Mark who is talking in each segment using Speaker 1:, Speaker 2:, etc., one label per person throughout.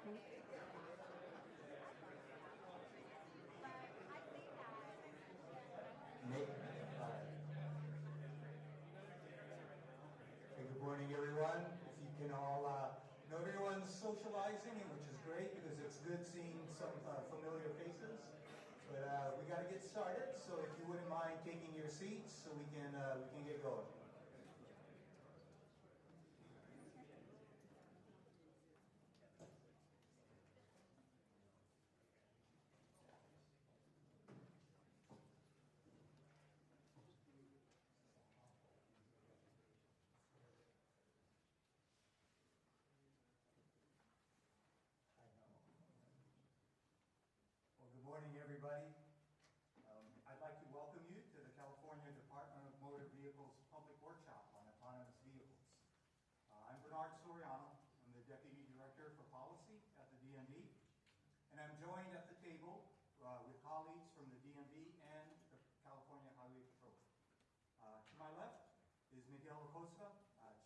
Speaker 1: Good morning, everyone. If you can all know everyone's socializing, which is great because it's good seeing some familiar faces. But we got to get started. So if you wouldn't mind taking your seats, so we can get going. Good morning, everybody. I'd like to welcome you to the California Department of Motor Vehicles Public Workshop on Autonomous Vehicles. I'm Bernard Soriano. I'm the Deputy Director for Policy at the DMV, and I'm joined at the table with colleagues from the DMV and the California Highway Patrol. To my left is Miguel Acosta,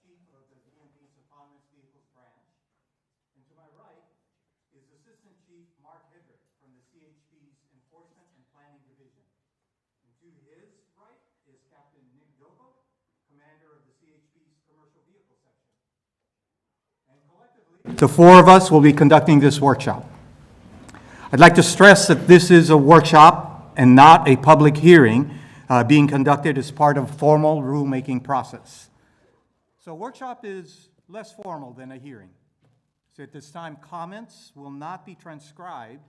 Speaker 1: Chief of the DMV's Autonomous Vehicles Branch, and to my right is Assistant Chief Mark Hedrick from the CHP's Enforcement and Planning Division. And to his right is Captain Nick Dopo, Commander of the CHP's Commercial Vehicle Section. And collectively, the four of us will be conducting this workshop. I'd like to stress that this is a workshop and not a public hearing being conducted as part of a formal rulemaking process. So a workshop is less formal than a hearing. So at this time, comments will not be transcribed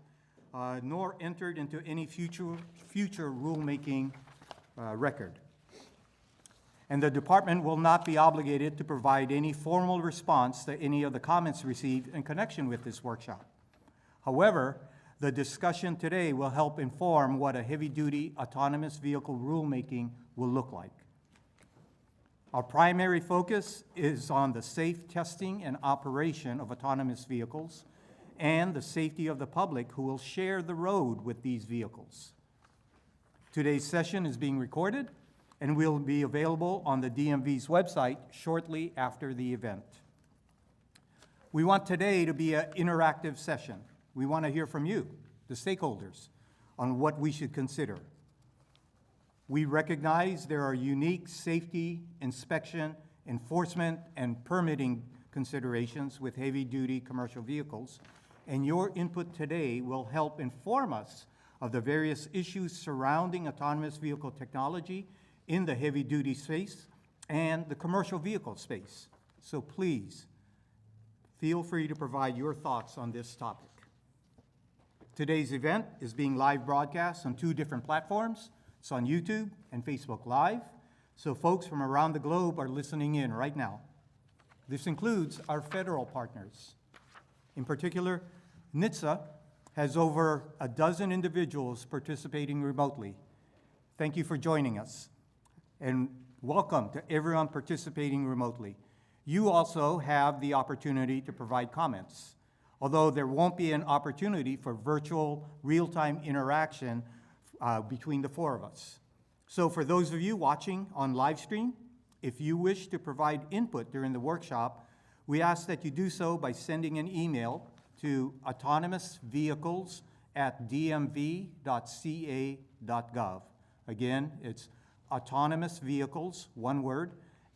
Speaker 1: nor entered into any future rulemaking record. And the department will not be obligated to provide any formal response to any of the comments received in connection with this workshop. However, the discussion today will help inform what a heavy-duty autonomous vehicle rulemaking will look like. Our primary focus is on the safe testing and operation of autonomous vehicles and the safety of the public who will share the road with these vehicles. Today's session is being recorded and will be available on the DMV's website shortly after the event. We want today to be an interactive session. We want to hear from you, the stakeholders, on what we should consider. We recognize there are unique safety, inspection, enforcement, and permitting considerations with heavy-duty commercial vehicles, and your input today will help inform us of the various issues surrounding autonomous vehicle technology in the heavy-duty space and the commercial vehicle space. So please, feel free to provide your thoughts on this topic. Today's event is being live broadcast on 2 different platforms. It's on YouTube and Facebook Live, so folks from around the globe are listening in right now. This includes our federal partners. In particular, NHTSA has over a dozen individuals participating remotely. Thank you for joining us, and welcome to everyone participating remotely. You also have the opportunity to provide comments, although there won't be an opportunity for virtual real-time interaction between the 4 of us. So for those of you watching on live stream, if you wish to provide input during the workshop, we ask that you do so by sending an email to autonomousvehicles@dmv.ca.gov. Again, it's autonomousvehicles, one word,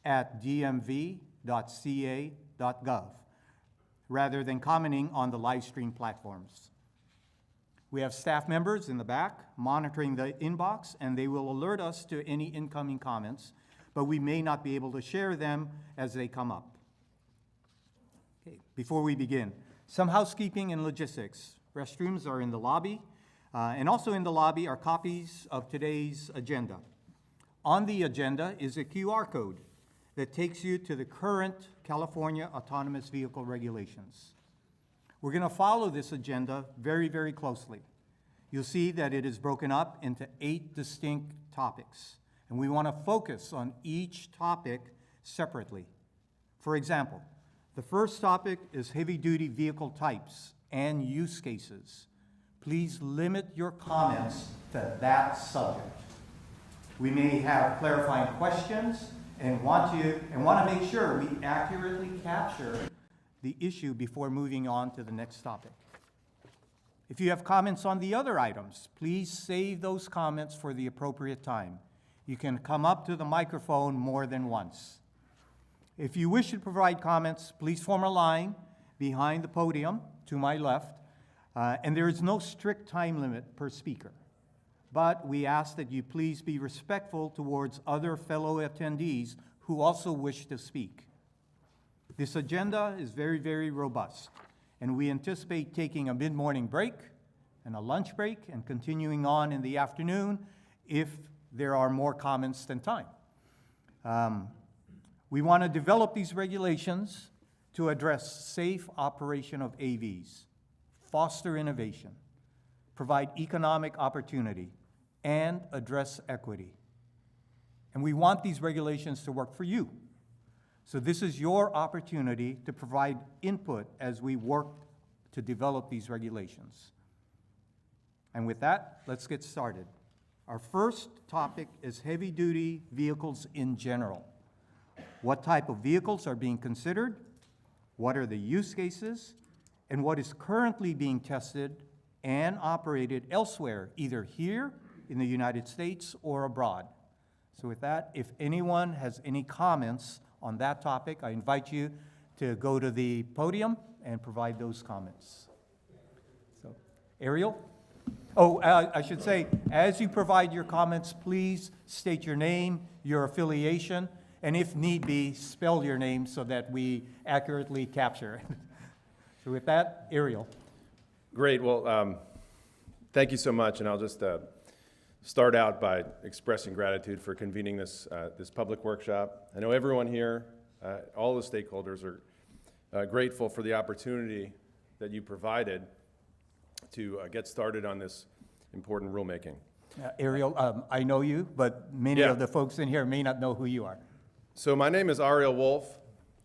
Speaker 1: @dmv.ca.gov, rather than commenting on the live stream platforms. We have staff members in the back monitoring the inbox, and they will alert us to any incoming comments, but we may not be able to share them as they come up. Okay, before we begin, some housekeeping and logistics. Restrooms are in the lobby, and also in the lobby are copies of today's agenda. On the agenda is a QR code that takes you to the current California autonomous vehicle regulations. We're going to follow this agenda very, very closely. You'll see that it is broken up into 8 distinct topics, and we want to focus on each topic separately. For example, the first topic is heavy-duty vehicle types and use cases. Please limit your comments to that subject. We may have clarifying questions and want to make sure we accurately capture the issue before moving on to the next topic. If you have comments on the other items, please save those comments for the appropriate time. You can come up to the microphone more than once. If you wish to provide comments, please form a line behind the podium to my left, and there is no strict time limit per speaker. But we ask that you please be respectful towards other fellow attendees who also wish to speak. This agenda is very, very robust, and we anticipate taking a mid-morning break and a lunch break and continuing on in the afternoon if there are more comments than time. We want to develop these regulations to address safe operation of AVs, foster innovation, provide economic opportunity, and address equity. And we want these regulations to work for you. So this is your opportunity to provide input as we work to develop these regulations. And with that, let's get started. Our first topic is heavy-duty vehicles in general. What type of vehicles are being considered? What are the use cases? And what is currently being tested and operated elsewhere, either here in the United States or abroad? So with that, if anyone has any comments on that topic, I invite you to go to the podium and provide those comments. So, Ariel? Oh, I should say, as you provide your comments, please state your name, your affiliation, and if need be, spell your name so that we accurately capture it. So with that, Ariel.
Speaker 2: Great. Well, thank you so much, and I'll just start out by expressing gratitude for convening this public workshop. I know everyone here, all the stakeholders are grateful for the opportunity that you provided to get started on this important rulemaking.
Speaker 1: Ariel, I know you, but many of the folks in here may not know who you are.
Speaker 2: So my name is Ariel Wolf.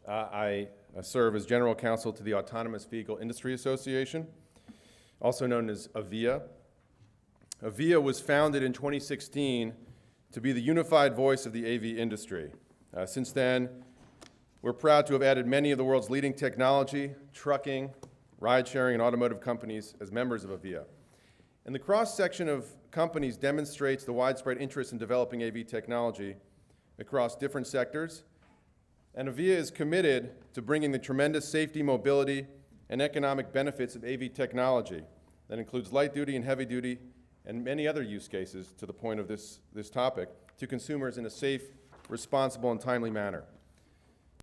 Speaker 2: I serve as General Counsel to the Autonomous Vehicle Industry Association, also known as AVIA. AVIA was founded in 2016 to be the unified voice of the AV industry. Since then, we're proud to have added many of the world's leading technology, trucking, ride-sharing, and automotive companies as members of AVIA. And the cross-section of companies demonstrates the widespread interest in developing AV technology across different sectors. And AVIA is committed to bringing the tremendous safety, mobility, and economic benefits of AV technology that includes light-duty and heavy-duty and many other use cases, to the point of this topic, to consumers in a safe, responsible, and timely manner.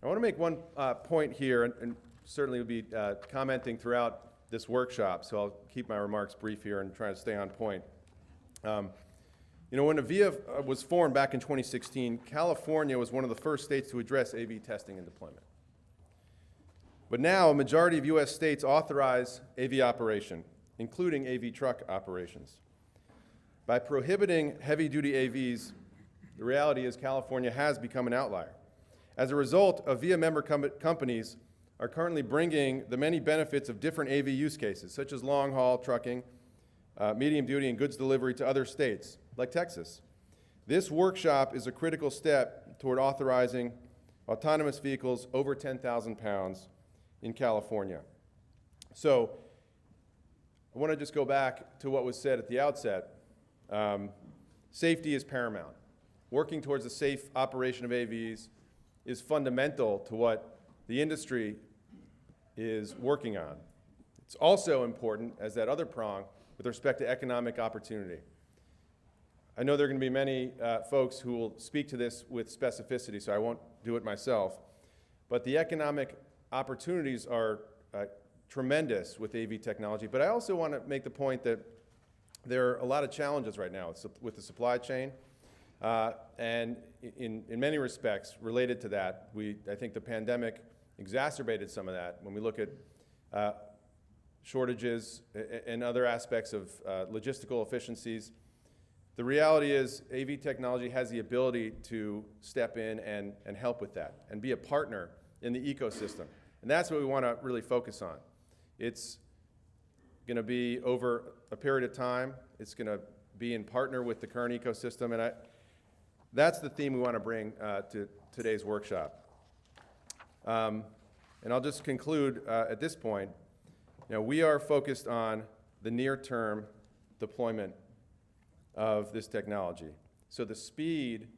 Speaker 2: I want to make one point here, and certainly will be commenting throughout this workshop, so I'll keep my remarks brief here and try to stay on point. You know, when AVIA was formed back in 2016, California was one of the first states to address AV testing and deployment. But now, a majority of U.S. states authorize AV operation, including AV truck operations. By prohibiting heavy-duty AVs, the reality is California has become an outlier. As a result, AVIA member companies are currently bringing the many benefits of different AV use cases, such as long-haul trucking, medium-duty, and goods delivery to other states, like Texas. This workshop is a critical step toward authorizing autonomous vehicles over 10,000 pounds in California. So I want to just go back to what was said at the outset. Safety is paramount. Working towards a safe operation of AVs is fundamental to what the industry is working on. It's also important as that other prong with respect to economic opportunity. I know there are going to be many folks who will speak to this with specificity, so I won't do it myself. But the economic opportunities are tremendous with AV technology. But I also want to make the point that there are a lot of challenges right now with the supply chain. And in many respects related to that, I think the pandemic exacerbated some of that when we look at shortages and other aspects of logistical efficiencies. The reality is AV technology has the ability to step in and help with that and be a partner in the ecosystem. And that's what we want to really focus on. It's going to be over a period of time. It's going to be in partner with the current ecosystem. And that's the theme we want to bring to today's workshop. And And I'll just conclude at this point, we are focused on the near-term deployment of this technology. So the speed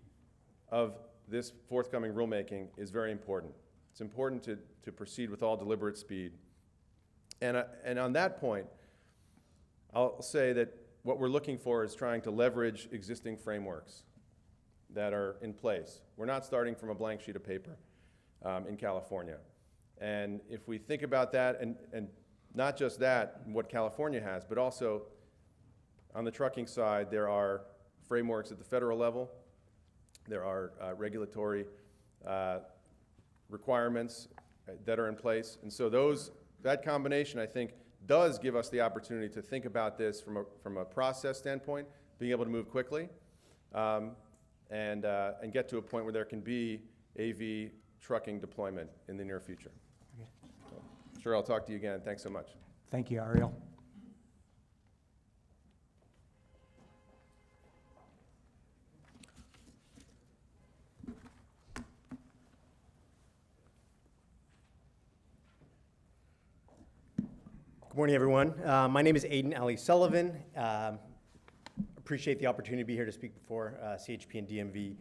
Speaker 2: of this forthcoming rulemaking is very important. It's important to proceed with all deliberate speed. And on that point, I'll say that what we're looking for is trying to leverage existing frameworks that are in place. We're not starting from a blank sheet of paper in California. And if we think about that, and not just that, what California has, but also on the trucking side, there are frameworks at the federal level. There are regulatory requirements that are in place. And so that combination, I think, does give us the opportunity to think about this from a process standpoint, being able to move quickly, and get to a point where there can be AV trucking deployment in the near future.
Speaker 3: Okay.
Speaker 2: So, sure, I'll talk to you again. Thanks so much.
Speaker 3: Thank you, Ariel.
Speaker 4: Good morning, everyone. My name is Aidan Ali Sullivan. Appreciate the opportunity to be here to speak before CHP and DMV.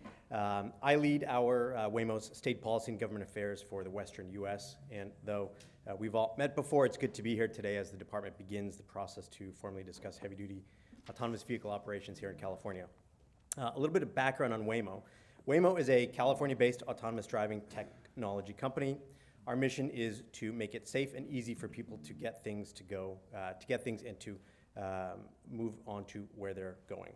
Speaker 4: I lead our Waymo's state policy and government affairs for the Western U.S. And though we've all met before, it's good to be here today as the department begins the process to formally discuss heavy-duty autonomous vehicle operations here in California. A little bit of background on Waymo. Waymo is a California-based autonomous driving technology company. Our mission is to make it safe and easy for people to get things and to move on to where they're going.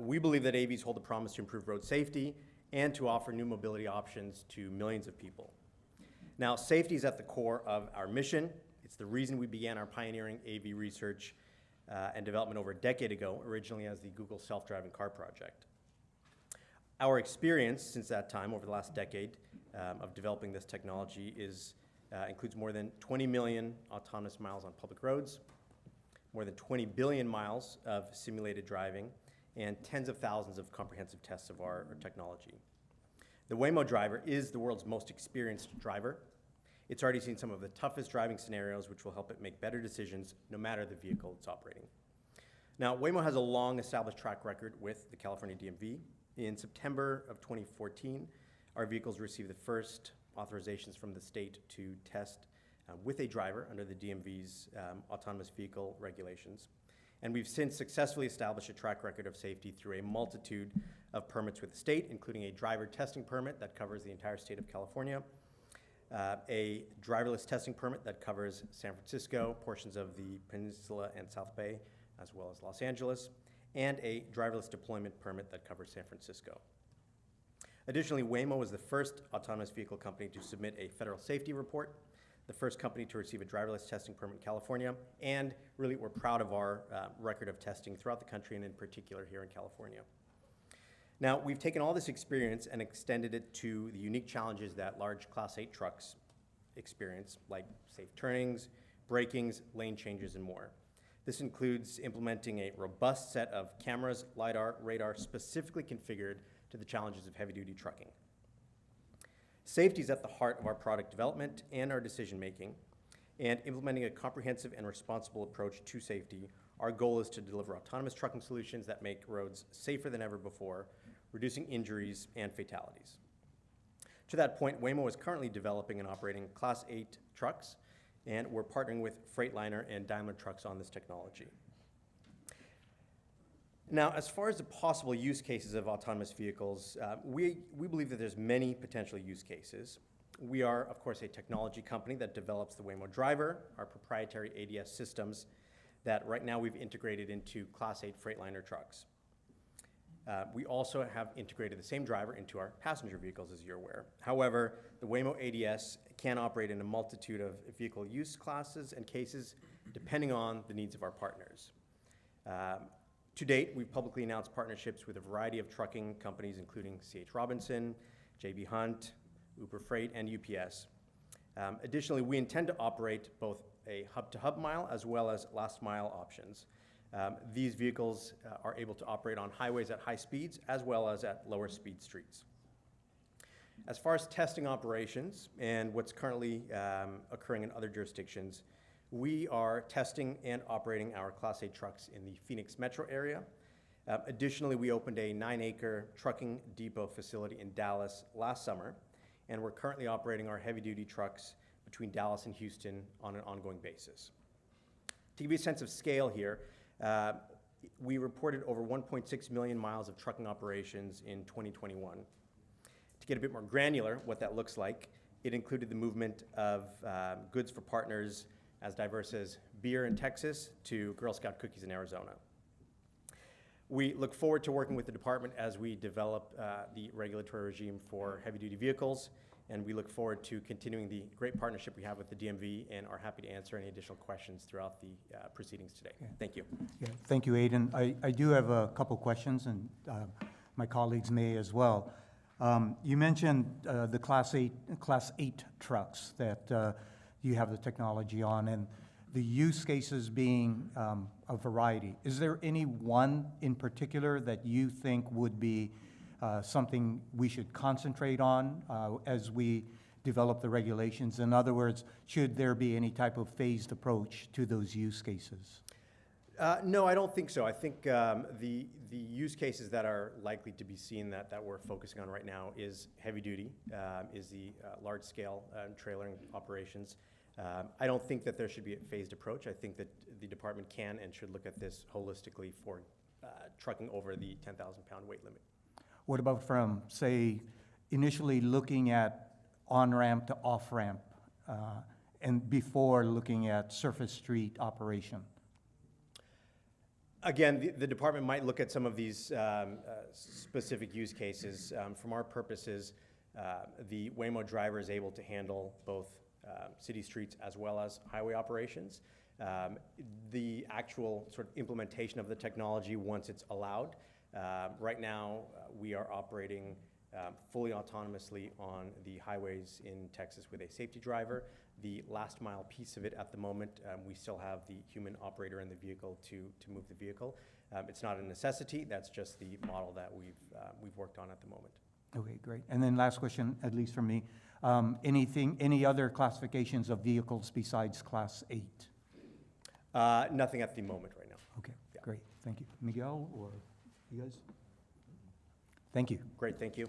Speaker 4: We believe that AVs hold the promise to improve road safety and to offer new mobility options to millions of people. Now, safety is at the core of our mission. It's the reason we began our pioneering AV research and development over a decade ago, originally as the Google Self-Driving Car Project. Our experience since that time, over the last decade, of developing this technology includes more than 20 million autonomous miles on public roads, more than 20 billion miles of simulated driving, and tens of thousands of comprehensive tests of our technology. The Waymo driver is the world's most experienced driver. It's already seen some of the toughest driving scenarios, which will help it make better decisions no matter the vehicle it's operating. Now, Waymo has a long established track record with the California DMV. In September of 2014, our vehicles received the first authorizations from the state to test with a driver under the DMV's autonomous vehicle regulations. And we've since successfully established a track record of safety through a multitude of permits with the state, including a driver testing permit that covers the entire state of California, a driverless testing permit that covers San Francisco, portions of the Peninsula and South Bay, as well as Los Angeles, and a driverless deployment permit that covers San Francisco. Additionally, Waymo was the first autonomous vehicle company to submit a federal safety report, the first company to receive a driverless testing permit in California, and really we're proud of our record of testing throughout the country and in particular here in California. Now, we've taken all this experience and extended it to the unique challenges that large Class 8 trucks experience, like safe turnings, brakings, lane changes, and more. This includes implementing a robust set of cameras, LiDAR, radar, specifically configured to the challenges of heavy-duty trucking. Safety is at the heart of our product development and our decision-making, and implementing a comprehensive and responsible approach to safety, our goal is to deliver autonomous trucking solutions that make roads safer than ever before, reducing injuries and fatalities. To that point, Waymo is currently developing and operating Class 8 trucks, and we're partnering with Freightliner and Daimler Trucks on this technology. Now, as far as the possible use cases of autonomous vehicles, we believe that there's many potential use cases. We are, of course, a technology company that develops the Waymo driver, our proprietary ADS systems that right now we've integrated into Class 8 Freightliner trucks. We also have integrated the same driver into our passenger vehicles, as you're aware. However, the Waymo ADS can operate in a multitude of vehicle use classes and cases, depending on the needs of our partners. To date, we've publicly announced partnerships with a variety of trucking companies, including C.H. Robinson, J.B. Hunt, Uber Freight, and UPS. Additionally, we intend to operate both a hub-to-hub mile as well as last-mile options. These vehicles are able to operate on highways at high speeds as well as at lower speed streets. As far as testing operations and what's currently occurring in other jurisdictions, we are testing and operating our Class 8 trucks in the Phoenix metro area. Additionally, we opened a 9-acre trucking depot facility in Dallas last summer, and we're currently operating our heavy-duty trucks between Dallas and Houston on an ongoing basis. To give you a sense of scale here, we reported over 1.6 million miles of trucking operations in 2021. To get a bit more granular, what that looks like, it included the movement of goods for partners as diverse as beer in Texas to Girl Scout cookies in Arizona. We look forward to working with the department as we develop the regulatory regime for heavy-duty vehicles, and we look forward to continuing the great partnership we have with the DMV and are happy to answer any additional questions throughout the proceedings today.
Speaker 1: Okay.
Speaker 4: Thank you.
Speaker 1: Yeah, thank you, Aiden. I do have a couple questions, and my colleagues may as well. You mentioned the Class 8 trucks that you have the technology on, and the use cases being a variety. Is there any one in particular that you think would be something we should concentrate on as we develop the regulations? In other words, should there be any type of phased approach to those use cases?
Speaker 4: No, I don't think so. I think the use cases that are likely to be seen that we're focusing on right now is heavy duty, is the large scale trailering operations. I don't think that there should be a phased approach. I think that the department can and should look at this holistically for trucking over the 10,000-pound weight limit.
Speaker 1: What about from, say, initially looking at on-ramp to off-ramp and before looking at surface street operation?
Speaker 4: Again, the department might look at some of these specific use cases. From our purposes, the Waymo driver is able to handle both city streets as well as highway operations. The actual sort of implementation of the technology once it's allowed. Right now, we are operating fully autonomously on the highways in Texas with a safety driver. The last mile piece of it at the moment, we still have the human operator in the vehicle to move the vehicle. It's not a necessity, that's just the model that we've worked on at the moment.
Speaker 1: Okay, great. And then last question, at least from me, any other classifications of vehicles besides Class 8?
Speaker 4: Nothing at the moment right now.
Speaker 1: Okay,
Speaker 4: Yeah.
Speaker 1: great, thank you. Miguel, or you guys? Thank you.
Speaker 4: Great, thank you.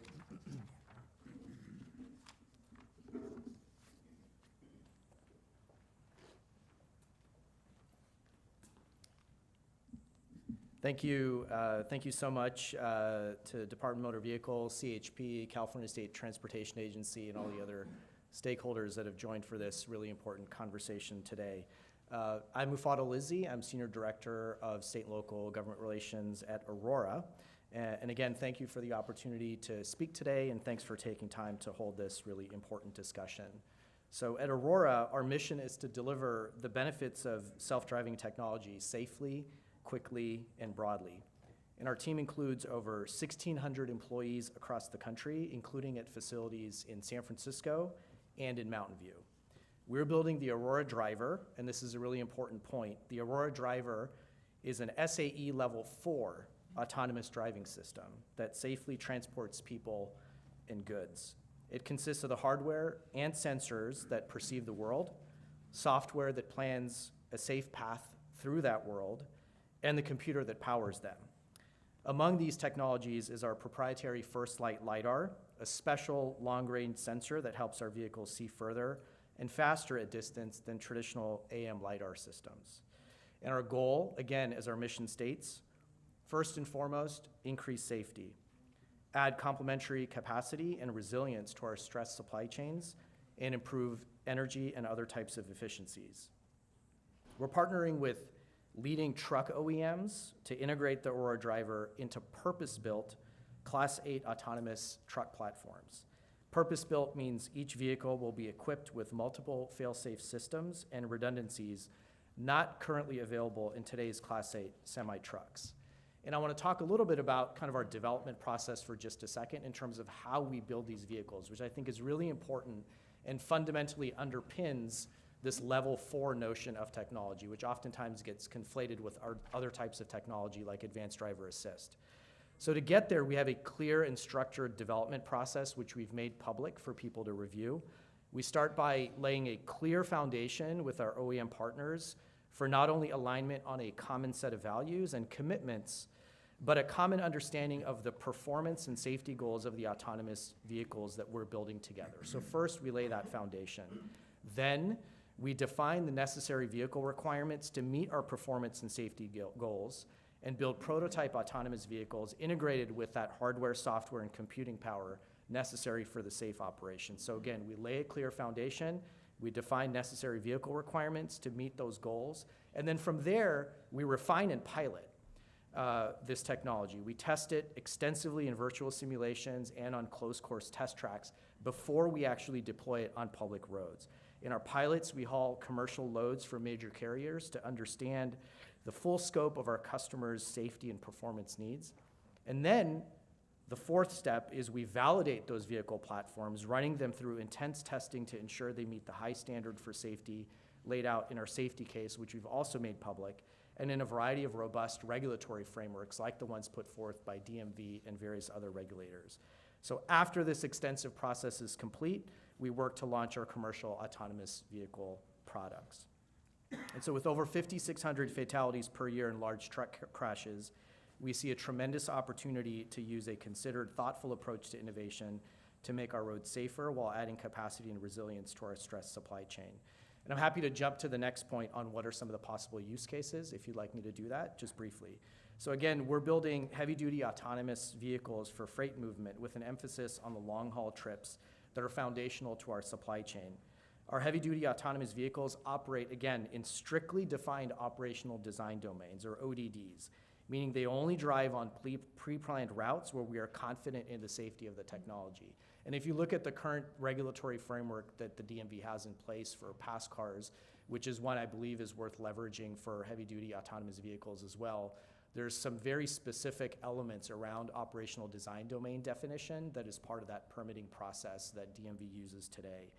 Speaker 3: Thank you so much to Department of Motor Vehicles, CHP, California State Transportation Agency, and all the other stakeholders that have joined for this really important conversation today. I'm Mufado Lizzi. I'm Senior Director of State and Local Government Relations at Aurora. And again, thank you for the opportunity to speak today, and thanks for taking time to hold this really important discussion. So at Aurora, our mission is to deliver the benefits of self-driving technology safely, quickly, and broadly. And our team includes over 1,600 employees across the country, including at facilities in San Francisco and in Mountain View. We're building the Aurora Driver, and this is a really important point. The Aurora Driver is an SAE Level 4 autonomous driving system that safely transports people and goods. It consists of the hardware and sensors that perceive the world, software that plans a safe path through that world, and the computer that powers them. Among these technologies is our proprietary First Light LiDAR, a special long-range sensor that helps our vehicles see further and faster at distance than traditional AM LiDAR systems. And our goal, again, as our mission states, first and foremost, increase safety, add complementary capacity and resilience to our stressed supply chains, and improve energy and other types of efficiencies. We're partnering with leading truck OEMs to integrate the Aurora Driver into purpose-built Class 8 autonomous truck platforms. Purpose-built means each vehicle will be equipped with multiple fail-safe systems and redundancies not currently available in today's Class 8 semi-trucks. And I want to talk a little bit about kind of our development process for just a second in terms of how we build these vehicles, which I think is really important and fundamentally underpins this level 4 notion of technology, which oftentimes gets conflated with our other types of technology like advanced driver assist. So to get there, we have a clear and structured development process, which we've made public for people to review. We start by laying a clear foundation with our OEM partners for not only alignment on a common set of values and commitments, but a common understanding of the performance and safety goals of the autonomous vehicles that we're building together. So first, we lay that foundation. Then, we define the necessary vehicle requirements to meet our performance and safety goals and build prototype autonomous vehicles integrated with that hardware, software, and computing power necessary for the safe operation. So again, we lay a clear foundation, we define necessary vehicle requirements to meet those goals, and then from there, we refine and pilot this technology. We test it extensively in virtual simulations and on closed course test tracks before we actually deploy it on public roads. In our pilots, we haul commercial loads for major carriers to understand the full scope of our customers' safety and performance needs. And then the fourth step is we validate those vehicle platforms, running them through intense testing to ensure they meet the high standard for safety laid out in our safety case, which we've also made public, and in a variety of robust regulatory frameworks like the ones put forth by DMV and various other regulators. So after this extensive process is complete, we work to launch our commercial autonomous vehicle products. And so with over 5,600 fatalities per year in large truck crashes, we see a tremendous opportunity to use a considered, thoughtful approach to innovation to make our roads safer while adding capacity and resilience to our stressed supply chain. And I'm happy to jump to the next point on what are some of the possible use cases, if you'd like me to do that, just briefly. So again, we're building heavy-duty autonomous vehicles for freight movement with an emphasis on the long-haul trips that are foundational to our supply chain. Our heavy-duty autonomous vehicles operate, again, in strictly defined operational design domains, or ODDs, meaning they only drive on pre-planned routes where we are confident in the safety of the technology. And if you look at the current regulatory framework that the DMV has in place for pass cars, which is one I believe is worth leveraging for heavy-duty autonomous vehicles as well, there's some very specific elements around operational design domain definition that is part of that permitting process that DMV uses today.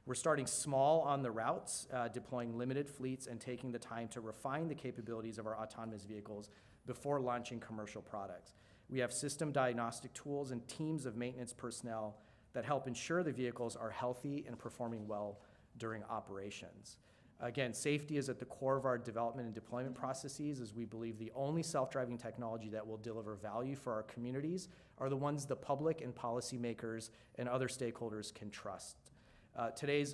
Speaker 3: We're starting small on the routes, deploying limited fleets and taking the time to refine the capabilities of our autonomous vehicles before launching commercial products. We have system diagnostic tools and teams of maintenance personnel that help ensure the vehicles are healthy and performing well during operations. Again, safety is at the core of our development and deployment processes, as we believe the only self-driving technology that will deliver value for our communities are the ones the public and policymakers and other stakeholders can trust. Today,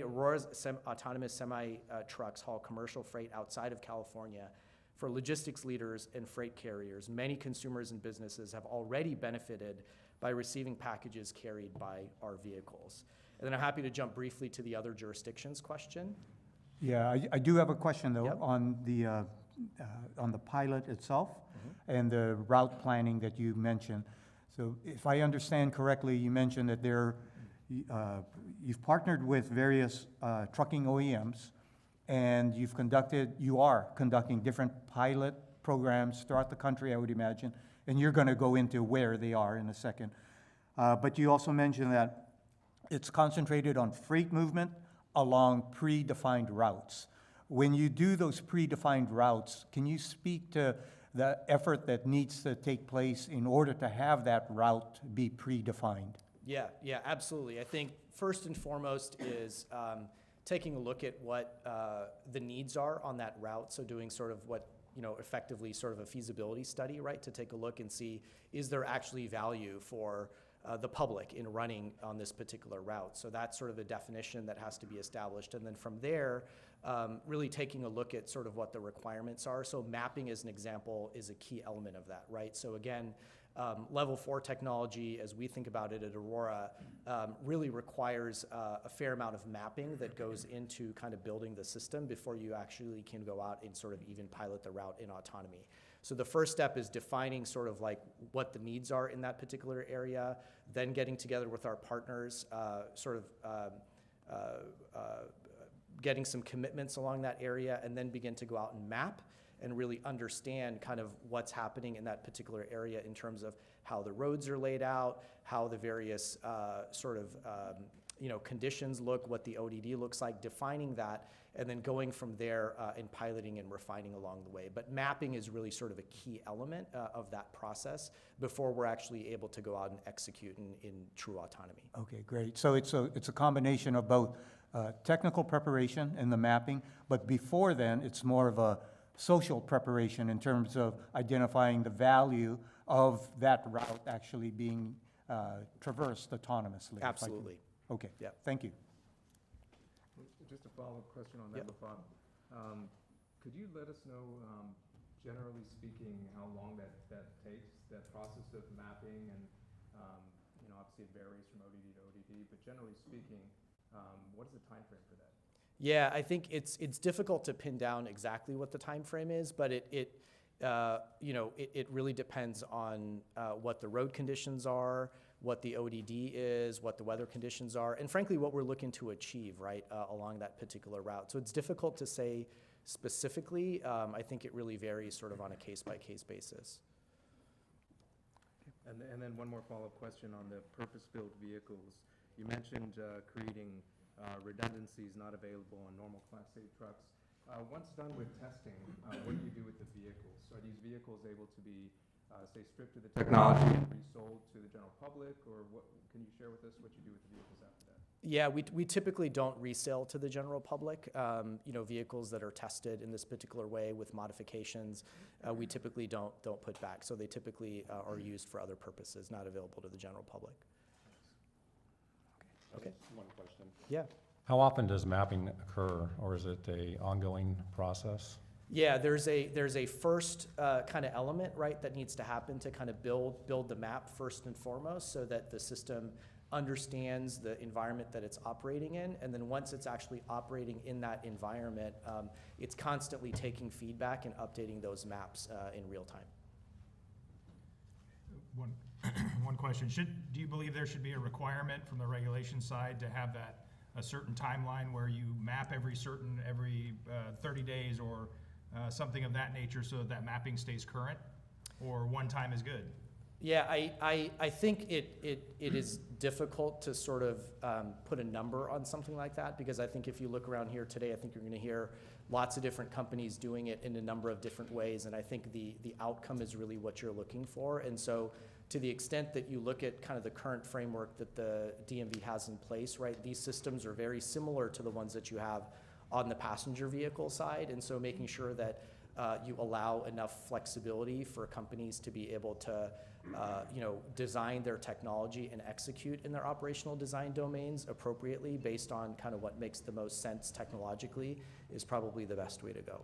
Speaker 3: Aurora's autonomous semi-trucks haul commercial freight outside of California for logistics leaders and freight carriers. Many consumers and businesses have already benefited by receiving packages carried by our vehicles. And then I'm happy to jump briefly to the other jurisdictions question.
Speaker 1: Yeah, I do have a question though.
Speaker 3: Yep.
Speaker 1: On the pilot itself and the route planning that you mentioned. So if I understand correctly, you mentioned that you've partnered with various trucking OEMs, and you are conducting different pilot programs throughout the country, I would imagine, and you're going to go into where they are in a second. But you also mentioned that it's concentrated on freight movement along predefined routes. When you do those predefined routes, can you speak to the effort that needs to take place in order to have that route be predefined?
Speaker 3: Yeah, absolutely. I think first and foremost is taking a look at what the needs are on that route. So doing sort of what, effectively sort of a feasibility study, right? To take a look and see, is there actually value for the public in running on this particular route? So that's sort of the definition that has to be established. And then from there, really taking a look at sort of what the requirements are. So mapping, as an example, is a key element of that, right? So again, level 4 technology, as we think about it at Aurora, really requires a fair amount of mapping that goes into kind of building the system before you actually can go out and sort of even pilot the route in autonomy. So the first step is defining sort of like what the needs are in that particular area, then getting together with our partners, getting some commitments along that area, and then begin to go out and map and really understand kind of what's happening in that particular area in terms of how the roads are laid out, how the various conditions look, what the ODD looks like, defining that, and then going from there and piloting and refining along the way. But mapping is really sort of a key element of that process before we're actually able to go out and execute in true autonomy.
Speaker 1: Okay, great. So it's a combination of both technical preparation and the mapping, but before then, it's more of a social preparation in terms of identifying the value of that route actually being traversed autonomously. if I can-
Speaker 3: Absolutely.
Speaker 1: Okay,
Speaker 3: Yep.
Speaker 1: thank you.
Speaker 5: Just a follow-up question on
Speaker 3: Yep.
Speaker 5: that, Bob. Could you let us know, generally speaking, how long that takes, that process of mapping? And, obviously it varies from ODD to ODD, but generally speaking, what is the time frame for that?
Speaker 3: Yeah, I think it's difficult to pin down exactly what the time frame is, but it really depends on what the road conditions are, what the ODD is, what the weather conditions are, and frankly, what we're looking to achieve, right, along that particular route. So it's difficult to say specifically. I think it really varies sort of on a case-by-case basis.
Speaker 5: And then one more follow-up question on the purpose-built vehicles. You mentioned creating redundancies not available on normal Class 8 trucks. Once done with testing, what do you do with the vehicles? Are these vehicles able to be, say, stripped of the technology and resold to the general public, or what? Can you share with us what you do with the vehicles after that?
Speaker 3: Yeah, we typically don't resell to the general public. Vehicles that are tested in this particular way with modifications, we typically don't put back. So they typically are used for other purposes, not available to the general public. Okay.
Speaker 6: One question.
Speaker 3: Yeah.
Speaker 6: How often does mapping occur, or is it a ongoing process?
Speaker 3: Yeah, there's a first kind of element, right, that needs to happen to kind of build the map first and foremost, so that the system understands the environment that it's operating in, and then once it's actually operating in that environment, it's constantly taking feedback and updating those maps in real time.
Speaker 7: One question, do you believe there should be a requirement from the regulation side to have that, a certain timeline where you map every 30 days or something of that nature, so that mapping stays current, or one time is good?
Speaker 3: Yeah, I think it is difficult to sort of put a number on something like that, because I think if you look around here today, I think you're going to hear lots of different companies doing it in a number of different ways, and I think the outcome is really what you're looking for. And so to the extent that you look at kind of the current framework that the DMV has in place, right, these systems are very similar to the ones that you have on the passenger vehicle side, and so making sure that you allow enough flexibility for companies to be able to design their technology and execute in their operational design domains appropriately based on kind of what makes the most sense technologically is probably the best way to go.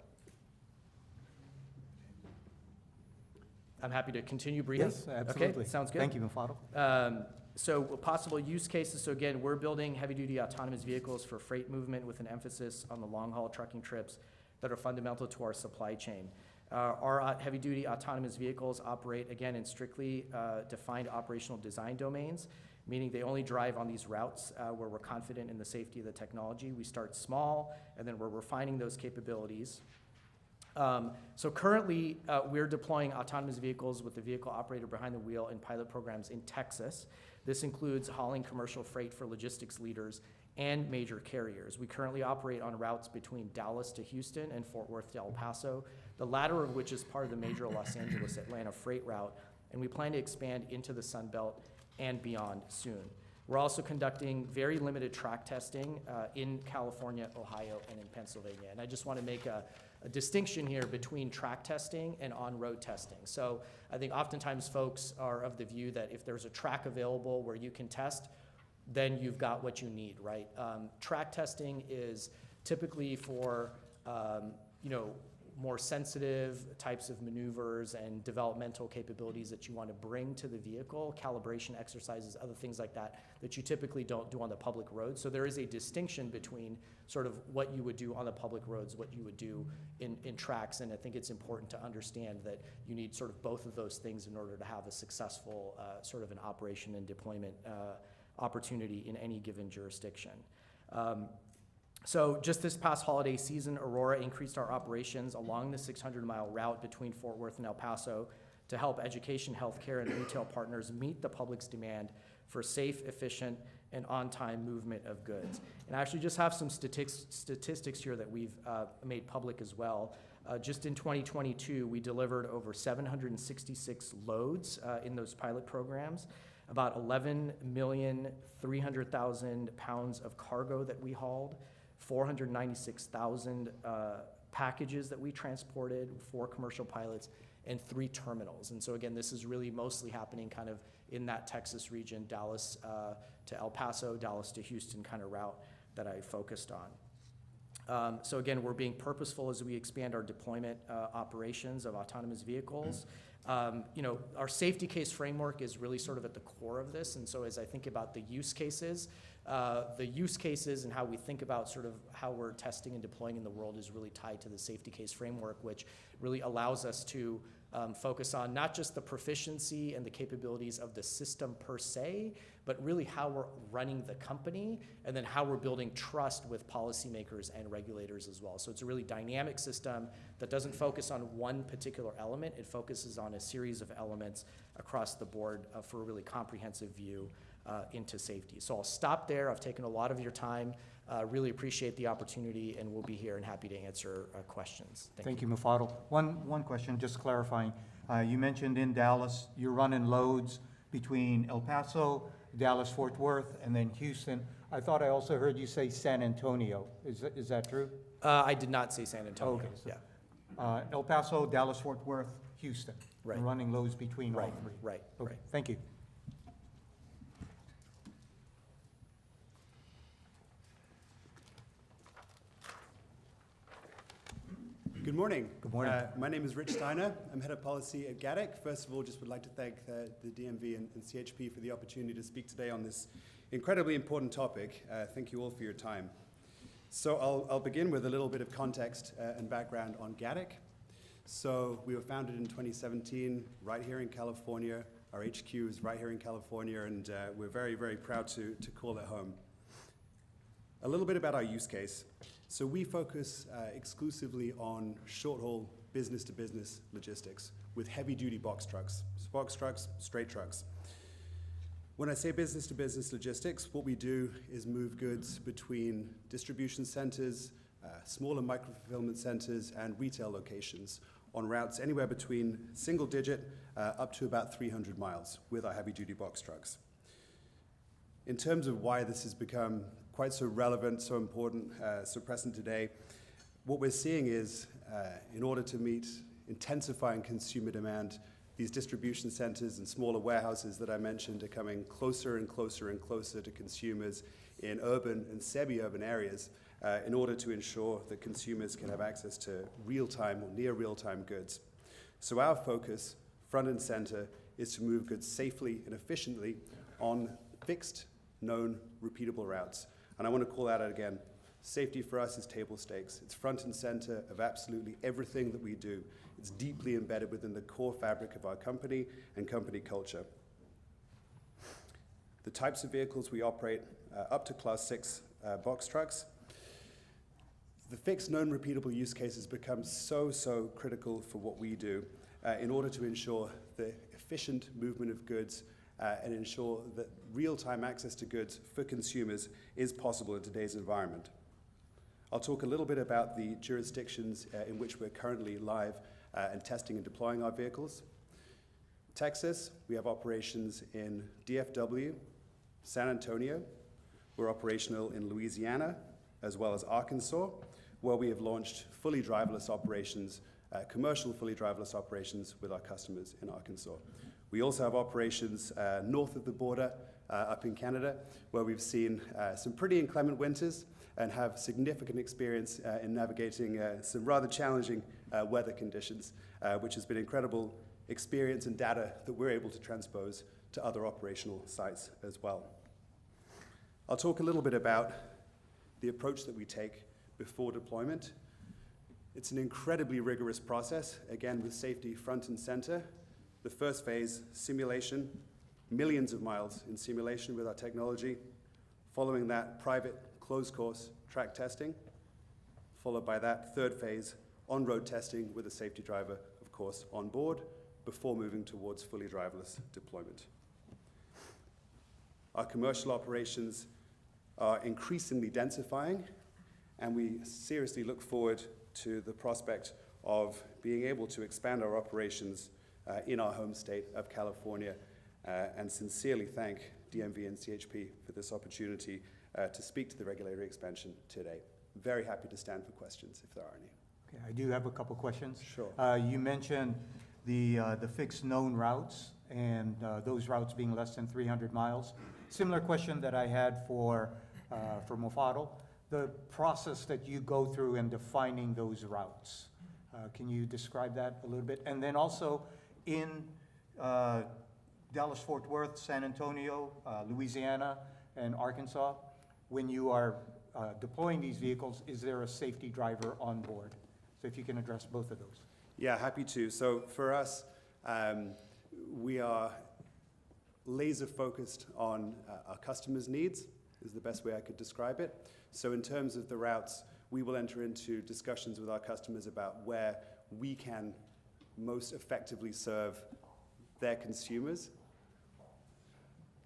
Speaker 3: I'm happy to continue breathing.
Speaker 1: Yes, absolutely.
Speaker 3: Okay, sounds good.
Speaker 1: Thank you, Mufado.
Speaker 3: So possible use cases. So again, we're building heavy-duty autonomous vehicles for freight movement with an emphasis on the long-haul trucking trips that are fundamental to our supply chain. Our heavy-duty autonomous vehicles operate, again, in strictly defined operational design domains, meaning they only drive on these routes where we're confident in the safety of the technology. We start small, and then we're refining those capabilities. So currently, we're deploying autonomous vehicles with the vehicle operator behind the wheel in pilot programs in Texas. This includes hauling commercial freight for logistics leaders and major carriers. We currently operate on routes between Dallas to Houston and Fort Worth to El Paso, the latter of which is part of the major Los Angeles-Atlanta freight route, and we plan to expand into the Sun Belt and beyond soon. We're also conducting very limited track testing in California, Ohio, and in Pennsylvania. And I just want to make a distinction here between track testing and on-road testing. So I think oftentimes folks are of the view that if there's a track available where you can test, then you've got what you need, right? Track testing is typically for, more sensitive types of maneuvers and developmental capabilities that you want to bring to the vehicle, calibration exercises, other things like that, that you typically don't do on the public roads. So there is a distinction between sort of what you would do on the public roads, what you would do in tracks, and I think it's important to understand that you need sort of both of those things in order to have a successful sort of an operation and deployment opportunity in any given jurisdiction. So just this past holiday season, Aurora increased our operations along the 600-mile route between Fort Worth and El Paso to help education, healthcare, and retail partners meet the public's demand for safe, efficient, and on-time movement of goods. And I actually just have some statistics here that we've made public as well. Just in 2022, we delivered over 766 loads in those pilot programs, about 11,300,000 pounds of cargo that we hauled, 496,000 packages that we transported, 4 commercial pilots, and 3 terminals. And so again, this is really mostly happening kind of in that Texas region, Dallas to El Paso, Dallas to Houston kind of route that I focused on. So again, we're being purposeful as we expand our deployment operations of autonomous vehicles. You know, our safety case framework is really sort of at the core of this. And so as I think about the use cases and how we think about sort of how we're testing and deploying in the world is really tied to the safety case framework, which really allows us to focus on not just the proficiency and the capabilities of the system per se, but really how we're running the company and then how we're building trust with policymakers and regulators as well. So it's a really dynamic system that doesn't focus on one particular element. It focuses on a series of elements across the board for a really comprehensive view into safety. So I'll stop there. I've taken a lot of your time. Really appreciate the opportunity, and we'll be here and happy to answer questions.
Speaker 1: Thank you, Mufadal. One question, just clarifying. You mentioned in Dallas, you're running loads between El Paso, Dallas-Fort Worth, and then Houston. I thought I also heard you say San Antonio. Is that true?
Speaker 3: I did not say San Antonio.
Speaker 1: Okay, so,
Speaker 3: yeah.
Speaker 1: El Paso, Dallas-Fort Worth, Houston.
Speaker 3: Right.
Speaker 1: You're running loads between all three.
Speaker 3: Right.
Speaker 1: Okay, thank you.
Speaker 8: Good morning.
Speaker 1: Good morning.
Speaker 8: My name is Rich Steiner. I'm head of policy at GADEC. First of all, just would like to thank the DMV and CHP for the opportunity to speak today on this incredibly important topic. Thank you all for your time. So I'll begin with a little bit of context and background on GADEC. So we were founded in 2017 right here in California. Our HQ is right here in California, and we're very, very proud to call it home. A little bit about our use case. So we focus exclusively on short-haul business-to-business logistics with heavy-duty box trucks, straight trucks. When I say business-to-business logistics, what we do is move goods between distribution centers, smaller micro-fulfillment centers, and retail locations on routes anywhere between single-digit up to about 300 miles with our heavy-duty box trucks. In terms of why this has become quite so relevant, so important, so present today, what we're seeing is in order to meet intensifying consumer demand, these distribution centers and smaller warehouses that I mentioned are coming closer and closer and closer to consumers in urban and semi-urban areas in order to ensure that consumers can have access to real-time or near real-time goods. So our focus, front and center, is to move goods safely and efficiently on fixed, known, repeatable routes. And I want to call that out again. Safety for us is table stakes. It's front and center of absolutely everything that we do. It's deeply embedded within the core fabric of our company and company culture. The types of vehicles we operate, up to Class 6 box trucks. The fixed, known, repeatable use cases become so critical for what we do in order to ensure the efficient movement of goods and ensure that real-time access to goods for consumers is possible in today's environment. I'll talk a little bit about the jurisdictions in which we're currently live and testing and deploying our vehicles. Texas, we have operations in DFW, San Antonio. We're operational in Louisiana, as well as Arkansas, where we have launched fully driverless operations, commercial fully driverless operations with our customers in Arkansas. We also have operations north of the border up in Canada, where we've seen some pretty inclement winters and have significant experience in navigating some rather challenging weather conditions, which has been incredible experience and data that we're able to transpose to other operational sites as well. I'll talk a little bit about the approach that we take before deployment. It's an incredibly rigorous process, again with safety front and center. The first phase, simulation, millions of miles in simulation with our technology. Following that, private, closed course, track testing. Followed by that, third phase, on-road testing with a safety driver, of course, on board, before moving towards fully driverless deployment. Our commercial operations are increasingly densifying, and we seriously look forward to the prospect of being able to expand our operations in our home state of California, and sincerely thank DMV and CHP for this opportunity to speak to the regulatory expansion today. Very happy to stand for questions if there are any.
Speaker 9: Okay, I do have a couple questions.
Speaker 8: Sure.
Speaker 9: You mentioned the fixed known routes and those routes being less than 300 miles. Similar question that I had for Mofado. The process that you go through in defining those routes. Can you describe that a little bit? And then also in Dallas-Fort Worth, San Antonio, Louisiana, and Arkansas, when you are deploying these vehicles, is there a safety driver on board? So if you can address both of those.
Speaker 8: Yeah, happy to. So for us, we are laser focused on our customers' needs, is the best way I could describe it. So in terms of the routes, we will enter into discussions with our customers about where we can most effectively serve their consumers.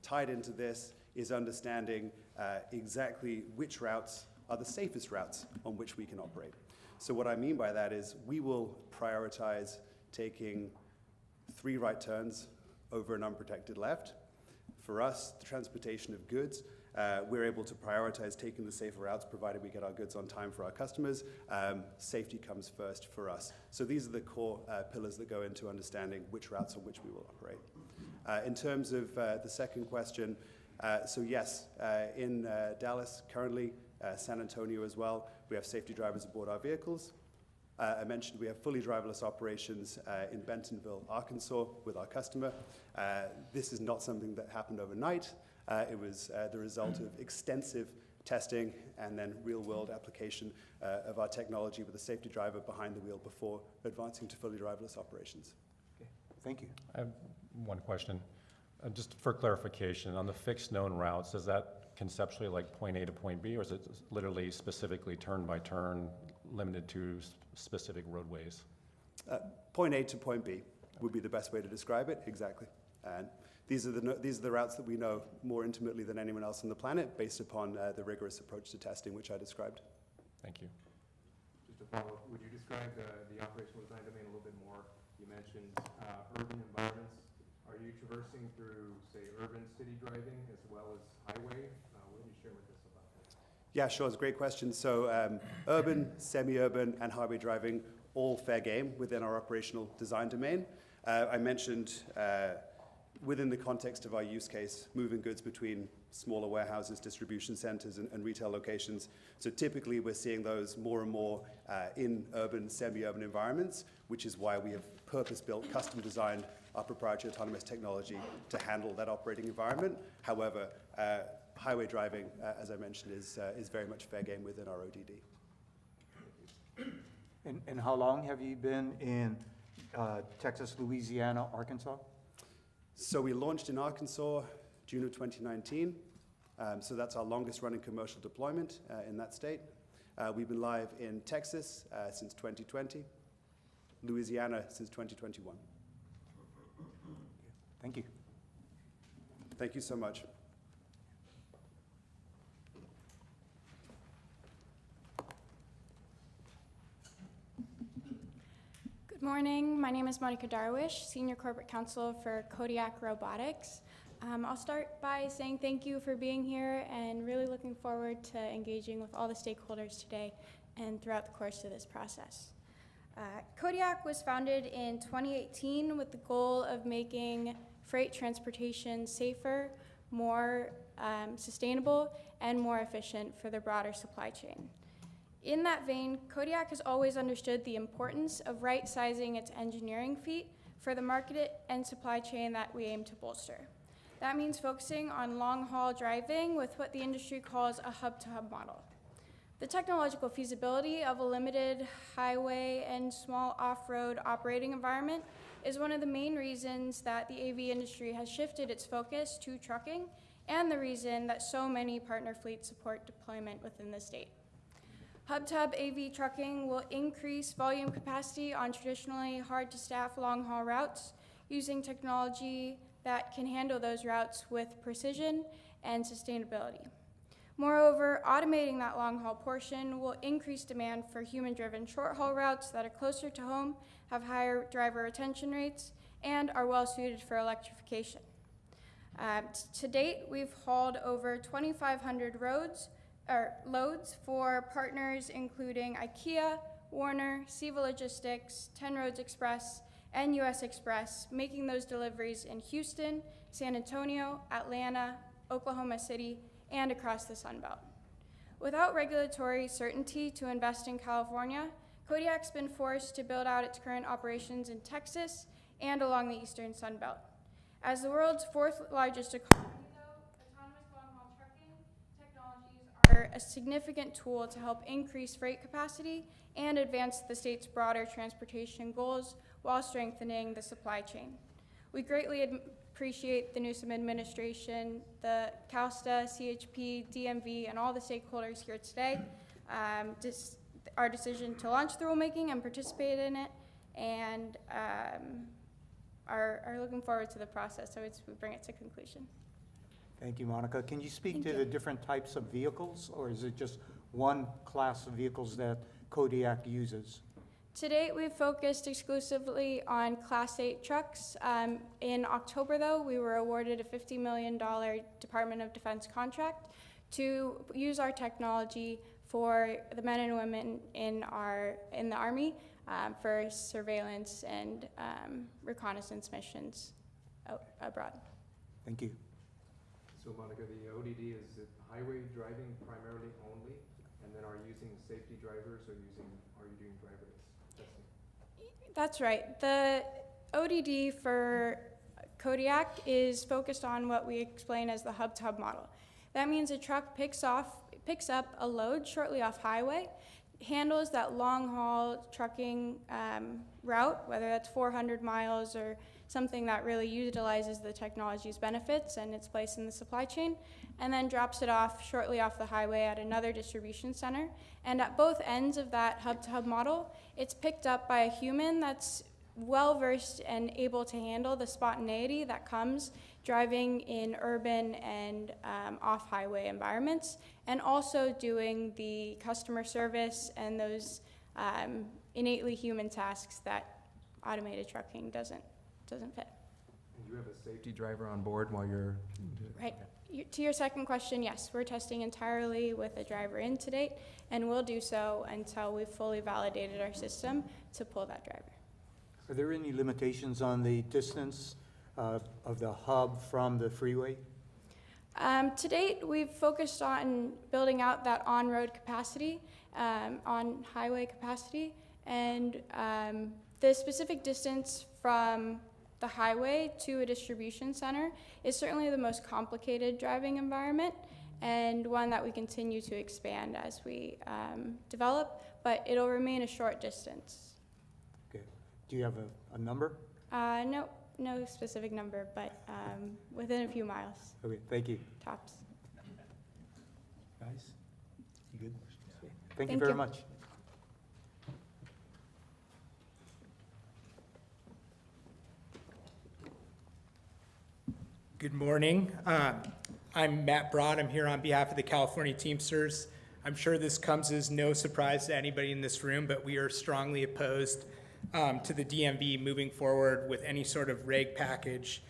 Speaker 8: Tied into this is understanding exactly which routes are the safest routes on which we can operate. So what I mean by that is we will prioritize taking 3 right turns over an unprotected left. For us, the transportation of goods, we're able to prioritize taking the safer routes provided we get our goods on time for our customers. Safety comes first for us. So these are the core pillars that go into understanding which routes on which we will operate. In terms of the second question, so yes, in Dallas currently, San Antonio as well, we have safety drivers aboard our vehicles. I mentioned we have fully driverless operations in Bentonville, Arkansas with our customer. This is not something that happened overnight. It was the result of extensive testing and then real-world application of our technology with a safety driver behind the wheel before advancing to fully driverless operations.
Speaker 9: Okay, thank you.
Speaker 6: I have one question. Just for clarification, on the fixed known routes, is that conceptually like point A to point B, or is it literally specifically turn by turn, limited to specific roadways?
Speaker 8: Point A to point B would be the best way to describe it, exactly. And these are the routes that we know more intimately than anyone else on the planet based upon the rigorous approach to testing, which I described.
Speaker 6: Thank you.
Speaker 5: Just to follow up, would you describe the operational design domain a little bit more? You mentioned urban environments. Are you traversing through, say, urban city driving as well as highway? What can you share with us about that?
Speaker 8: Yeah, sure, it's a great question. So urban, semi-urban, and highway driving, all fair game within our operational design domain. I mentioned within the context of our use case, moving goods between smaller warehouses, distribution centers, and retail locations. So typically we're seeing those more and more in urban, semi-urban environments, which is why we have purpose-built, custom-designed our proprietary autonomous technology to handle that operating environment. However, highway driving, as I mentioned, is very much fair game within our ODD.
Speaker 9: And how long have you been in Texas, Louisiana, Arkansas?
Speaker 8: So we launched in Arkansas, June of 2019. So that's our longest running commercial deployment in that state. We've been live in Texas since 2020, Louisiana since 2021.
Speaker 9: Thank you.
Speaker 8: Thank you so much.
Speaker 10: Good morning. My name is Monica Darwish, Senior Corporate Counsel for Kodiak Robotics. I'll start by saying thank you for being here and really looking forward to engaging with all the stakeholders today and throughout the course of this process. Kodiak was founded in 2018 with the goal of making freight transportation safer, more sustainable, and more efficient for the broader supply chain. In that vein, Kodiak has always understood the importance of right-sizing its engineering feat for the market and supply chain that we aim to bolster. That means focusing on long-haul driving with what the industry calls a hub-to-hub model. The technological feasibility of a limited highway and small off-road operating environment is one of the main reasons that the AV industry has shifted its focus to trucking and the reason that so many partner fleets support deployment within the state. Hub-to-hub AV trucking will increase volume capacity on traditionally hard-to-staff long-haul routes using technology that can handle those routes with precision and sustainability. Moreover, automating that long-haul portion will increase demand for human-driven short-haul routes that are closer to home, have higher driver retention rates, and are well-suited for electrification. To date, we've hauled over 2,500 loads for partners including IKEA, Warner, Seva Logistics, 10 Roads Express, and US Express, making those deliveries in Houston, San Antonio, Atlanta, Oklahoma City, and across the Sun Belt. Without regulatory certainty to invest in California, Kodiak's been forced to build out its current operations in Texas and along the eastern Sun Belt. As the world's fourth largest economy, though, autonomous long-haul trucking technologies are a significant tool to help increase freight capacity and advance the state's broader transportation goals while strengthening the supply chain. We greatly appreciate the Newsom administration, the CalSTA, CHP, DMV, and all the stakeholders here today. Our decision to launch the rulemaking and participate in it, and are looking forward to the process, so we bring it to conclusion.
Speaker 9: Thank you, Monica. Can you speak
Speaker 10: Thank
Speaker 9: to
Speaker 10: you.
Speaker 9: the different types of vehicles, or is it just one class of vehicles that Kodiak uses?
Speaker 10: To date, we've focused exclusively on Class 8 trucks. In October, though, we were awarded a $50 million Department of Defense contract to use our technology for the men and women in the Army for surveillance and reconnaissance missions abroad.
Speaker 9: Thank you.
Speaker 5: So Monica, the ODD, is it highway driving primarily only? And then are you using safety drivers or are you doing driverless testing?
Speaker 10: That's right. The ODD for Kodiak is focused on what we explain as the hub-to-hub model. That means a truck picks up a load shortly off highway, handles that long-haul trucking route, whether that's 400 miles or something that really utilizes the technology's benefits and its place in the supply chain, and then drops it off shortly off the highway at another distribution center. And at both ends of that hub-to-hub model, it's picked up by a human that's well-versed and able to handle the spontaneity that comes driving in urban and off-highway environments, and also doing the customer service and those innately human tasks that automated trucking doesn't fit.
Speaker 5: And you have a safety driver on board while you're...
Speaker 10: Right. To your second question, yes, we're testing entirely with a driver in to date, and we'll do so until we've fully validated our system to pull that driver.
Speaker 9: Are there any limitations on the distance of the hub from the freeway?
Speaker 10: To date, we've focused on building out that on-road capacity, on-highway capacity, and the specific distance from the highway to a distribution center is certainly the most complicated driving environment, and one that we continue to expand as we develop, but it'll remain a short distance.
Speaker 9: Okay. Do you have a number?
Speaker 10: No specific number, but within a few miles,
Speaker 9: Okay, thank you.
Speaker 10: tops.
Speaker 9: Guys, you good? Okay. Thank you
Speaker 10: Thank
Speaker 9: very
Speaker 10: you.
Speaker 9: much.
Speaker 11: Good morning. I'm Matt Broad. I'm here on behalf of the California Teamsters. I'm sure this comes as no surprise to anybody in this room, but we are strongly opposed to the DMV moving forward with any sort of reg package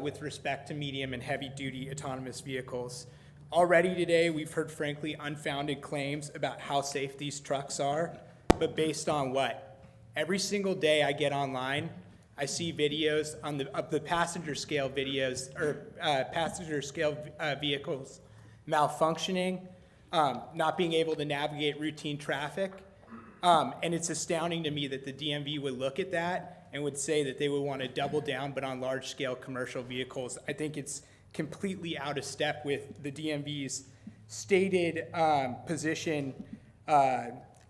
Speaker 11: with respect to medium and heavy-duty autonomous vehicles. Already today, we've heard frankly unfounded claims about how safe these trucks are, but based on what? Every single day I get online, I see videos of the passenger scale videos or passenger scale vehicles malfunctioning, not being able to navigate routine traffic. And it's astounding to me that the DMV would look at that and would say that they would want to double down, but on large scale commercial vehicles. I think it's completely out of step with the DMV's stated position,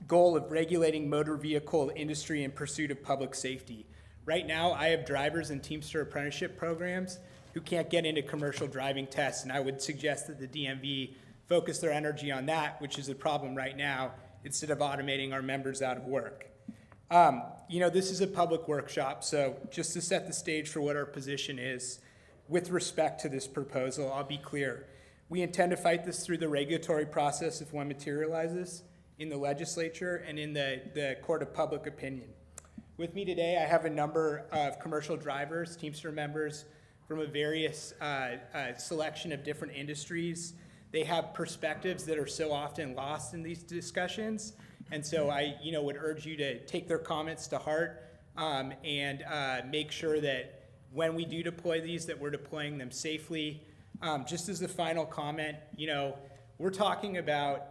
Speaker 11: goal of regulating motor vehicle industry in pursuit of public safety. Right now, I have drivers in Teamster apprenticeship programs who can't get into commercial driving tests, and I would suggest that the DMV focus their energy on that, which is a problem right now, instead of automating our members out of work. This is a public workshop, so just to set the stage for what our position is with respect to this proposal, I'll be clear. We intend to fight this through the regulatory process if one materializes in the legislature and in the court of public opinion. With me today, I have a number of commercial drivers, Teamster members from a various selection of different industries. They have perspectives that are so often lost in these discussions. And so I would urge you to take their comments to heart and make sure that when we do deploy these, that we're deploying them safely. Just as a final comment, we're talking about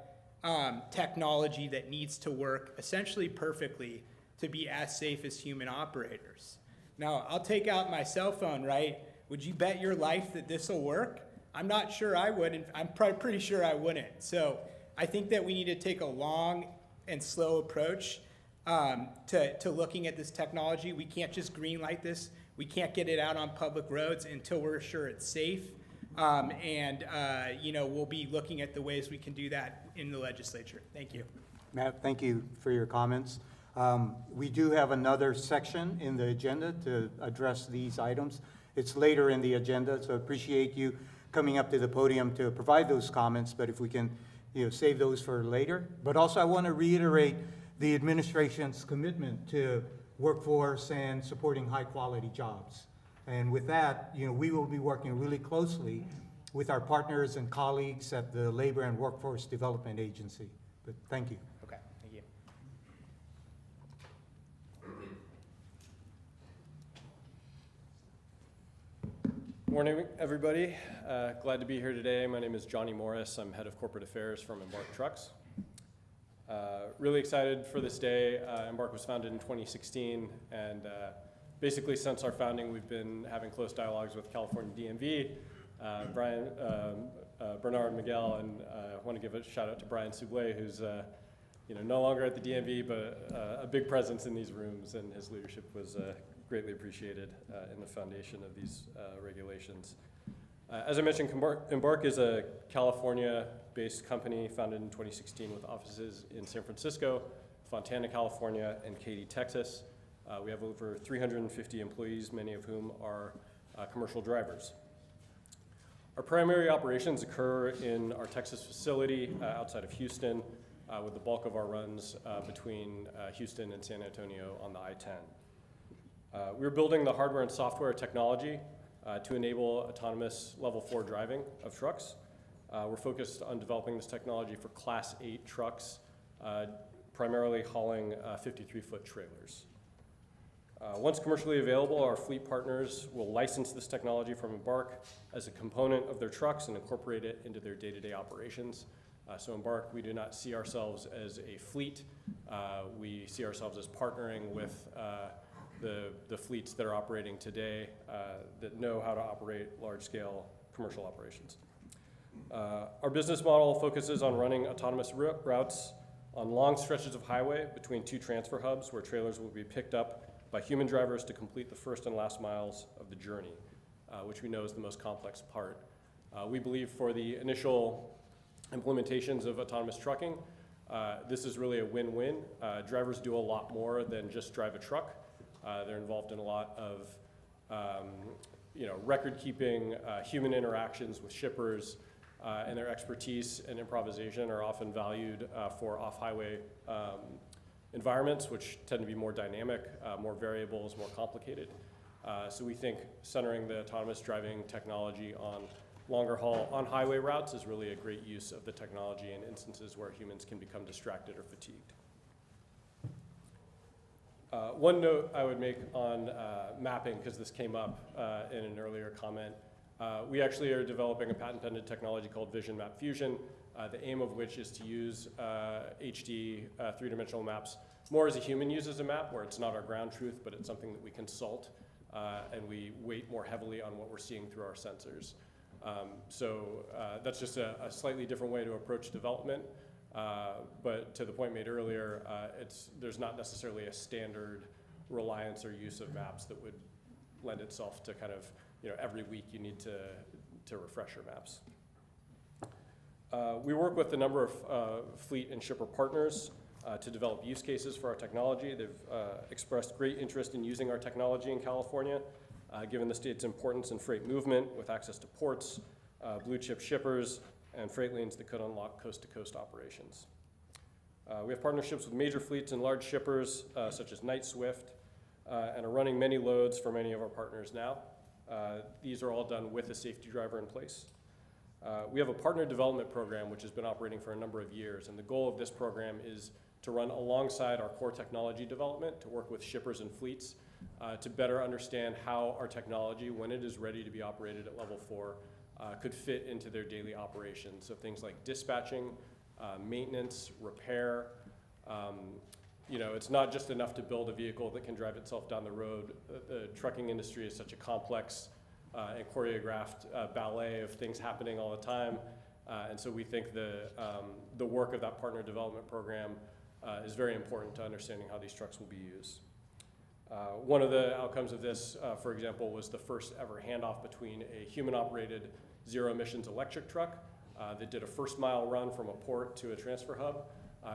Speaker 11: technology that needs to work essentially perfectly to be as safe as human operators. Now, I'll take out my cell phone, right? Would you bet your life that this will work? I'm not sure I would, and I'm pretty sure I wouldn't. So I think that we need to take a long and slow approach to looking at this technology. We can't just green light this. We can't get it out on public roads until we're sure it's safe. We'll be looking at the ways we can do that in the legislature. Thank you.
Speaker 9: Matt, thank you for your comments. We do have another section in the agenda to address these items. It's later in the agenda, so appreciate you coming up to the podium to provide those comments, but if we can save those for later. But also I want to reiterate the administration's commitment to workforce and supporting high quality jobs. And with that, we will be working really closely with our partners and colleagues at the Labor and Workforce Development Agency. But thank you.
Speaker 11: Okay, thank you.
Speaker 12: Morning, everybody. Glad to be here today. My name is Johnny Morris. I'm head of corporate affairs from Embark Trucks. Really excited for this day. Embark was founded in 2016, and basically since our founding, we've been having close dialogues with California DMV, Bernard, Miguel, and I want to give a shout out to Brian Soublé, who's no longer at the DMV, but a big presence in these rooms, and his leadership was greatly appreciated in the foundation of these regulations. As I mentioned, Embark is a California-based company founded in 2016 with offices in San Francisco, Fontana, California, and Katy, Texas. We have over 350 employees, many of whom are commercial drivers. Our primary operations occur in our Texas facility outside of Houston, with the bulk of our runs between Houston and San Antonio on the I-10. We're building the hardware and software technology to enable autonomous level 4 driving of trucks. We're focused on developing this technology for Class 8 trucks, primarily hauling 53-foot trailers. Once commercially available, our fleet partners will license this technology from Embark as a component of their trucks and incorporate it into their day-to-day operations. So Embark, we do not see ourselves as a fleet. We see ourselves as partnering with the fleets that are operating today that know how to operate large-scale commercial operations. Our business model focuses on running autonomous routes on long stretches of highway between two transfer hubs where trailers will be picked up by human drivers to complete the first and last miles of the journey, which we know is the most complex part. We believe for the initial implementations of autonomous trucking, this is really a win-win. Drivers do a lot more than just drive a truck. They're involved in a lot of record-keeping, human interactions with shippers, and their expertise and improvisation are often valued for off-highway environments, which tend to be more dynamic, more variables, more complicated. So we think centering the autonomous driving technology on longer haul on-highway routes is really a great use of the technology in instances where humans can become distracted or fatigued. One note I would make on mapping, because this came up in an earlier comment, we actually are developing a patent-pending technology called Vision Map Fusion, the aim of which is to use HD three-dimensional maps more as a human uses a map, where it's not our ground truth, but it's something that we consult, and we weight more heavily on what we're seeing through our sensors. That's just a slightly different way to approach development, but to the point made earlier, there's not necessarily a standard reliance or use of maps that would lend itself to kind of, every week you need to refresh your maps. We work with a number of fleet and shipper partners to develop use cases for our technology. They've expressed great interest in using our technology in California, given the state's importance in freight movement with access to ports, blue chip shippers, and freight lanes that could unlock coast-to-coast operations. We have partnerships with major fleets and large shippers such as Knight Swift, and are running many loads for many of our partners now. These are all done with a safety driver in place. We have a partner development program which has been operating for a number of years, and the goal of this program is to run alongside our core technology development, to work with shippers and fleets to better understand how our technology, when it is ready to be operated at level 4, could fit into their daily operations. So things like dispatching, maintenance, repair. You know, it's not just enough to build a vehicle that can drive itself down the road. The trucking industry is such a complex and choreographed ballet of things happening all the time. And so we think the work of that partner development program is very important to understanding how these trucks will be used. One of the outcomes of this, for example, was the first ever handoff between a human-operated zero-emissions electric truck that did a first-mile run from a port to a transfer hub,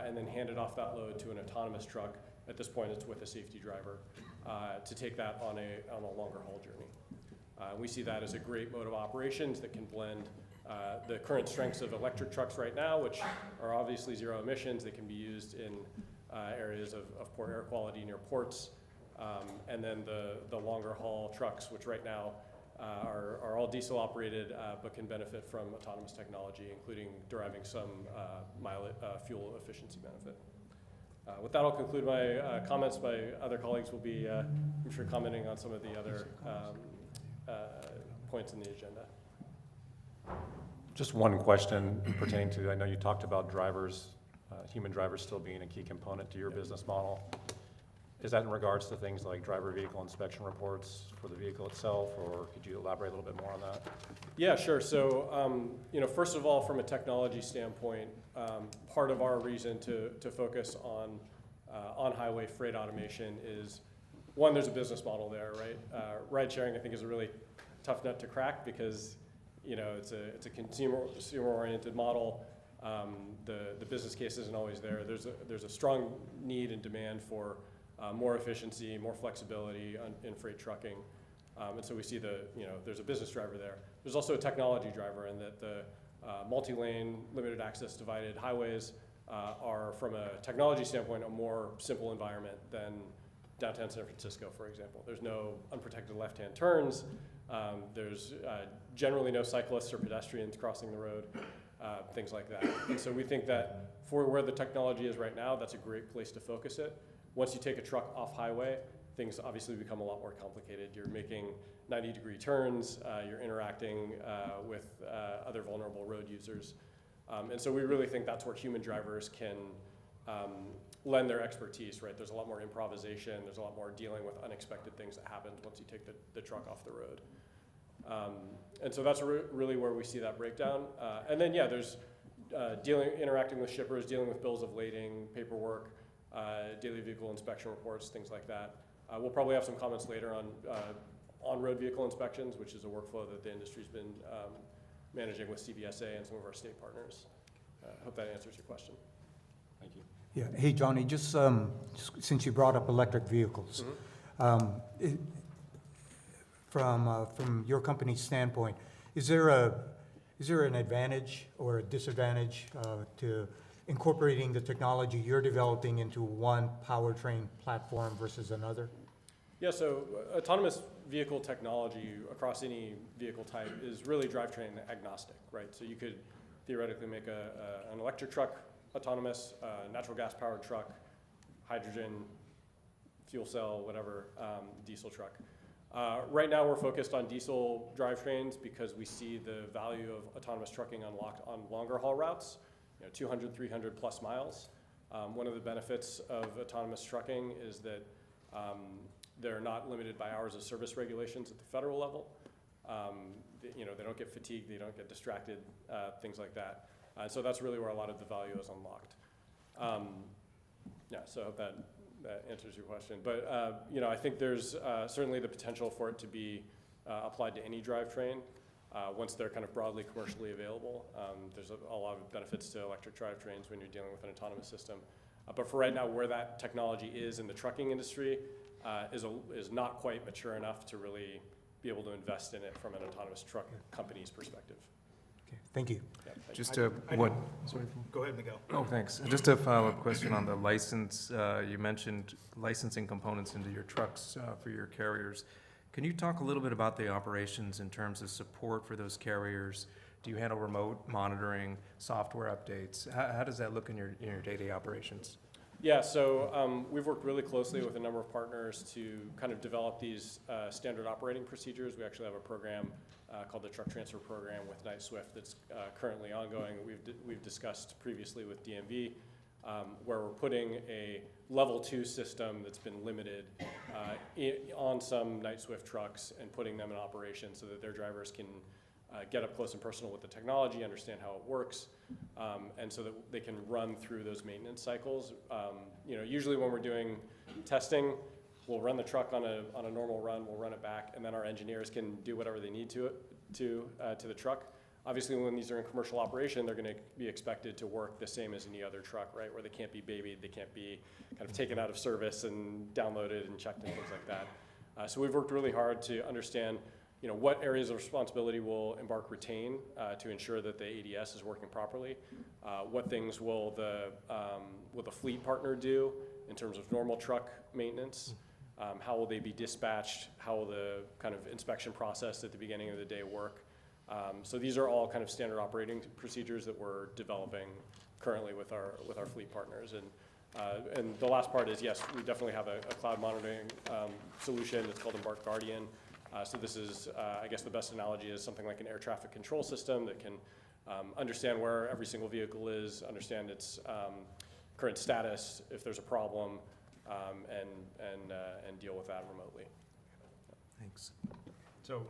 Speaker 12: and then handed off that load to an autonomous truck. At this point, it's with a safety driver to take that on a longer haul journey. We see that as a great mode of operations that can blend the current strengths of electric trucks right now, which are obviously zero emissions. They can be used in areas of poor air quality near ports, and then the longer haul trucks, which right now are all diesel operated, but can benefit from autonomous technology, including deriving some fuel efficiency benefit. With that, I'll conclude my comments. My other colleagues will be, I'm sure, commenting on some of the other points in the agenda.
Speaker 6: Just one question pertaining to, I know you talked about drivers, human drivers still being a key component to your business model. Is that in regards to things like driver vehicle inspection reports for the vehicle itself, or could you elaborate a little bit more on that?
Speaker 12: Yeah, sure. So, you know, first of all, from a technology standpoint, part of our reason to focus on-highway freight automation is, one, there's a business model there, right? Ride sharing, I think, is a really tough nut to crack because, you know, it's a consumer-oriented model. The business case isn't always there. There's a strong need and demand for more efficiency, more flexibility in freight trucking. And so we see there's a business driver there. There's also a technology driver in that the multi-lane, limited access divided highways are, from a technology standpoint, a more simple environment than downtown San Francisco, for example. There's no unprotected left-hand turns. There's generally no cyclists or pedestrians crossing the road, things like that. And so we think that for where the technology is right now, that's a great place to focus it. Once you take a truck off highway, things obviously become a lot more complicated. You're making 90-degree turns, you're interacting with other vulnerable road users. And so we really think that's where human drivers can lend their expertise, right? There's a lot more improvisation, there's a lot more dealing with unexpected things that happen once you take the truck off the road. And so that's really where we see that breakdown. And then, yeah, there's interacting with shippers, dealing with bills of lading, paperwork, daily vehicle inspection reports, things like that. We'll probably have some comments later on on-road vehicle inspections, which is a workflow that the industry's been managing with CVSA and some of our state partners. I hope that answers your question.
Speaker 6: Thank you.
Speaker 9: Yeah. Hey, Johnny, just since you brought up electric vehicles, from your company's standpoint, is there an advantage or a disadvantage to incorporating the technology you're developing into one powertrain platform versus another?
Speaker 12: Yeah, so autonomous vehicle technology across any vehicle type is really drivetrain agnostic, right? So you could theoretically make an electric truck autonomous, natural gas powered truck, hydrogen, fuel cell, whatever, diesel truck. Right now we're focused on diesel drivetrains because we see the value of autonomous trucking unlocked on longer haul routes, 200, 300 plus miles. One of the benefits of autonomous trucking is that they're not limited by hours of service regulations at the federal level. They don't get fatigued, they don't get distracted, things like that. So that's really where a lot of the value is unlocked. Yeah, so I hope that answers your question. But I think there's certainly the potential for it to be applied to any drivetrain once they're kind of broadly commercially available. There's a lot of benefits to electric drivetrains when you're dealing with an autonomous system. But for right now, where that technology is in the trucking industry is not quite mature enough to really be able to invest in it from an autonomous truck company's perspective.
Speaker 9: Thank you.
Speaker 5: Just a, what, sorry.
Speaker 7: Go ahead, Miguel.
Speaker 5: Oh, thanks. Just a follow-up question on the license. You mentioned licensing components into your trucks for your carriers. Can you talk a little bit about the operations in terms of support for those carriers? Do you handle remote monitoring, software updates? How does that look in your day-to-day operations?
Speaker 12: Yeah, so we've worked really closely with a number of partners to kind of develop these standard operating procedures. We actually have a program called the Truck Transfer Program with Knight-Swift that's currently ongoing. We've discussed previously with DMV, where we're putting a level 2 system that's been limited on some Knight-Swift trucks and putting them in operation so that their drivers can get up close and personal with the technology, understand how it works, and so that they can run through those maintenance cycles. Usually when we're doing testing, we'll run the truck on a normal run, we'll run it back, and then our engineers can do whatever they need to the truck. Obviously, when these are in commercial operation, they're going to be expected to work the same as any other truck, right? Where they can't be babied, they can't be kind of taken out of service and downloaded and checked and things like that. So we've worked really hard to understand, what areas of responsibility will Embark retain to ensure that the ADS is working properly. What things will the fleet partner do in terms of normal truck maintenance? How will they be dispatched? How will the kind of inspection process at the beginning of the day work? So these are all kind of standard operating procedures that we're developing currently with our fleet partners. And the last part is, yes, we definitely have a cloud monitoring solution. It's called Embark Guardian. So this is, I guess the best analogy is something like an air traffic control system that can understand where every single vehicle is, understand its current status, if there's a problem, and deal with that remotely.
Speaker 5: Thanks.
Speaker 7: So,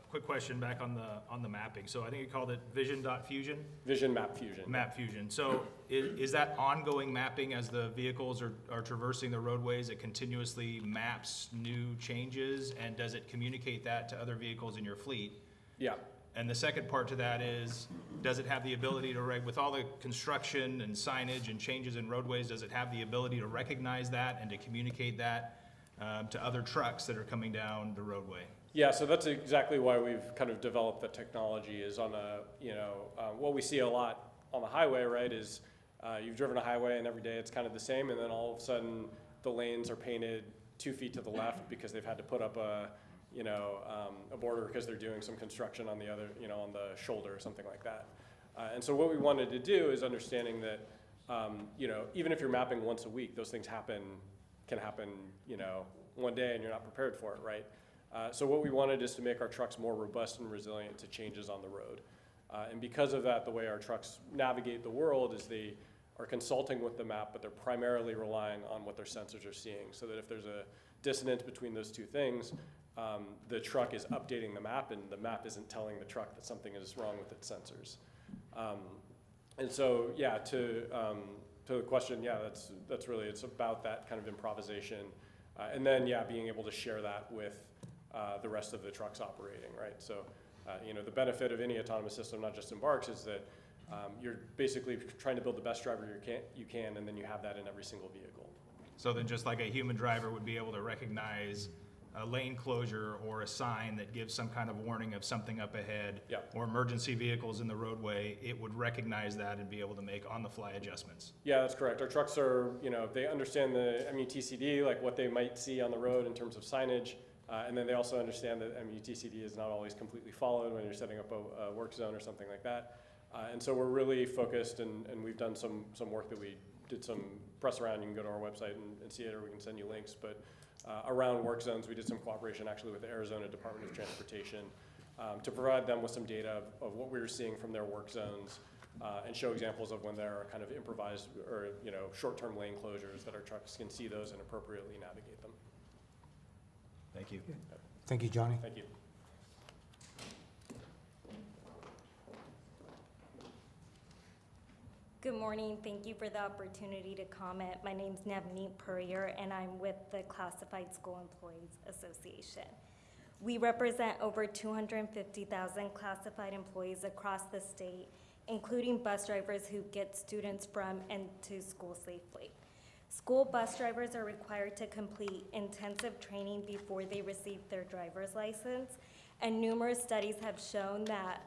Speaker 7: quick question back on the mapping. So I think you called it Vision.Fusion?
Speaker 12: Vision Map Fusion.
Speaker 7: Map Fusion. So is that ongoing mapping as the vehicles are traversing the roadways? It continuously maps new changes, and does it communicate that to other vehicles in your fleet?
Speaker 12: Yeah.
Speaker 7: And the second part to that is, does it have the ability to, with all the construction and signage and changes in roadways, does it have the ability to recognize that and to communicate that to other trucks that are coming down the roadway?
Speaker 12: Yeah, so that's exactly why we've kind of developed the technology is on what we see a lot on the highway, right, is you've driven a highway and every day it's kind of the same, and then all of a sudden the lanes are painted 2 feet to the left because they've had to put up a border because they're doing some construction on the other, on the shoulder or something like that. And so what we wanted to do is understanding that, even if you're mapping once a week, those things can happen, one day and you're not prepared for it, right? So what we wanted is to make our trucks more robust and resilient to changes on the road. And because of that, the way our trucks navigate the world is they are consulting with the map, but they're primarily relying on what their sensors are seeing. So that if there's a dissonance between those two things, the truck is updating the map, and the map isn't telling the truck that something is wrong with its sensors. And so, yeah, to the question, yeah, that's really, it's about that kind of improvisation. And then, yeah, being able to share that with the rest of the trucks operating, right? So, the benefit of any autonomous system, not just Embark's, is that you're basically trying to build the best driver you can, and then you have that in every single vehicle.
Speaker 7: So then just like a human driver would be able to recognize a lane closure or a sign that gives some kind of warning of something up ahead,
Speaker 12: yeah,
Speaker 7: or emergency vehicles in the roadway, it would recognize that and be able to make on-the-fly adjustments.
Speaker 12: Yeah, that's correct. Our trucks are, they understand the MUTCD, like what they might see on the road in terms of signage, and then they also understand that MUTCD is not always completely followed when you're setting up a work zone or something like that. And so we're really focused, and we've done some work that we did some press around. You can go to our website and see it, or we can send you links. But around work zones, we did some cooperation actually with the Arizona Department of Transportation to provide them with some data of what we were seeing from their work zones and show examples of when there are kind of improvised or short-term lane closures that our trucks can see those and appropriately navigate them.
Speaker 7: Thank you.
Speaker 9: Thank you, Johnny.
Speaker 12: Thank you.
Speaker 13: Good morning. Thank you for the opportunity to comment. My name is Navneet Purrier, and I'm with the Classified School Employees Association. We represent over 250,000 classified employees across the state, including bus drivers who get students from and to school safely. School bus drivers are required to complete intensive training before they receive their driver's license, and numerous studies have shown that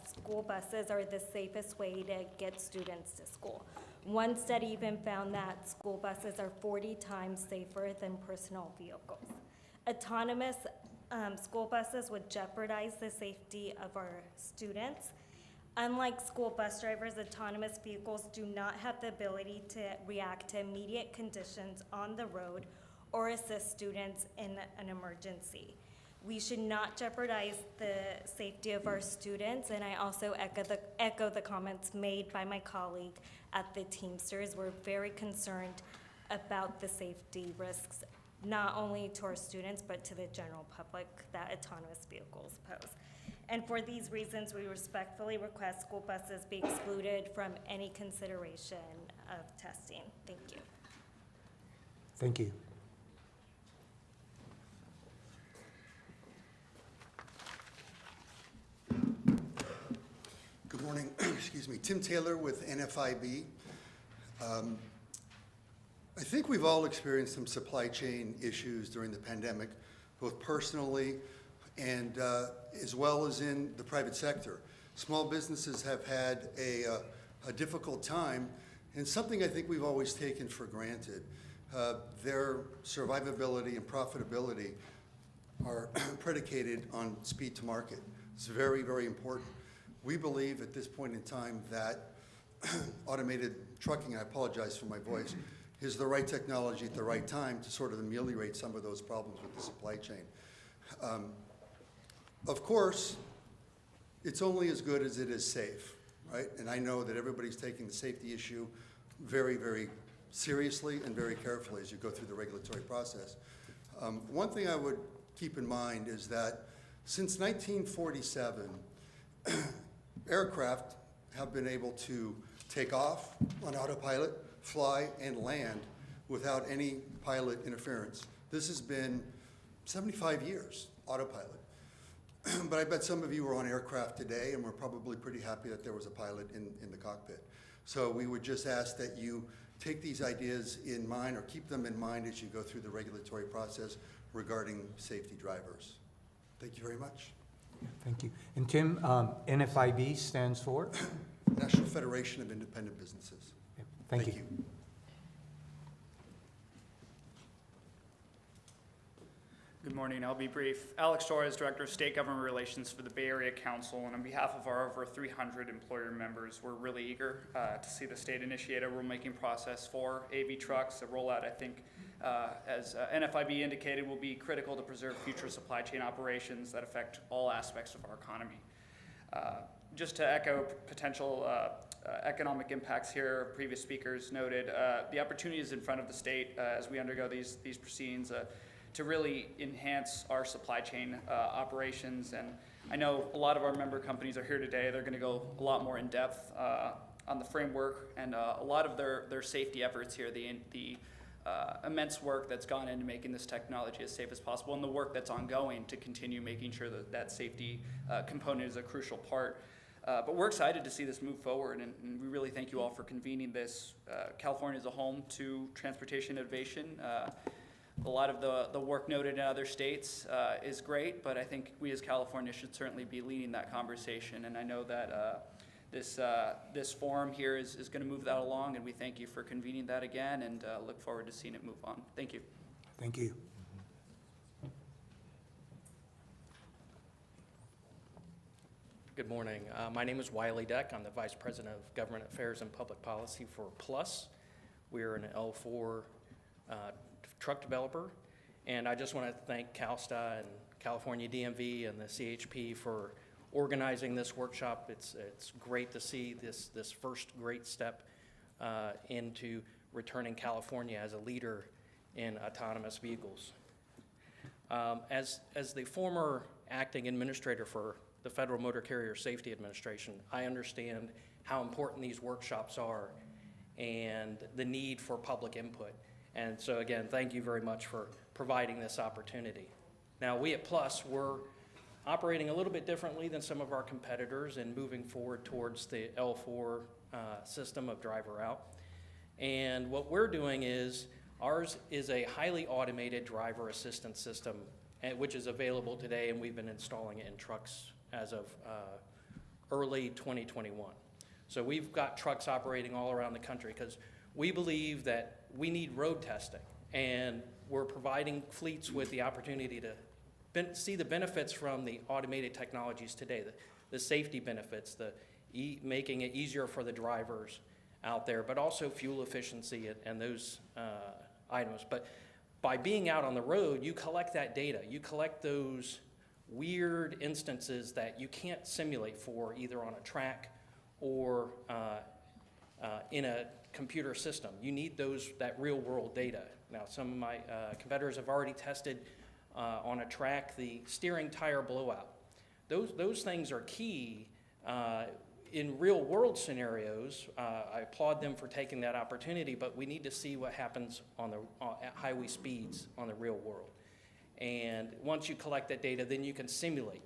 Speaker 13: school buses are the safest way to get students to school. One study even found that school buses are 40 times safer than personal vehicles. Autonomous school buses would jeopardize the safety of our students. Unlike school bus drivers, autonomous vehicles do not have the ability to react to immediate conditions on the road or assist students in an emergency. We should not jeopardize the safety of our students, and I also echo the comments made by my colleague at the Teamsters. We're very concerned about the safety risks, not only to our students, but to the general public that autonomous vehicles pose. And for these reasons, we respectfully request school buses be excluded from any consideration of testing. Thank you.
Speaker 9: Thank you.
Speaker 14: Good morning. Excuse me. Tim Taylor with NFIB. I think we've all experienced some supply chain issues during the pandemic, both personally and as well as in the private sector. Small businesses have had a difficult time, and something I think we've always taken for granted. Their survivability and profitability are predicated on speed to market. It's very, very important. We believe at this point in time that automated trucking, I apologize for my voice, is the right technology at the right time to sort of ameliorate some of those problems with the supply chain. Of course, it's only as good as it is safe, right? And I know that everybody's taking the safety issue very, very seriously and very carefully as you go through the regulatory process. One thing I would keep in mind is that since 1947, aircraft have been able to take off on autopilot, fly, and land without any pilot interference. This has been 75 years, autopilot. But I bet some of you were on aircraft today and were probably pretty happy that there was a pilot in the cockpit. So we would just ask that you take these ideas in mind or keep them in mind as you go through the regulatory process regarding safety drivers. Thank you very much.
Speaker 9: Thank you. And Tim, NFIB stands for?
Speaker 14: National Federation of Independent Businesses.
Speaker 9: Thank you.
Speaker 15: Good morning. I'll be brief. Alex Torres, Director of State Government Relations for the Bay Area Council, and on behalf of our over 300 employer members, we're really eager to see the state initiate a rulemaking process for AV trucks. The rollout, I think, as NFIB indicated, will be critical to preserve future supply chain operations that affect all aspects of our economy. Just to echo potential economic impacts here, previous speakers noted, the opportunity is in front of the state as we undergo these proceedings to really enhance our supply chain operations. And I know a lot of our member companies are here today. They're going to go a lot more in depth on the framework and a lot of their safety efforts here, the immense work that's gone into making this technology as safe as possible, and the work that's ongoing to continue making sure that that safety component is a crucial part. But we're excited to see this move forward, and we really thank you all for convening this. California is a home to transportation innovation. A lot of the work noted in other states is great, but I think we as California should certainly be leading that conversation, and I know that this forum here is going to move that along, and we thank you for convening that again, and look forward to seeing it move on. Thank you.
Speaker 9: Thank you.
Speaker 16: Good morning. My name is Wiley Deck. I'm the Vice President of Government Affairs and Public Policy for Plus. We're an L4 truck developer, and I just want to thank CalSTA and California DMV and the CHP for organizing this workshop. It's great to see this first great step into returning California as a leader in autonomous vehicles. As the former acting administrator for the Federal Motor Carrier Safety Administration, I understand how important these workshops are and the need for public input. And so again, thank you very much for providing this opportunity. Now, we at Plus, we're operating a little bit differently than some of our competitors and moving forward towards the L4 system of driver out. And what we're doing is, ours is a highly automated driver assistance system, which is available today, and we've been installing it in trucks as of early 2021. So we've got trucks operating all around the country because we believe that we need road testing, and we're providing fleets with the opportunity to see the benefits from the automated technologies today, the safety benefits, making it easier for the drivers out there, but also fuel efficiency and those items. But by being out on the road, you collect that data. You collect those weird instances that you can't simulate for either on a track or in a computer system. You need that real world data. Now, some of my competitors have already tested on a track the steering tire blowout. Those things are key in real world scenarios. I applaud them for taking that opportunity, but we need to see what happens at highway speeds on the real world. And once you collect that data, then you can simulate.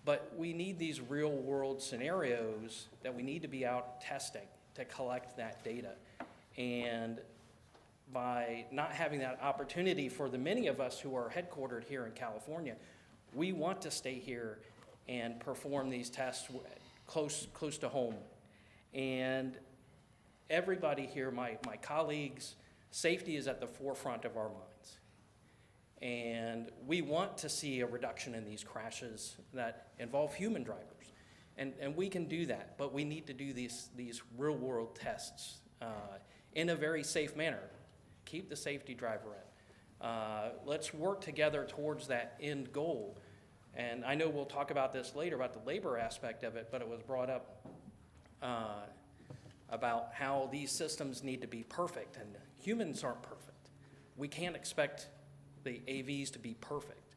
Speaker 16: But we need these real world scenarios that we need to be out testing to collect that data. And by not having that opportunity for the many of us who are headquartered here in California, we want to stay here and perform these tests close to home. And everybody here, my colleagues, safety is at the forefront of our minds. And we want to see a reduction in these crashes that involve human drivers. And we can do that, but we need to do these real world tests in a very safe manner. Keep the safety driver in. Let's work together towards that end goal. And I know we'll talk about this later, about the labor aspect of it, but it was brought up about how these systems need to be perfect, and humans aren't perfect. We can't expect the AVs to be perfect,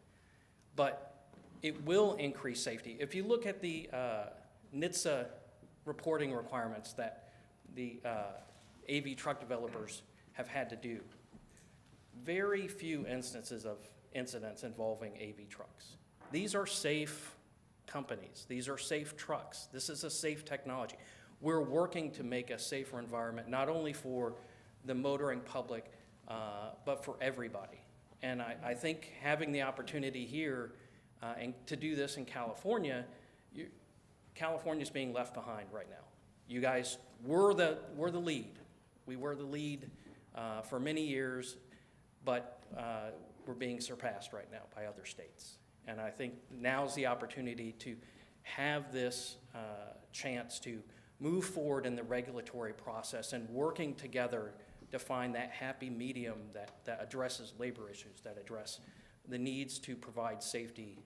Speaker 16: but it will increase safety. If you look at the NHTSA reporting requirements that the AV truck developers have had to do, very few instances of incidents involving AV trucks. These are safe companies. These are safe trucks. This is a safe technology. We're working to make a safer environment, not only for the motoring public, but for everybody. And I think having the opportunity here and to do this in California, California's being left behind right now. You guys were the lead. We were the lead for many years, but we're being surpassed right now by other states. And I think now's the opportunity to have this chance to move forward in the regulatory process and working together to find that happy medium that addresses labor issues, that address the needs to provide safety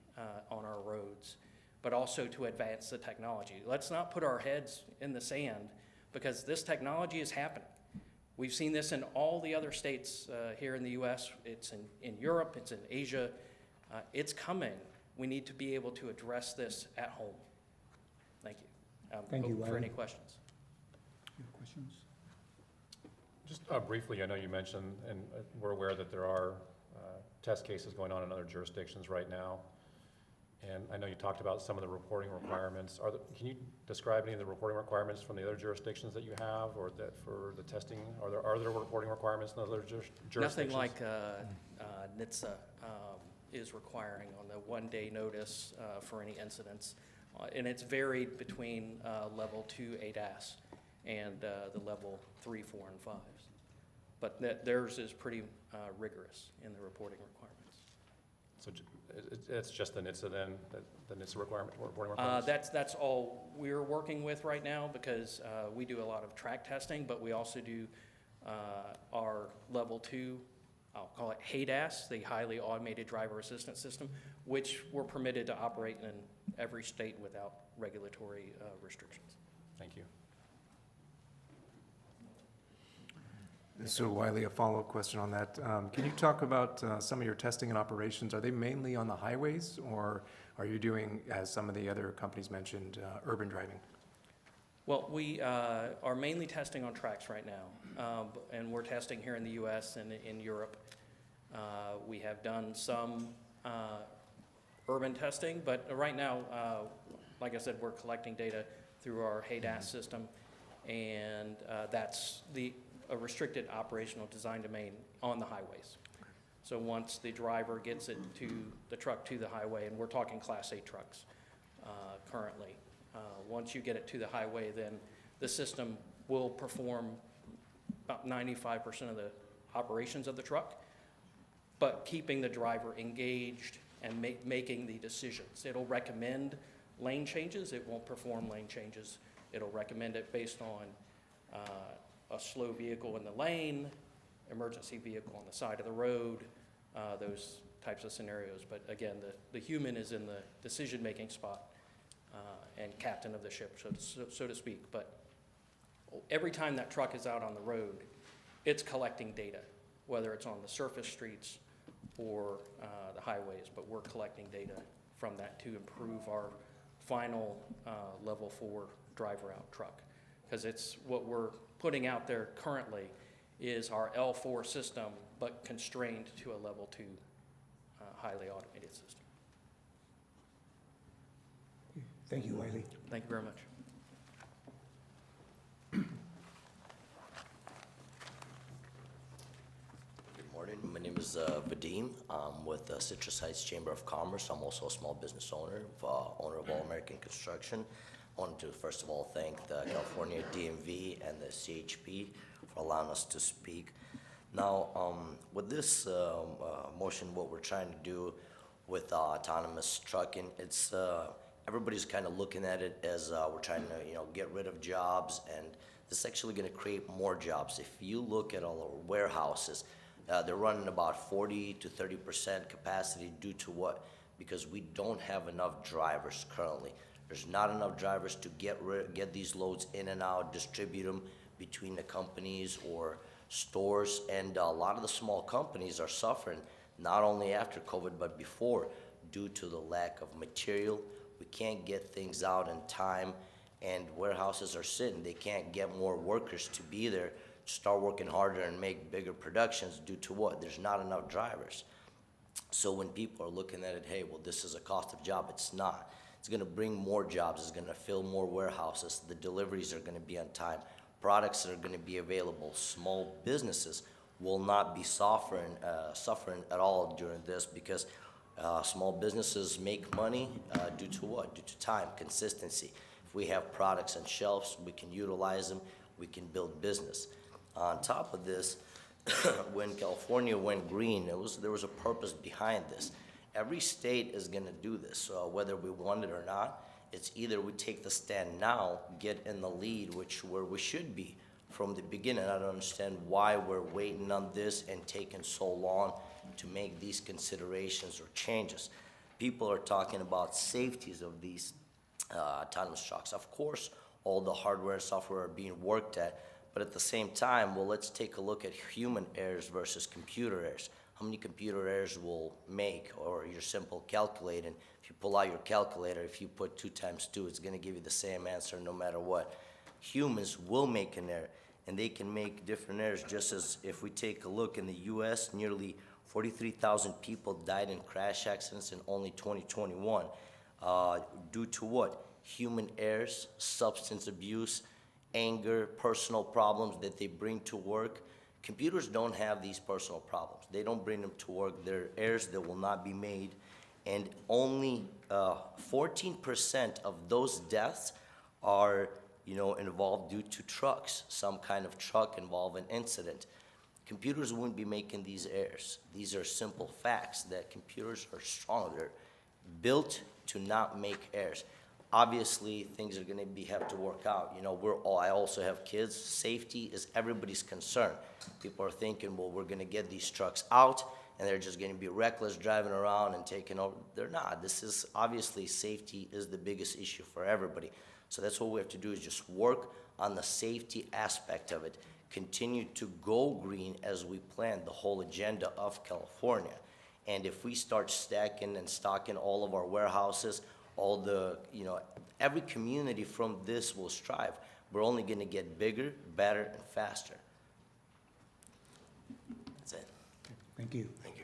Speaker 16: on our roads, but also to advance the technology. Let's not put our heads in the sand, because this technology is happening. We've seen this in all the other states here in the US. It's in Europe, it's in Asia. It's coming. We need to be able to address this at home. Thank you.
Speaker 9: Thank you,
Speaker 16: For
Speaker 9: Wiley.
Speaker 16: any questions.
Speaker 9: You have questions?
Speaker 6: Just briefly, I know you mentioned, and we're aware that there are test cases going on in other jurisdictions right now. And I know you talked about some of the reporting requirements. Can you describe any of the reporting requirements from the other jurisdictions that you have, or that for the testing? Are there reporting requirements in other jurisdictions?
Speaker 16: Nothing like NHTSA is requiring on the one-day notice for any incidents. And it's varied between level 2 ADAS and the level 3, 4, and 5s. But theirs is pretty rigorous in the reporting requirements.
Speaker 6: So it's just the NHTSA then, the NHTSA reporting requirements?
Speaker 16: That's all we're working with right now, because we do a lot of track testing, but we also do our level 2, I'll call it HADAS, the Highly Automated Driver Assistance System, which we're permitted to operate in every state without regulatory restrictions.
Speaker 6: Thank you.
Speaker 17: So Wiley, a follow-up question on that. Can you talk about some of your testing and operations? Are they mainly on the highways, or are you doing, as some of the other companies mentioned, urban driving?
Speaker 16: Well, we are mainly testing on tracks right now, and we're testing here in the US and in Europe. We have done some urban testing, but right now, like I said, we're collecting data through our HADAS system, and that's a restricted operational design domain on the highways. So once the driver gets it to the truck to the highway, and we're talking Class 8 trucks currently, Once you get it to the highway, then the system will perform about 95% of the operations of the truck, but keeping the driver engaged and making the decisions. It'll recommend lane changes. It won't perform lane changes. It'll recommend it based on a slow vehicle in the lane, emergency vehicle on the side of the road, those types of scenarios. But again, the human is in the decision-making spot and captain of the ship, so to speak. But every time that truck is out on the road, it's collecting data, whether it's on the surface streets or the highways, but we're collecting data from that to improve our final level 4 driver out truck. Because it's what we're putting out there currently is our L4 system, but constrained to a level 2 highly automated system.
Speaker 9: Thank you, Wiley.
Speaker 16: Thank you very much.
Speaker 18: Good morning. My name is Vadim. I'm with Citrus Heights Chamber of Commerce. I'm also a small business owner of All American Construction. I wanted to first of all thank the California DMV and the CHP for allowing us to speak. Now, with this motion, what we're trying to do with autonomous trucking, it's everybody's kind of looking at it as we're trying to, get rid of jobs, and this is actually going to create more jobs. If you look at all our warehouses, they're running about 40 to 30% capacity due to what? Because we don't have enough drivers currently. There's not enough drivers to get these loads in and out, distribute them between the companies or stores, and a lot of the small companies are suffering not only after COVID but before due to the lack of material. We can't get things out in time, and warehouses are sitting. They can't get more workers to be there to start working harder and make bigger productions due to what? There's not enough drivers. So when people are looking at it, hey, well, this is a cost of job, it's not. It's going to bring more jobs. It's going to fill more warehouses. The deliveries are going to be on time. Products are going to be available. Small businesses will not be suffering at all during this, because small businesses make money due to what? Due to time, consistency. If we have products on shelves, we can utilize them. We can build business. On top of this, when California went green, there was a purpose behind this. Every state is going to do this, whether we want it or not. It's either we take the stand now, get in the lead, where we should be from the beginning. I don't understand why we're waiting on this and taking so long to make these considerations or changes. People are talking about safeties of these autonomous trucks. Of course, all the hardware and software are being worked at, but at the same time, well, let's take a look at human errors versus computer errors. How many computer errors will make, or your simple calculating? If you pull out your calculator, if you put 2 times 2, it's going to give you the same answer no matter what. Humans will make an error, and they can make different errors. Just as if we take a look in the U.S., nearly 43,000 people died in crash accidents in only 2021. Due to what? Human errors, substance abuse, anger, personal problems that they bring to work. Computers don't have these personal problems. They don't bring them to work. They're errors that will not be made. And only 14% of those deaths are, involved due to trucks, some kind of truck involving incident. Computers wouldn't be making these errors. These are simple facts that computers are strong. They're built to not make errors. Obviously, things are going to have to work out. I also have kids. Safety is everybody's concern. People are thinking, well, we're going to get these trucks out, and they're just going to be reckless driving around and taking over. They're not. This is obviously, safety is the biggest issue for everybody. So that's what we have to do, is just work on the safety aspect of it. Continue to go green as we plan the whole agenda of California. And if we start stacking and stocking all of our warehouses, all the, every community from this will strive. We're only going to get bigger, better, and faster. That's it.
Speaker 9: Thank you.
Speaker 18: Thank you.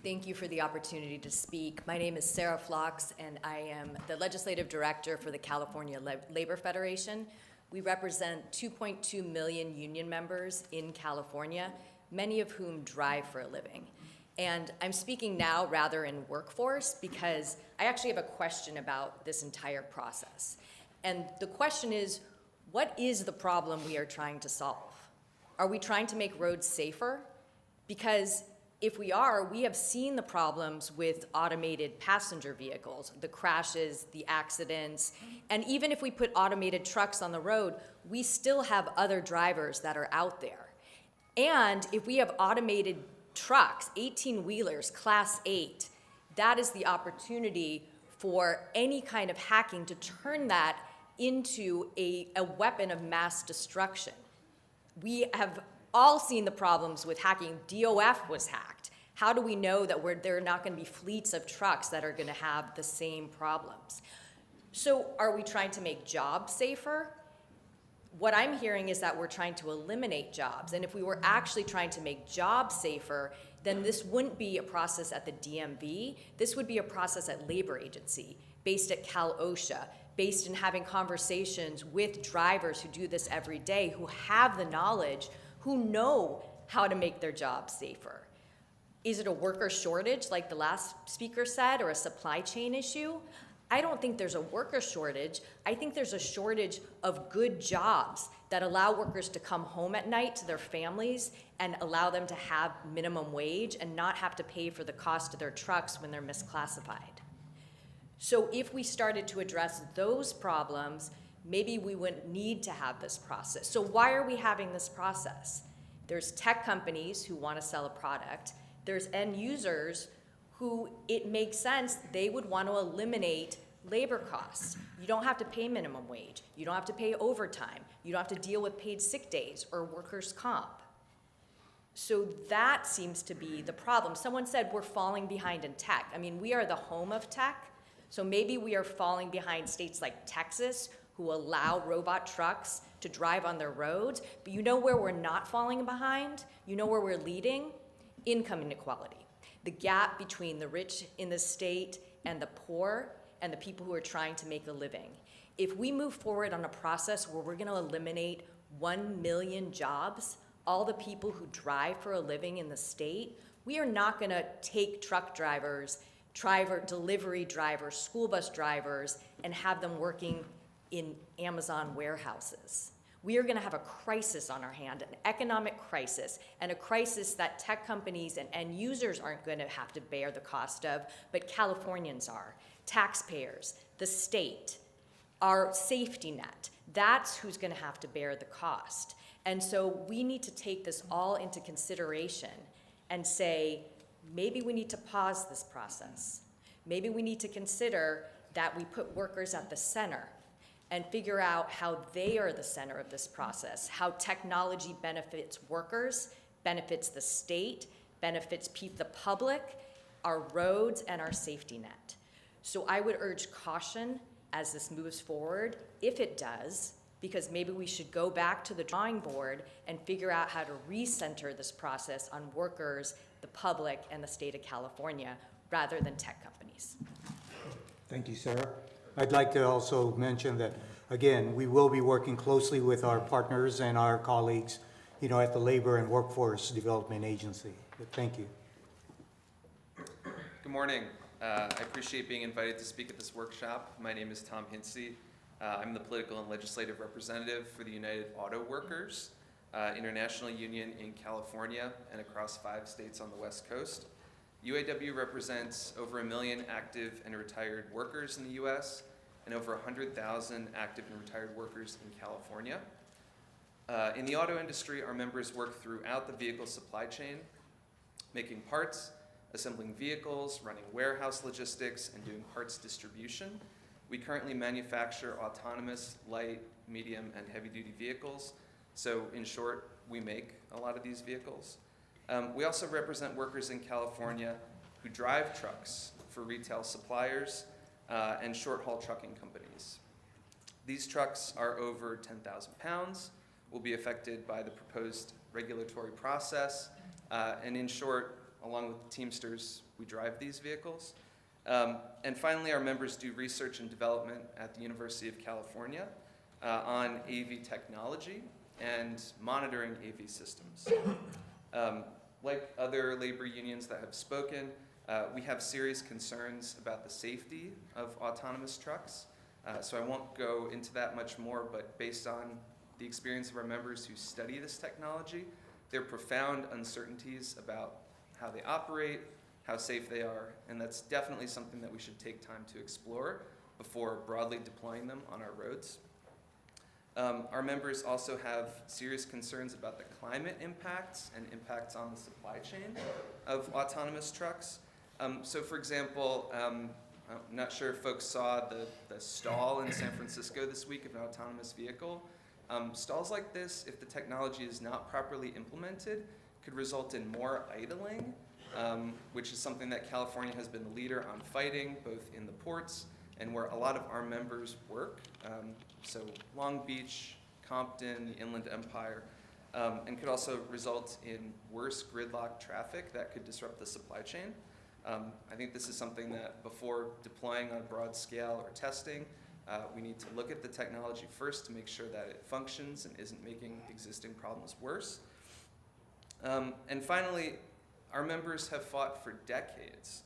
Speaker 19: Thank you for the opportunity to speak. My name is Sarah Phlox, and I am the Legislative Director for the California Labor Federation. We represent 2.2 million union members in California, many of whom drive for a living. And I'm speaking now rather in workforce because I actually have a question about this entire process. And the question is, what is the problem we are trying to solve? Are we trying to make roads safer? Because if we are, we have seen the problems with automated passenger vehicles, the crashes, the accidents, and even if we put automated trucks on the road, we still have other drivers that are out there. And if we have automated trucks, 18-wheelers, Class 8, that is the opportunity for any kind of hacking to turn that into a weapon of mass destruction. We have all seen the problems with hacking. DOF was hacked. How do we know that there are not going to be fleets of trucks that are going to have the same problems? So are we trying to make jobs safer? What I'm hearing is that we're trying to eliminate jobs. And if we were actually trying to make jobs safer, then this wouldn't be a process at the DMV. This would be a process at labor agency, based at Cal OSHA, based in having conversations with drivers who do this every day, who have the knowledge, who know how to make their jobs safer. Is it a worker shortage, like the last speaker said, or a supply chain issue? I don't think there's a worker shortage. I think there's a shortage of good jobs that allow workers to come home at night to their families and allow them to have minimum wage and not have to pay for the cost of their trucks when they're misclassified. So if we started to address those problems, maybe we wouldn't need to have this process. So why are we having this process? There's tech companies who want to sell a product. There's end users who it makes sense they would want to eliminate labor costs. You don't have to pay minimum wage. You don't have to pay overtime. You don't have to deal with paid sick days or workers' comp. So that seems to be the problem. Someone said we're falling behind in tech. I mean, we are the home of tech. So maybe we are falling behind states like Texas, who allow robot trucks to drive on their roads. But you know where we're not falling behind? You know where we're leading? Income inequality. The gap between the rich in the state and the poor and the people who are trying to make a living. If we move forward on a process where we're going to eliminate 1 million jobs, all the people who drive for a living in the state, we are not going to take truck drivers, delivery drivers, school bus drivers, and have them working in Amazon warehouses. We are going to have a crisis on our hand, an economic crisis, and a crisis that tech companies and end users aren't going to have to bear the cost of, but Californians are. Taxpayers, the state, our safety net, that's who's going to have to bear the cost. And so we need to take this all into consideration and say, maybe we need to pause this process. Maybe we need to consider that we put workers at the center and figure out how they are the center of this process, how technology benefits workers, benefits the state, benefits the public, our roads, and our safety net. So I would urge caution as this moves forward, if it does, because maybe we should go back to the drawing board and figure out how to recenter this process on workers, the public, and the state of California, rather than tech companies.
Speaker 9: Thank you, Sarah. I'd like to also mention that, again, we will be working closely with our partners and our colleagues, at the Labor and Workforce Development Agency. But thank you.
Speaker 20: Good morning. I appreciate being invited to speak at this workshop. My name is Tom Hinsey. I'm the political and legislative representative for the United Auto Workers International Union in California and across 5 states on the West Coast. UAW represents over 1 million active and retired workers in the U.S. and over 100,000 active and retired workers in California. In the auto industry, our members work throughout the vehicle supply chain, making parts, assembling vehicles, running warehouse logistics, and doing parts distribution. We currently manufacture autonomous, light, medium, and heavy-duty vehicles. So in short, we make a lot of these vehicles. We also represent workers in California who drive trucks for retail suppliers and short-haul trucking companies. These trucks are over 10,000 pounds, will be affected by the proposed regulatory process, and in short, along with the Teamsters, we drive these vehicles. And finally, our members do research and development at the University of California on AV technology and monitoring AV systems. Like other labor unions that have spoken, we have serious concerns about the safety of autonomous trucks. So I won't go into that much more, but based on the experience of our members who study this technology, there are profound uncertainties about how they operate, how safe they are, and that's definitely something that we should take time to explore before broadly deploying them on our roads. Our members also have serious concerns about the climate impacts and impacts on the supply chain of autonomous trucks. So for example, I'm not sure if folks saw the stall in San Francisco this week of an autonomous vehicle. Stalls like this, if the technology is not properly implemented, could result in more idling, which is something that California has been the leader on fighting, both in the ports and where a lot of our members work. So Long Beach, Compton, the Inland Empire, and could also result in worse gridlock traffic that could disrupt the supply chain. I think this is something that before deploying on a broad scale or testing, we need to look at the technology first to make sure that it functions and isn't making existing problems worse. And finally, our members have fought for decades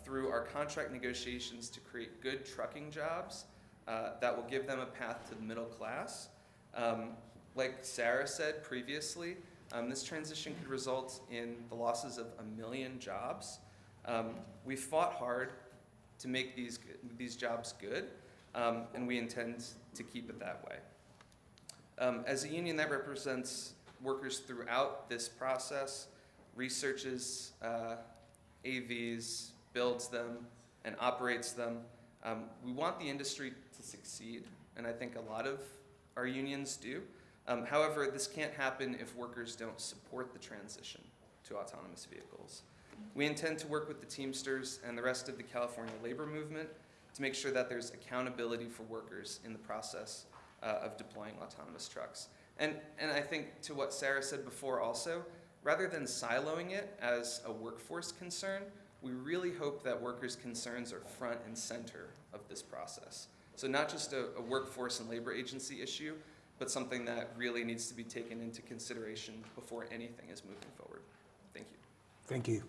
Speaker 20: through our contract negotiations to create good trucking jobs that will give them a path to the middle class. Like Sarah said previously, this transition could result in the losses of 1 million jobs. We fought hard to make these jobs good, and we intend to keep it that way. As a union that represents workers throughout this process, researches AVs, builds them, and operates them, we want the industry to succeed, and I think a lot of our unions do. However, this can't happen if workers don't support the transition to autonomous vehicles. We intend to work with the Teamsters and the rest of the California labor movement to make sure that there's accountability for workers in the process of deploying autonomous trucks. And I think to what Sarah said before also, rather than siloing it as a workforce concern, we really hope that workers' concerns are front and center of this process. So not just a workforce and labor agency issue, but something that really needs to be taken into consideration before anything is moving forward. Thank you.
Speaker 9: Thank you.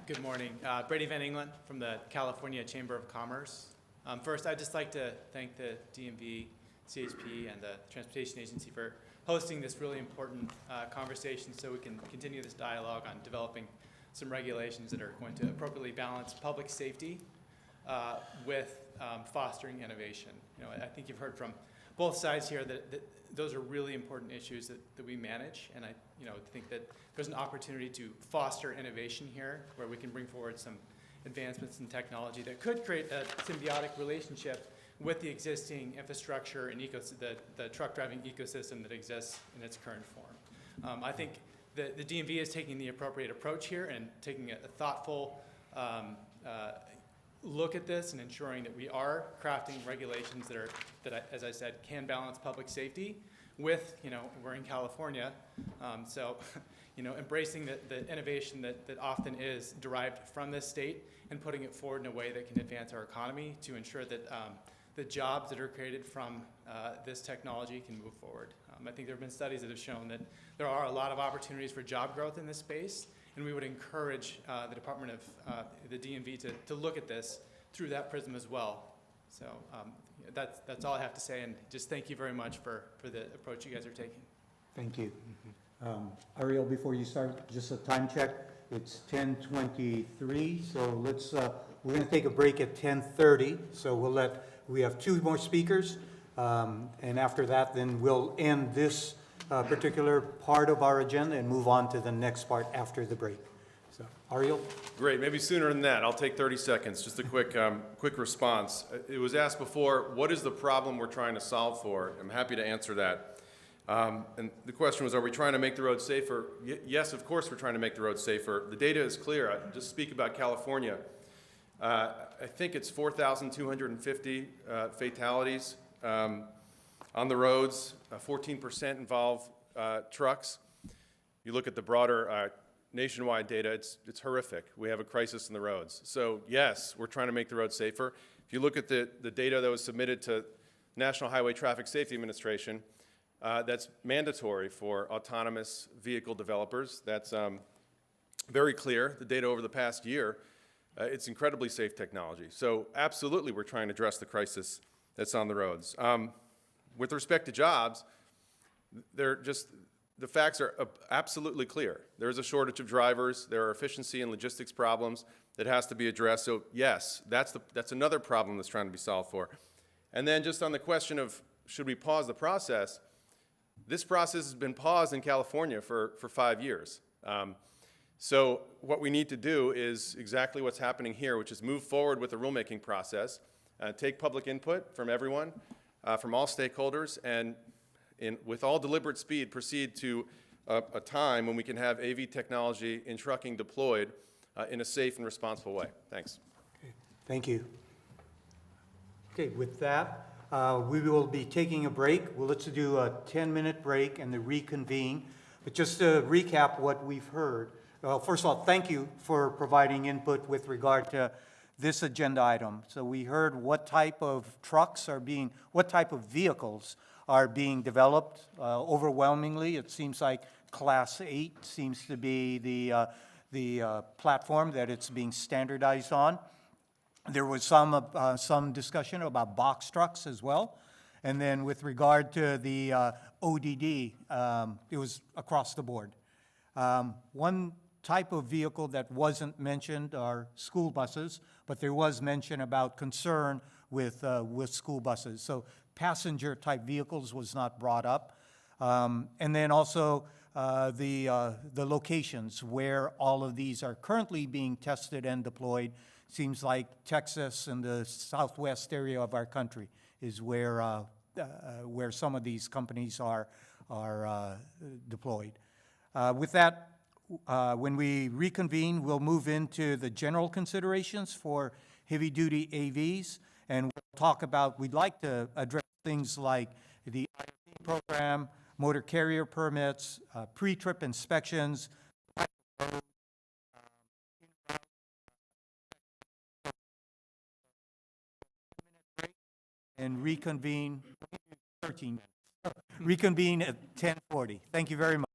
Speaker 21: Good morning. Brady Van Engelen from the California Chamber of Commerce. First, I'd just like to thank the DMV, CHP, and the Transportation Agency for hosting this really important conversation so we can continue this dialogue on developing some regulations that are going to appropriately balance public safety with fostering innovation. You know, I think you've heard from both sides here that those are really important issues that we manage, and I think that there's an opportunity to foster innovation here where we can bring forward some advancements in technology that could create a symbiotic relationship with the existing infrastructure and the truck driving ecosystem that exists in its current form. I think the DMV is taking the appropriate approach here and taking a thoughtful look at this and ensuring that we are crafting regulations that as I said, can balance public safety with, we're in California, so, embracing the innovation that often is derived from this state and putting it forward in a way that can advance our economy to ensure that the jobs that are created from this technology can move forward. I think there have been studies that have shown that there are a lot of opportunities for job growth in this space, and we would encourage the Department of the DMV to look at this through that prism as well. So that's all I have to say, and just thank you very much for the approach you guys are taking.
Speaker 9: Thank you. Ariel, before you start, just a time check. It's 10:23, so we're going to take a break at 10:30. So we have 2 more speakers, and after that, then we'll end this particular part of our agenda and move on to the next part after the break. So, Ariel?
Speaker 2: Great, maybe sooner than that. I'll take 30 seconds, just a quick response. It was asked before, what is the problem we're trying to solve for? I'm happy to answer that. And the question was, are we trying to make the road safer? Yes, of course we're trying to make the road safer. The data is clear. I just speak about California. I think it's 4,250 fatalities on the roads. 14% involve trucks. You look at the broader nationwide data, it's horrific. We have a crisis in the roads. So yes, we're trying to make the roads safer. If you look at the data that was submitted to National Highway Traffic Safety Administration that's mandatory for autonomous vehicle developers. That's very clear. The data over the past year, it's incredibly safe technology. So absolutely, we're trying to address the crisis that's on the roads. With respect to jobs, the facts are absolutely clear. There's a shortage of drivers. There are efficiency and logistics problems that has to be addressed. So yes, that's another problem that's trying to be solved for. And then just on the question of should we pause the process, this process has been paused in California for 5 years. So what we need to do is exactly what's happening here, which is move forward with the rulemaking process, take public input from everyone, from all stakeholders, and with all deliberate speed, proceed to a time when we can have AV technology in trucking deployed in a safe and responsible way. Thanks.
Speaker 9: Okay. Thank you. Okay, with that, we will be taking a break. Well, let's do a 10-minute break and then reconvene. But just to recap what we've heard, well, first of all, thank you for providing input with regard to this agenda item. So we heard what type of what type of vehicles are being developed. Overwhelmingly, it seems like Class 8 seems to be the platform that it's being standardized on. There was some discussion about box trucks as well. And then with regard to the ODD, it was across the board. One type of vehicle that wasn't mentioned are school buses, but there was mention about concern with school buses. So passenger type vehicles was not brought up. And then also the locations where all of these are currently being tested and deployed. Seems like Texas and the southwest area of our country is where some of these companies are deployed. With that, when we reconvene, we'll move into the general considerations for heavy-duty AVs, and we'll talk about, we'd like to address things like the IRP program, motor carrier permits, pre-trip inspections, and reconvene 13 minutes. Reconvene at 10:40. Thank you very much.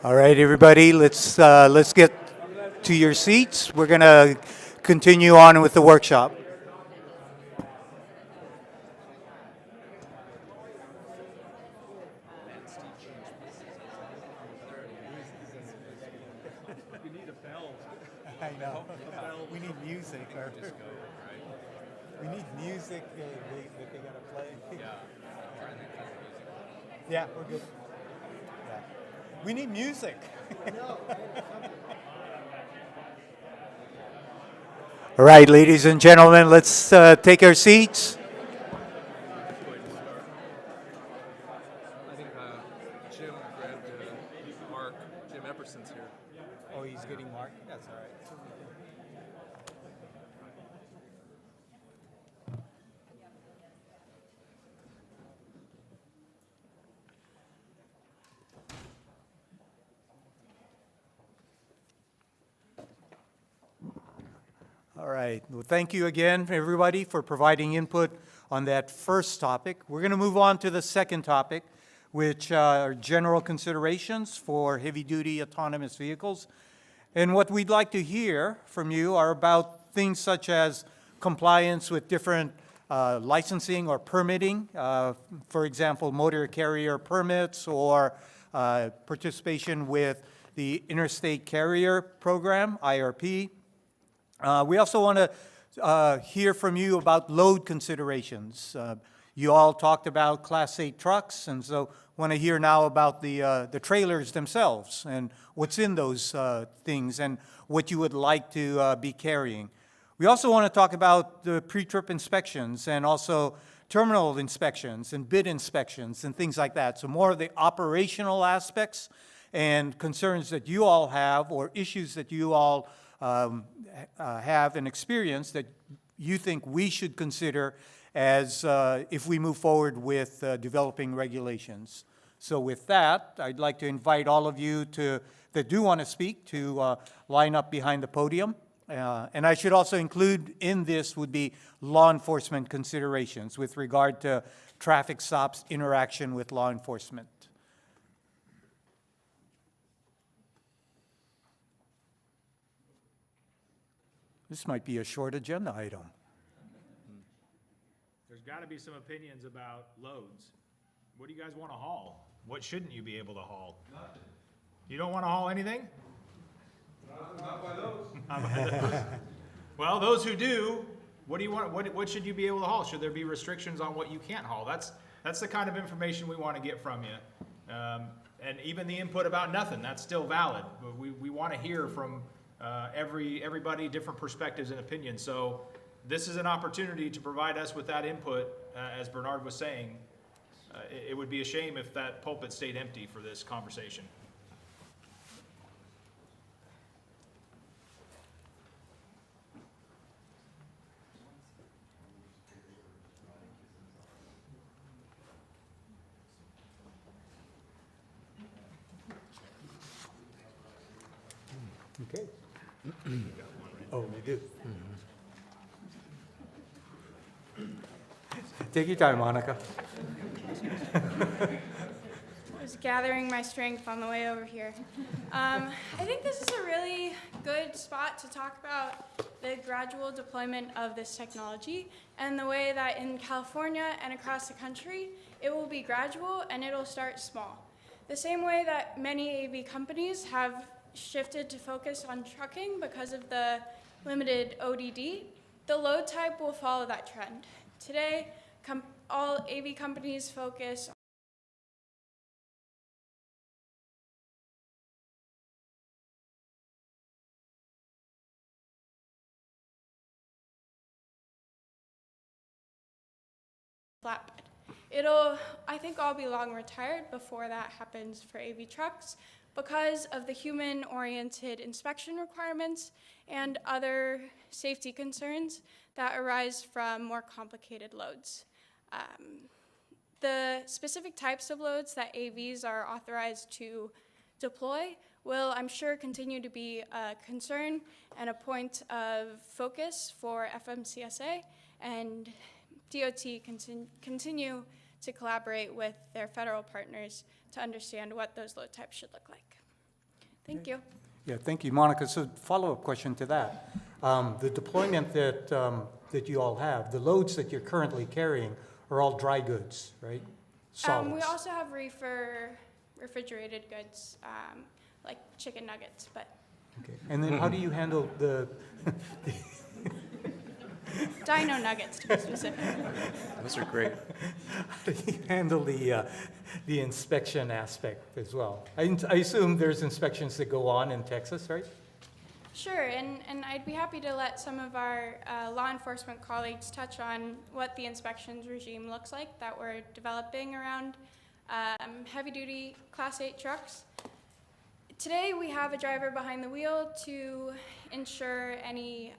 Speaker 9: All right, everybody, let's get to your seats. We're going to continue on with the workshop. I know. We need music. We need music that they're going to play. Yeah, we're good. Yeah. We need music. All right, ladies and gentlemen, let's take our seats.
Speaker 5: I think Jim grabbed Mark. Jim Epperson's here.
Speaker 9: Oh, he's getting Mark? That's all right. All right. Well, thank you again, everybody, for providing input on that first topic. We're going to move on to the second topic, which are general considerations for heavy-duty autonomous vehicles. And what we'd like to hear from you are about things such as compliance with different licensing or permitting, for example, motor carrier permits or participation with the Interstate Carrier Program, IRP. We also want to hear from you about load considerations. You all talked about Class 8 trucks, and so want to hear now about the trailers themselves and what's in those things and what you would like to be carrying. We also want to talk about the pre-trip inspections and also terminal inspections and bid inspections and things like that. So more of the operational aspects and concerns that you all have or issues that you all have an experience that you think we should consider as if we move forward with developing regulations. So with that, I'd like to invite all of you that do want to speak to line up behind the podium. And I should also include in this would be law enforcement considerations with regard to traffic stops, interaction with law enforcement. This might be a short agenda item.
Speaker 7: There's got to be some opinions about loads. What do you guys want to haul? What shouldn't you be able to haul? Nothing. You don't want to haul anything?
Speaker 5: Not by those.
Speaker 7: Not by those. Well, those who do, what do you want? What should you be able to haul? Should there be restrictions on what you can't haul? That's the kind of information we want to get from you. And even the input about nothing, that's still valid. But we want to hear from everybody, different perspectives and opinions. So this is an opportunity to provide us with that input. As Bernard was saying, it would be a shame if that pulpit stayed empty for this conversation.
Speaker 9: Okay. Oh, we do. Take your time, Monica.
Speaker 10: I was gathering my strength on the way over here. I think this is a really good spot to talk about the gradual deployment of this technology and the way that in California and across the country, it will be gradual and it'll start small. The same way that many AV companies have shifted to focus on trucking because of the limited ODD, the load type will follow that trend. Today, all AV companies focus on flatbed. I think I'll be long retired before that happens for AV trucks because of the human-oriented inspection requirements and other safety concerns that arise from more complicated loads. The specific types of loads that AVs are authorized to deploy will, I'm sure, continue to be a concern and a point of focus for FMCSA, and DOT continue to collaborate with their federal partners to understand what those load types should look like. Thank you.
Speaker 9: Yeah, thank you, Monica. So follow-up question to that. The deployment that you all have, the loads that you're currently carrying are all dry goods, right? Solids.
Speaker 10: We also have refrigerated goods, like chicken nuggets, but
Speaker 9: Okay. And then how do you handle the
Speaker 10: dino nuggets, to be specific.
Speaker 17: Those are great.
Speaker 9: How do you handle the inspection aspect as well? I assume there's inspections that go on in Texas, right?
Speaker 10: Sure, and I'd be happy to let some of our law enforcement colleagues touch on what the inspections regime looks like that we're developing around heavy-duty Class 8 trucks. Today, we have a driver behind the wheel to ensure any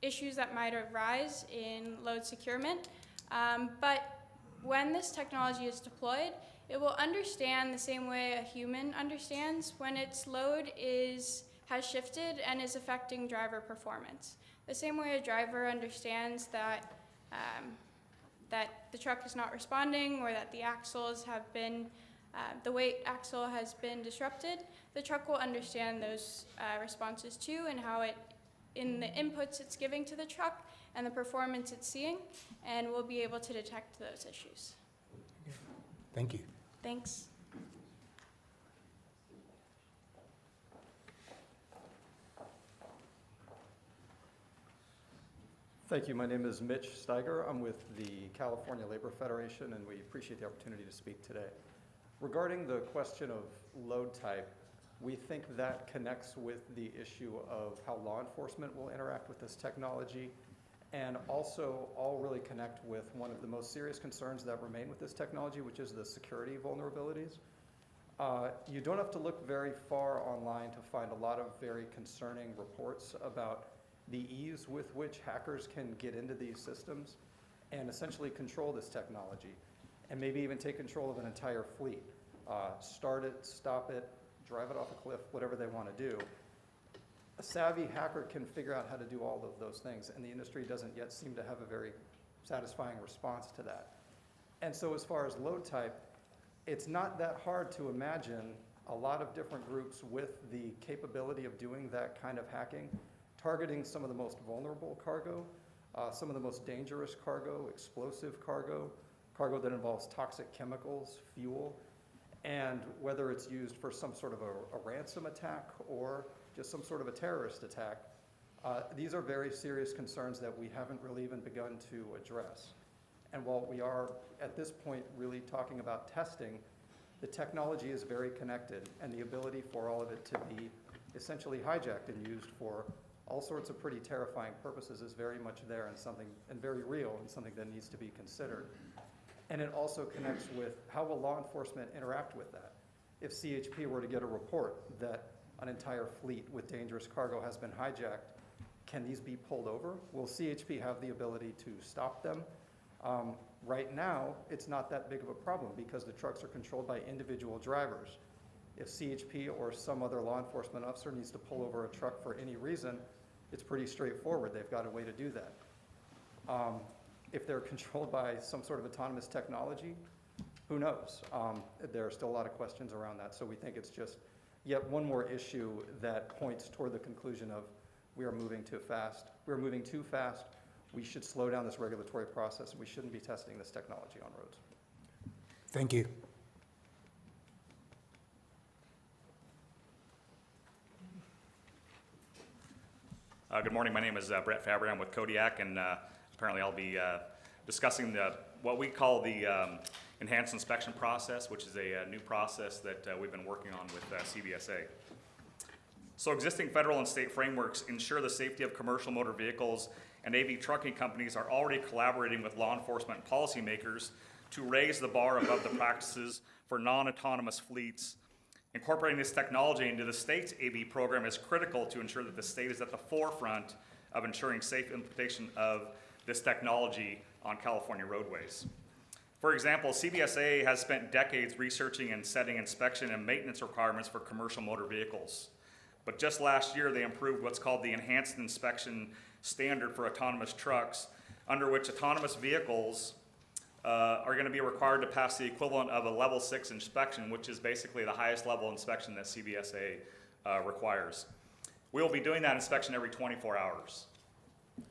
Speaker 10: issues that might arise in load securement. But when this technology is deployed, it will understand the same way a human understands when its load has shifted and is affecting driver performance. The same way a driver understands that the truck is not responding or that the axles have been the weight axle has been disrupted, the truck will understand those responses too, and how in the inputs it's giving to the truck and the performance it's seeing, and we'll be able to detect those issues.
Speaker 9: Thank you.
Speaker 10: Thanks.
Speaker 4: Thank you. My name is Mitch Steiger. I'm with the California Labor Federation, and we appreciate the opportunity to speak today. Regarding the question of load type, we think that connects with the issue of how law enforcement will interact with this technology, and also all really connect with one of the most serious concerns that remain with this technology, which is the security vulnerabilities. You don't have to look very far online to find a lot of very concerning reports about the ease with which hackers can get into these systems and essentially control this technology, and maybe even take control of an entire fleet. Start it, stop it, drive it off a cliff, whatever they want to do. A savvy hacker can figure out how to do all of those things, and the industry doesn't yet seem to have a very satisfying response to that. And so as far as load type, it's not that hard to imagine a lot of different groups with the capability of doing that kind of hacking, targeting some of the most vulnerable cargo, some of the most dangerous cargo, explosive cargo, cargo that involves toxic chemicals, fuel, and whether it's used for some sort of a ransom attack or just some sort of a terrorist attack, these are very serious concerns that we haven't really even begun to address. And while we are, at this point, really talking about testing, the technology is very connected, and the ability for all of it to be essentially hijacked and used for all sorts of pretty terrifying purposes is very much there, and very real, and something that needs to be considered. And it also connects with how will law enforcement interact with that. If CHP were to get a report that an entire fleet with dangerous cargo has been hijacked, can these be pulled over? Will CHP have the ability to stop them? Right now, it's not that big of a problem because the trucks are controlled by individual drivers. If CHP or some other law enforcement officer needs to pull over a truck for any reason, it's pretty straightforward. They've got a way to do that. If they're controlled by some sort of autonomous technology, who knows? There are still a lot of questions around that. So we think it's just yet one more issue that points toward the conclusion of we are moving too fast. We're moving too fast. We should slow down this regulatory process. We shouldn't be testing this technology on roads.
Speaker 9: Thank you.
Speaker 22: Good morning. My name is Brett Fabry. I'm with Kodiak, and apparently I'll be discussing what we call the enhanced inspection process, which is a new process that we've been working on with CVSA. So existing federal and state frameworks ensure the safety of commercial motor vehicles, and AV trucking companies are already collaborating with law enforcement and policymakers to raise the bar above the practices for non-autonomous fleets. Incorporating this technology into the state's AV program is critical to ensure that the state is at the forefront of ensuring safe implementation of this technology on California roadways. For example, CVSA has spent decades researching and setting inspection and maintenance requirements for commercial motor vehicles. But just last year, they improved what's called the enhanced inspection standard for autonomous trucks, under which autonomous vehicles are going to be required to pass the equivalent of a level 6 inspection, which is basically the highest level inspection that CVSA requires. We will be doing that inspection every 24 hours.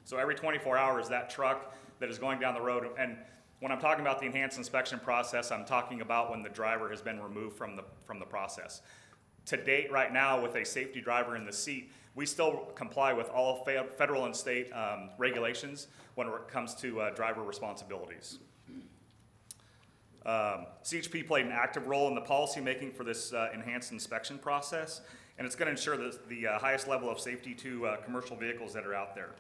Speaker 22: So every 24 hours, that truck that is going down the road, and when I'm talking about the enhanced inspection process, I'm talking about when the driver has been removed from the process. To date, right now, with a safety driver in the seat, we still comply with all federal and state regulations when it comes to driver responsibilities. CHP played an active role in the policy making for this enhanced inspection process, and it's going to ensure the highest level of safety to commercial vehicles that are out there.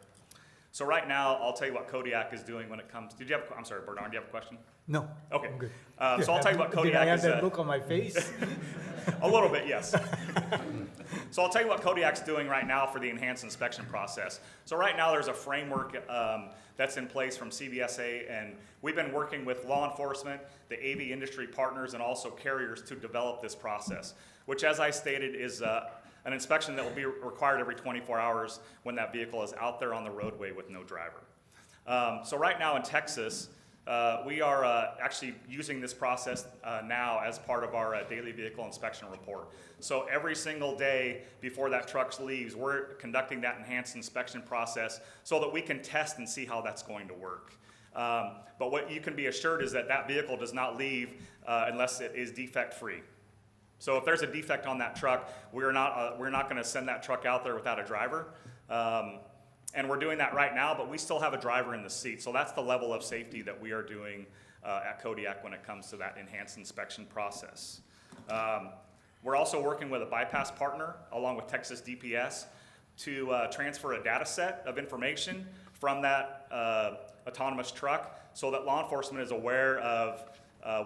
Speaker 22: So right now, I'll tell you what Kodiak is doing when it comes. I'm sorry, Bernard, do you have a question?
Speaker 9: No.
Speaker 22: Okay.
Speaker 9: I'm good.
Speaker 22: So I'll tell you what Kodiak
Speaker 9: Did I have
Speaker 22: is.
Speaker 9: that look on my face?
Speaker 22: A little bit, yes. So I'll tell you what Kodiak's doing right now for the enhanced inspection process. So right now there's a framework that's in place from CVSA, and we've been working with law enforcement, the AV industry partners, and also carriers to develop this process, which, as I stated, is an inspection that will be required every 24 hours when that vehicle is out there on the roadway with no driver. So right now in Texas, we are actually using this process now as part of our daily vehicle inspection report. So every single day before that truck leaves, we're conducting that enhanced inspection process so that we can test and see how that's going to work. But what you can be assured is that that vehicle does not leave unless it is defect-free. So if there's a defect on that truck, we're not going to send that truck out there without a driver. And we're doing that right now, but we still have a driver in the seat. So that's the level of safety that we are doing at Kodiak when it comes to that enhanced inspection process. We're also working with a bypass partner along with Texas DPS to transfer a data set of information from that autonomous truck so that law enforcement is aware of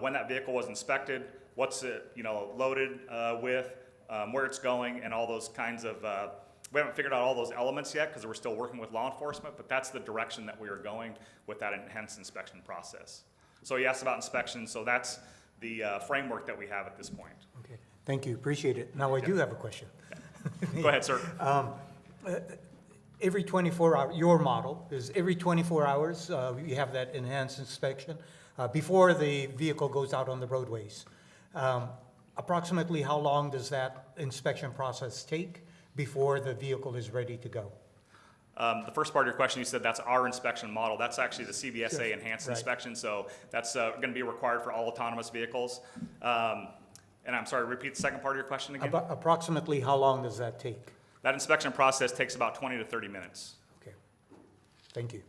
Speaker 22: when that vehicle was inspected, what's it loaded with, where it's going, and all those kinds of we haven't figured out all those elements yet because we're still working with law enforcement, but that's the direction that we are going with that enhanced inspection process. So you asked about inspections, so that's the framework that we have at this point.
Speaker 9: Okay, thank you, appreciate it. Now I do have a question.
Speaker 22: Go ahead, sir.
Speaker 9: Every 24 hours, your model is every 24 hours you have that enhanced inspection before the vehicle goes out on the roadways. Approximately how long does that inspection process take before the vehicle is ready to go?
Speaker 22: The first part of your question, you said that's our inspection model. That's actually the CVSA enhanced inspection, so that's going to be required for all autonomous vehicles. And I'm sorry, repeat the second part of your question again?
Speaker 9: Approximately how long does that take?
Speaker 22: That inspection process takes about 20 to 30 minutes.
Speaker 9: Okay, thank you.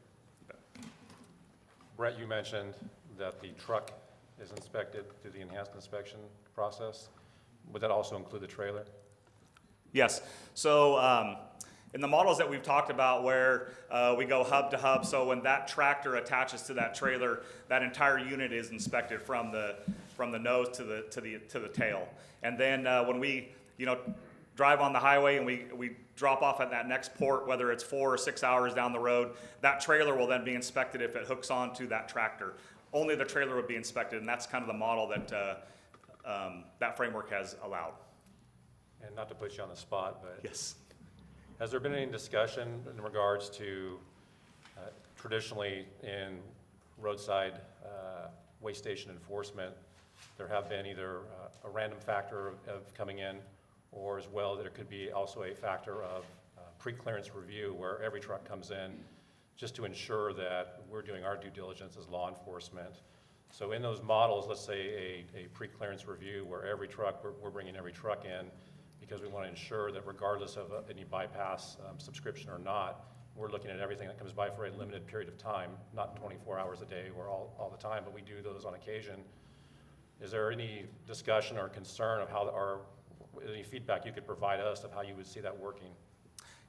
Speaker 6: Brett, you mentioned that the truck is inspected through the enhanced inspection process. Would that also include the trailer?
Speaker 22: Yes. So in the models that we've talked about where we go hub to hub, so when that tractor attaches to that trailer, that entire unit is inspected from the nose to the tail. And then when we drive on the highway and we drop off at that next port, whether it's 4 or 6 hours down the road, that trailer will then be inspected if it hooks onto that tractor. Only the trailer would be inspected, and that's kind of the model that that framework has allowed.
Speaker 6: And not to put you on the spot, but
Speaker 22: yes,
Speaker 6: has there been any discussion in regards to traditionally in roadside waste station enforcement, there have been either a random factor of coming in, or as well that it could be also a factor of pre-clearance review where every truck comes in just to ensure that we're doing our due diligence as law enforcement. So in those models, let's say a pre-clearance review where every truck, we're bringing every truck in because we want to ensure that regardless of any bypass subscription or not, we're looking at everything that comes by for a limited period of time, not 24 hours a day or all the time, but we do those on occasion. Is there any discussion or concern of how any feedback you could provide us of how you would see that working?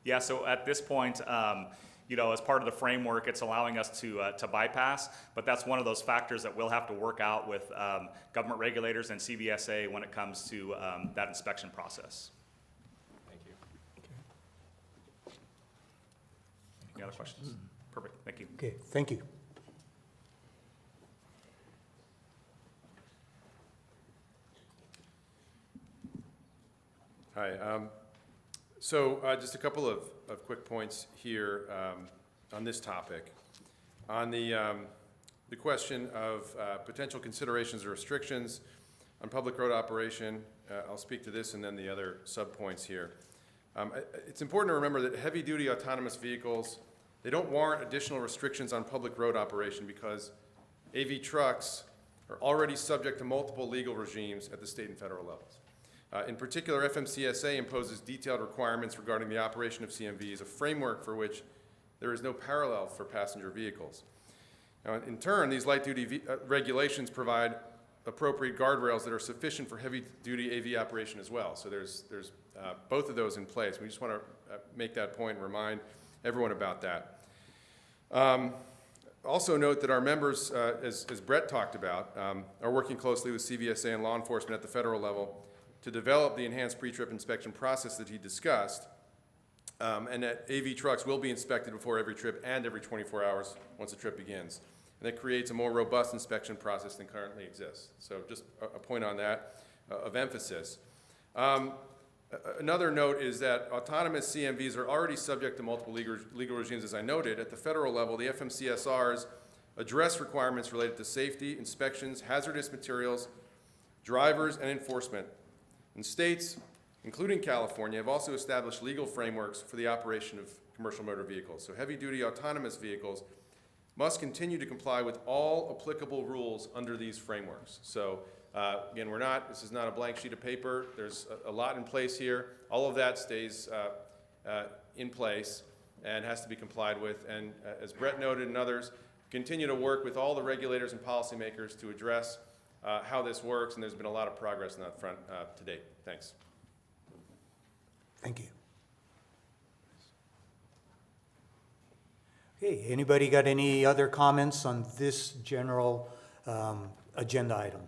Speaker 22: Yeah, so at this point, as part of the framework, it's allowing us to bypass, but that's one of those factors that we'll have to work out with government regulators and CVSA when it comes to that inspection process.
Speaker 6: Thank you.
Speaker 9: Okay.
Speaker 22: Any other questions? Perfect, thank you.
Speaker 9: Okay, thank you.
Speaker 2: Hi. Just a couple of quick points here on this topic. On the the question of potential considerations or restrictions on public road operation. I'll speak to this and then the other subpoints here. It's important to remember that heavy-duty autonomous vehicles, they don't warrant additional restrictions on public road operation because AV trucks are already subject to multiple legal regimes at the state and federal levels. In particular, FMCSA imposes detailed requirements regarding the operation of CMVs, a framework for which there is no parallel for passenger vehicles. Now, in turn, these light-duty regulations provide appropriate guardrails that are sufficient for heavy-duty AV operation as well. So there's both of those in place. We just want to make that point and remind everyone about that. Also note that our members, as Brett talked about, are working closely with CVSA and law enforcement at the federal level to develop the enhanced pre-trip inspection process that he discussed, and that AV trucks will be inspected before every trip and every 24 hours once the trip begins. And that creates a more robust inspection process than currently exists. So just a point on that of emphasis. Another note is that autonomous CMVs are already subject to multiple legal regimes, as I noted. At the federal level, the FMCSRs address requirements related to safety, inspections, hazardous materials, drivers, and enforcement. And states, including California, have also established legal frameworks for the operation of commercial motor vehicles. So heavy-duty autonomous vehicles must continue to comply with all applicable rules under these frameworks. So again, this is not a blank sheet of paper. There's a lot in place here. All of that stays in place and has to be complied with. And as Brett noted and others, continue to work with all the regulators and policymakers to address how this works, and there's been a lot of progress on that front to date. Thanks.
Speaker 9: Thank you. Okay, anybody got any other comments on this general agenda item?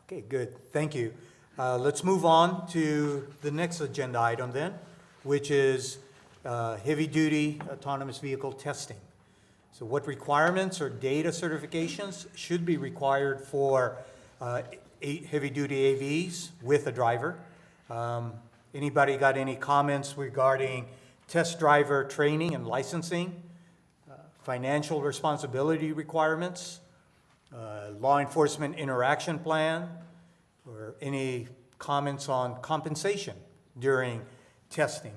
Speaker 9: Okay, good. Thank you. Let's move on to the next agenda item then, which is heavy-duty autonomous vehicle testing. So what requirements or data certifications should be required for heavy-duty AVs with a driver? Anybody got any comments regarding test driver training and licensing, financial responsibility requirements, law enforcement interaction plan, or any comments on compensation during testing?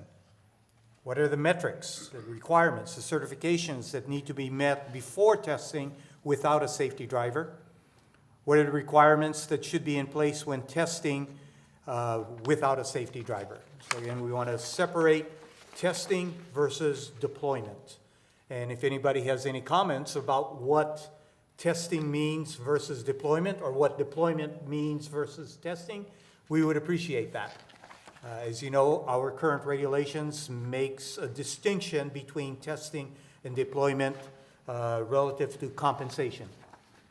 Speaker 9: What are the metrics, the requirements, the certifications that need to be met before testing without a safety driver? What are the requirements that should be in place when testing without a safety driver? So again, we want to separate testing versus deployment. And if anybody has any comments about what testing means versus deployment, or what deployment means versus testing, we would appreciate that. As you know, our current regulations makes a distinction between testing and deployment relative to compensation.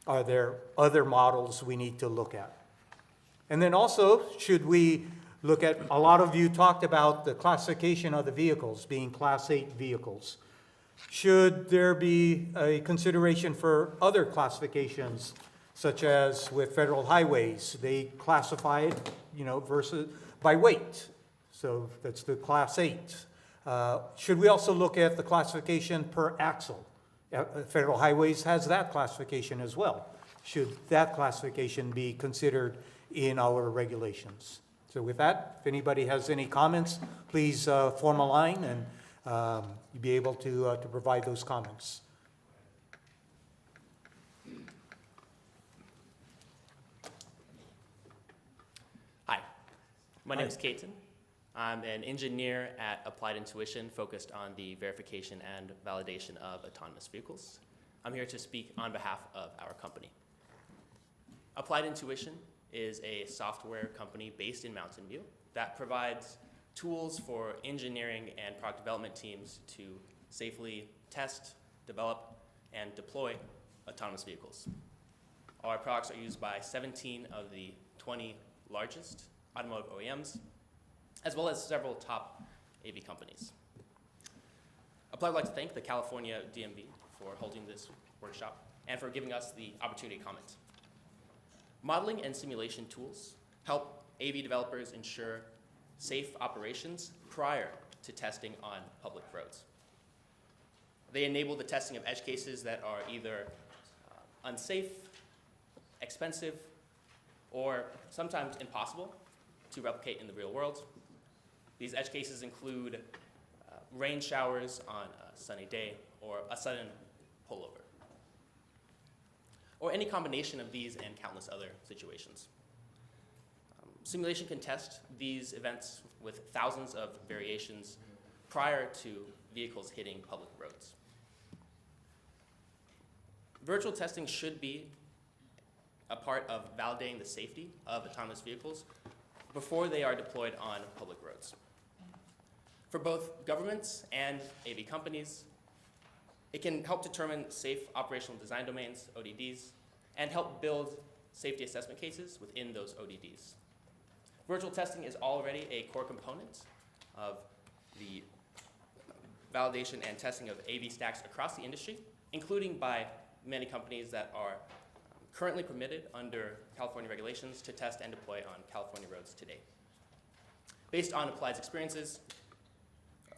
Speaker 9: Are there other models we need to look at? And then also, should we look at, a lot of you talked about the classification of the vehicles being Class 8 vehicles. Should there be a consideration for other classifications, such as with federal highways? They classify it, versus by weight. So that's the Class 8. Should we also look at the classification per axle? Federal highways has that classification as well. Should that classification be considered in our regulations? So with that, if anybody has any comments, please form a line and you'll be able to provide those comments.
Speaker 1: Hi, my name is Caton. I'm an engineer at Applied Intuition, focused on the verification and validation of autonomous vehicles. I'm here to speak on behalf of our company. Applied Intuition is a software company based in Mountain View that provides tools for engineering and product development teams to safely test, develop, and deploy autonomous vehicles. Our products are used by 17 of the 20 largest automotive OEMs, as well as several top AV companies. Applied would like to thank the California DMV for holding this workshop and for giving us the opportunity to comment. Modeling and simulation tools help AV developers ensure safe operations prior to testing on public roads. They enable the testing of edge cases that are either unsafe, expensive, or sometimes impossible to replicate in the real world. These edge cases include rain showers on a sunny day or a sudden pullover, or any combination of these and countless other situations. Simulation can test these events with thousands of variations prior to vehicles hitting public roads. Virtual testing should be a part of validating the safety of autonomous vehicles before they are deployed on public roads. For both governments and AV companies, it can help determine safe operational design domains, ODDs, and help build safety assessment cases within those ODDs. Virtual testing is already a core component of the validation and testing of AV stacks across the industry, including by many companies that are currently permitted under California regulations to test and deploy on California roads today. Based on Applied's experiences,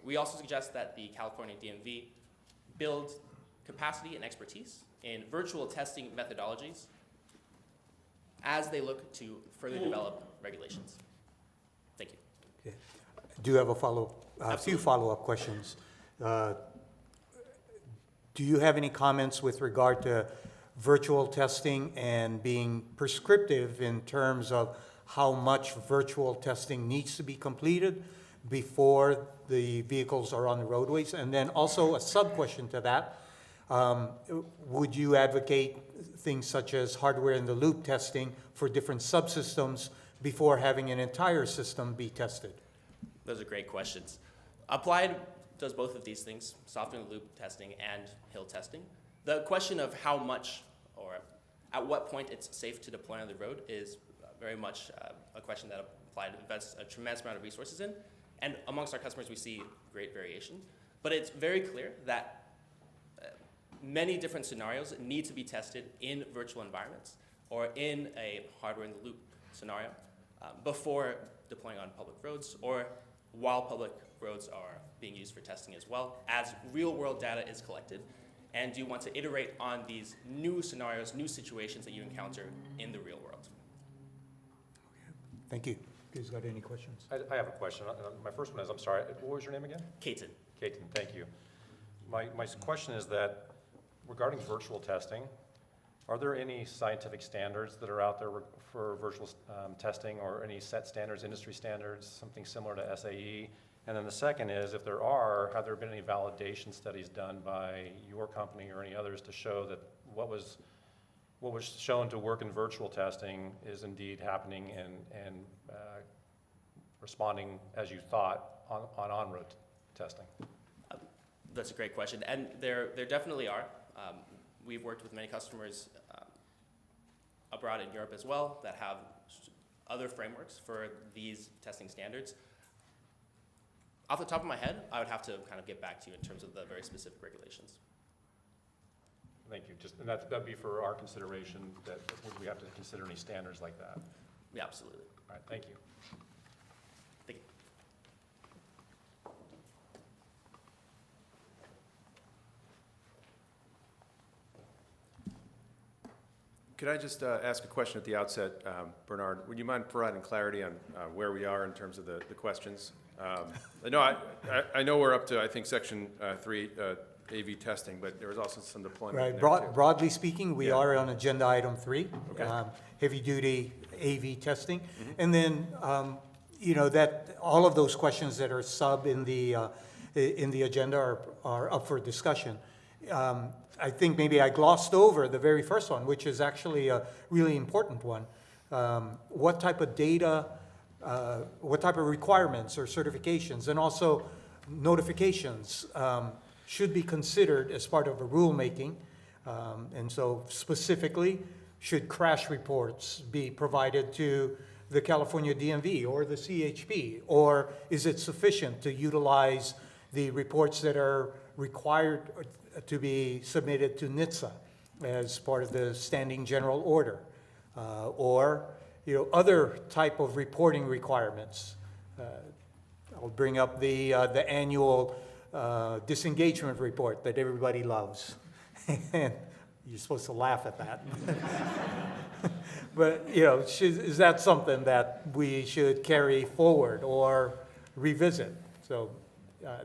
Speaker 1: we also suggest that the California DMV build capacity and expertise in virtual testing methodologies as they look to further develop regulations. Thank you.
Speaker 9: Okay. Do you have a few follow-up questions? Do you have any comments with regard to virtual testing and being prescriptive in terms of how much virtual testing needs to be completed before the vehicles are on the roadways? And then also a sub-question to that, would you advocate things such as hardware-in-the-loop testing for different subsystems before having an entire system be tested?
Speaker 1: Those are great questions. Applied does both of these things, software-in-the-loop testing and hill testing. The question of how much or at what point it's safe to deploy on the road is very much a question that Applied invests a tremendous amount of resources in. And amongst our customers, we see great variation. But it's very clear that many different scenarios need to be tested in virtual environments or in a hardware-in-the-loop scenario before deploying on public roads or while public roads are being used for testing as well, as real-world data is collected. And you want to iterate on these new scenarios, new situations that you encounter in the real world.
Speaker 9: Thank you. Who's got any questions?
Speaker 6: I have a question. My first one is, I'm sorry, what was your name again?
Speaker 1: Caton.
Speaker 6: Caton, thank you. My question is that regarding virtual testing, are there any scientific standards that are out there for virtual testing or any set standards, industry standards, something similar to SAE? And then the second is, if there are, have there been any validation studies done by your company or any others to show that what was shown to work in virtual testing is indeed happening and responding as you thought on on-road testing?
Speaker 1: That's a great question, and there definitely are. We've worked with many customers abroad in Europe as well that have other frameworks for these testing standards. Off the top of my head, I would have to kind of get back to you in terms of the very specific regulations.
Speaker 6: Thank you. And that'd be for our consideration, that would we have to consider any standards like that?
Speaker 1: Yeah, absolutely.
Speaker 6: All right, thank you.
Speaker 1: Thank you.
Speaker 2: Could I just ask a question at the outset, Bernard? Would you mind providing clarity on where we are in terms of the questions? I know we're up to, I think, Section 3 AV testing, but there was also some deployment
Speaker 9: Right.
Speaker 2: in there too.
Speaker 9: Broadly speaking, we
Speaker 2: Yeah.
Speaker 9: are on agenda item 3,
Speaker 2: Okay.
Speaker 9: heavy-duty AV testing. And then, that all of those questions that are sub in the agenda are up for discussion. I think maybe I glossed over the very first one, which is actually a really important one. What type of data, what type of requirements or certifications, and also notifications should be considered as part of a rulemaking. And so specifically, should crash reports be provided to the California DMV or the CHP? Or is it sufficient to utilize the reports that are required to be submitted to NHTSA as part of the standing general order? Or other type of reporting requirements. I'll bring up the annual disengagement report that everybody loves. And you're supposed to laugh at that. But, you know, is that something that we should carry forward or revisit? So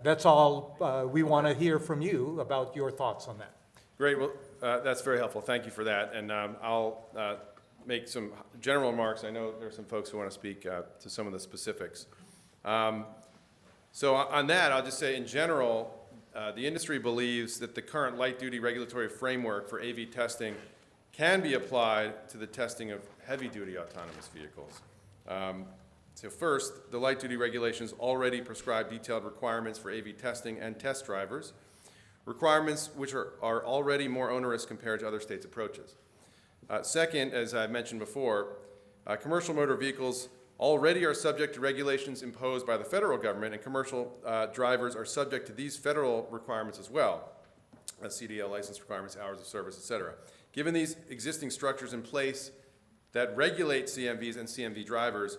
Speaker 9: that's all we want to hear from you about your thoughts on that.
Speaker 2: Great. Well, that's very helpful. Thank you for that. And I'll make some general remarks. I know there are some folks who want to speak to some of the specifics. So on that, I'll just say in general, the industry believes that the current light-duty regulatory framework for AV testing can be applied to the testing of heavy-duty autonomous vehicles. So first, the light-duty regulations already prescribe detailed requirements for AV testing and test drivers, requirements which are already more onerous compared to other states' approaches. Second, as I mentioned before, commercial motor vehicles already are subject to regulations imposed by the federal government, and commercial drivers are subject to these federal requirements as well, CDL license requirements, hours of service, et cetera. Given these existing structures in place that regulate CMVs and CMV drivers,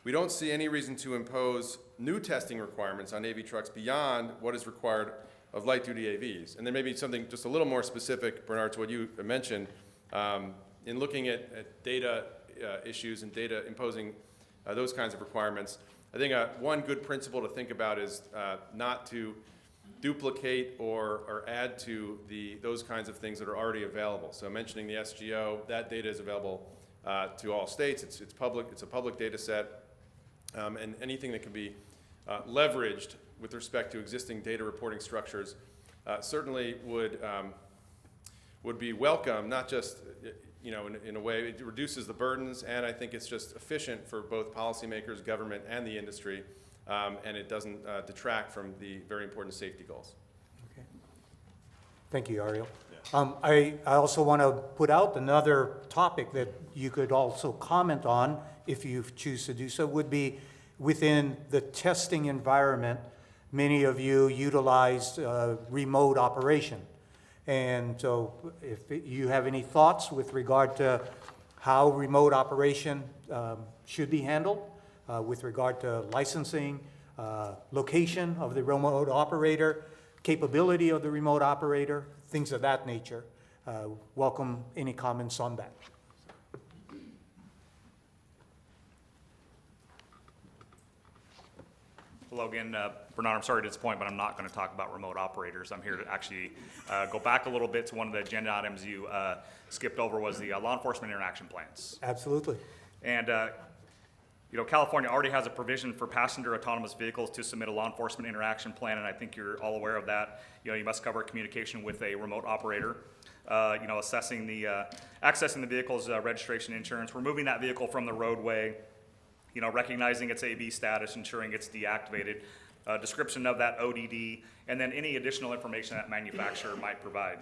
Speaker 2: we don't see any reason to impose new testing requirements on AV trucks beyond what is required of light-duty AVs. And there may be something just a little more specific, Bernard, to what you mentioned, in looking at data issues and data imposing those kinds of requirements. I think one good principle to think about is not to duplicate or add to those kinds of things that are already available. So mentioning the SGO, that data is available to all states. It's public. It's a public data set, and anything that can be leveraged with respect to existing data reporting structures certainly would be welcome. Not just in a way it reduces the burdens, and I think it's just efficient for both policymakers, government, and the industry. And it doesn't detract from the very important safety goals.
Speaker 9: Okay. Thank you, Ariel. Yeah. I also want to put out another topic that you could also comment on, if you choose to do so, would be within the testing environment. Many of you utilized remote operation. And so if you have any thoughts with regard to how remote operation should be handled, with regard to licensing, location of the remote operator, capability of the remote operator, things of that nature. Welcome any comments on that.
Speaker 22: Hello again, Bernard. I'm sorry to disappoint, but I'm not going to talk about remote operators. I'm here to actually go back a little bit to one of the agenda items you skipped over, was the law enforcement interaction plans.
Speaker 9: Absolutely.
Speaker 22: And California already has a provision for passenger autonomous vehicles to submit a law enforcement interaction plan, and I think you're all aware of that. You must cover communication with a remote operator, assessing accessing the vehicle's registration, insurance, removing that vehicle from the roadway, recognizing its AV status, ensuring it's deactivated, description of that ODD, and then any additional information that manufacturer might provide.